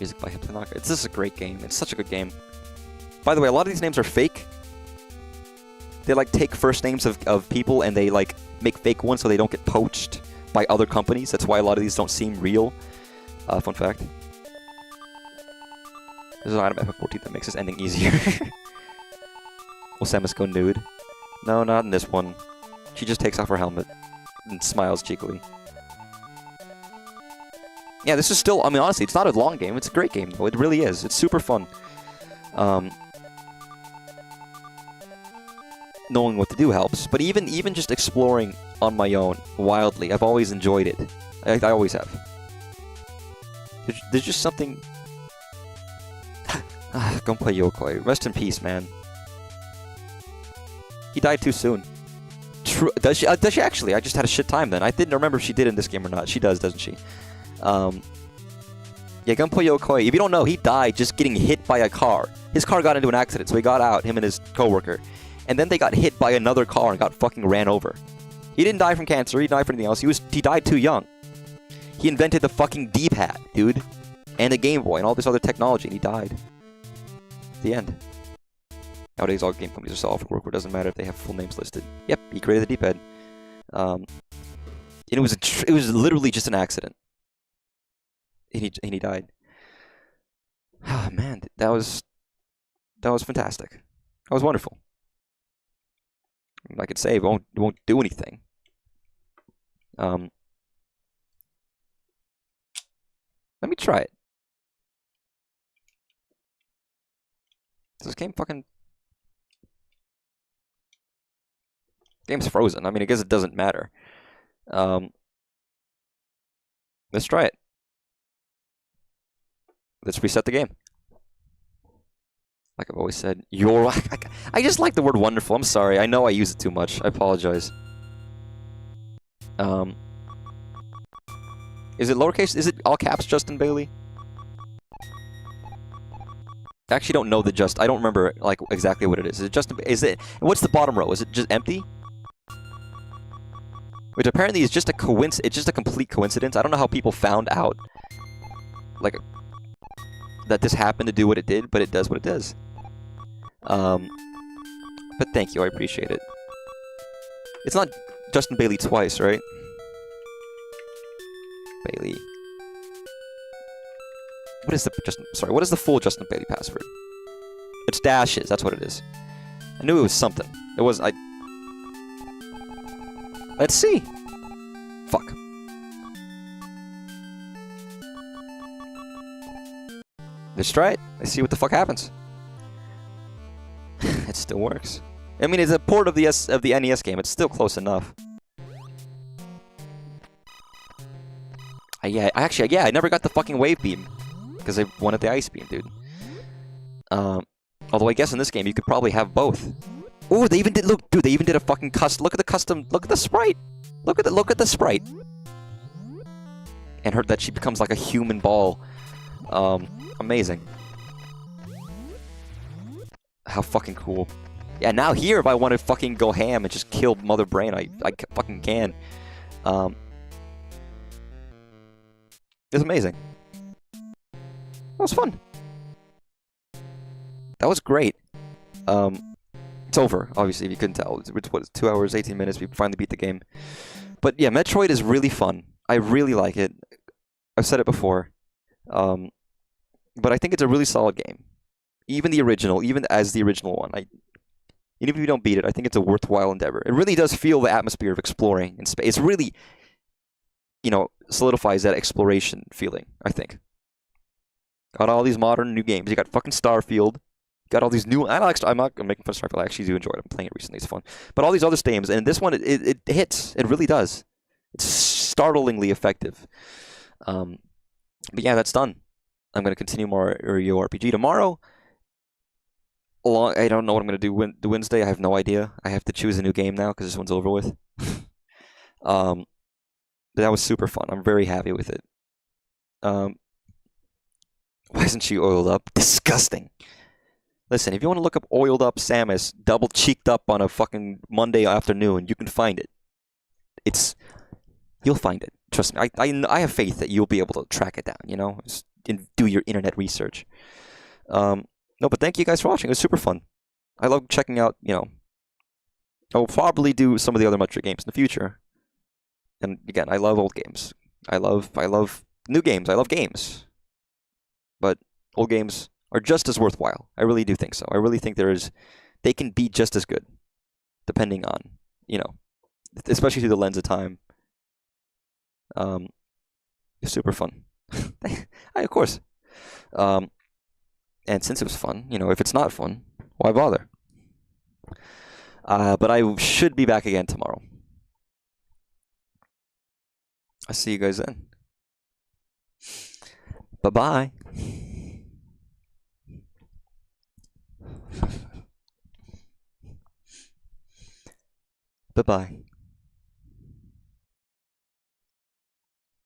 Music by Hiptanaka. This is a great game. It's such a good game. By the way, a lot of these names are fake. They like take first names of people and they like make fake ones so they don't get poached by other companies. That's why a lot of these don't seem real. Fun fact. There's an item F14 that makes this ending easier. Will Samus go nude? No, not in this one. She just takes off her helmet and smiles cheekily. Yeah, this is still, I mean, honestly, it's not a long game. It's a great game, though. It really is. It's super fun. Knowing what to do helps. But even just exploring on my own, wildly, I've always enjoyed it. I always have. There's just something... Gunpei Yokoi. Rest in peace, man. He died too soon. True. Does she actually? I just had a shit time then. I didn't remember if she did in this game or not. She does, doesn't she? Yeah, Gunpei Yokoi, if you don't know, he died just getting hit by a car. His car got into an accident, so he got out, him and his coworker. And then they got hit by another car and got fucking ran over. He didn't die from cancer, he died from anything else. He died too young. He invented the fucking D-pad, dude. And the Game Boy and all this other technology, and he died. The end. Nowadays, all game companies are software work, where it doesn't matter if they have full names listed. Yep, he created the D-pad. And it was literally just an accident. And he died. Ah, man, that was fantastic. That was wonderful. I could say it won't do anything. Let me try it. This game fucking... Game's frozen. I mean, I guess it doesn't matter. Let's try it. Let's reset the game. Like I've always said, I just like the word wonderful. I'm sorry. I know I use it too much. I apologize. Is it lowercase? Is it all caps, Justin Bailey? I actually don't know I don't remember like exactly what it is. Is it what's the bottom row? Is it just empty? Which apparently is just a coincidence. It's just a complete coincidence. I don't know how people found out like that this happened to do what it did, but it does what it does. But thank you, I appreciate it. It's not Justin Bailey twice, right? Bailey. What is the full Justin Bailey password? It's dashes, that's what it is. I knew it was something. Let's see. Fuck. Let's try it. Let's see what the fuck happens. It still works. I mean, it's a port of the NES game. It's still close enough. I never got the fucking wave beam because I wanted the ice beam, dude. Although I guess in this game you could probably have both. Oh, they even did They even did a fucking custom. Look at the custom. Look at the sprite. Look at the sprite. And that she becomes like a human ball. Amazing. How fucking cool. Yeah, now here, if I want to fucking go ham and just kill Mother Brain, I fucking can. It's amazing. That was fun. That was great. It's over, obviously, if you couldn't tell. It's 2 hours, 18 minutes, we finally beat the game. But yeah, Metroid is really fun. I really like it. I've said it before. But I think it's a really solid game. Even as the original one. Even if you don't beat it, I think it's a worthwhile endeavor. It really does feel the atmosphere of exploring in space. It's really, solidifies that exploration feeling, I think. Got all these modern new games. You got fucking Starfield. Got all these new... I'm not making fun of Starfield. I actually do enjoy it. I'm playing it recently. It's fun. But all these other games, and this one, it hits. It really does. It's startlingly effective. But yeah, that's done. I'm going to continue more Rio RPG tomorrow. I don't know what I'm going to do Wednesday. I have no idea. I have to choose a new game now because this one's over with. That was super fun. I'm very happy with it. Why isn't she oiled up? Disgusting. Listen, if you want to look up oiled up Samus double cheeked up on a fucking Monday afternoon, you can find it. You'll find it. Trust me. I have faith that you'll be able to track it down. You know, just do your internet research. No, but thank you guys for watching. It was super fun. I love checking out. You know, I'll probably do some of the other Metroid games in the future. And again, I love old games. I love new games. I love games. But old games are just as worthwhile. I really do think so. I really think they can be just as good, depending on, you know, especially through the lens of time. It's super fun. Of course. And since it was fun, you know, if it's not fun, why bother? But I should be back again tomorrow. I'll see you guys then. Bye-bye. Bye-bye.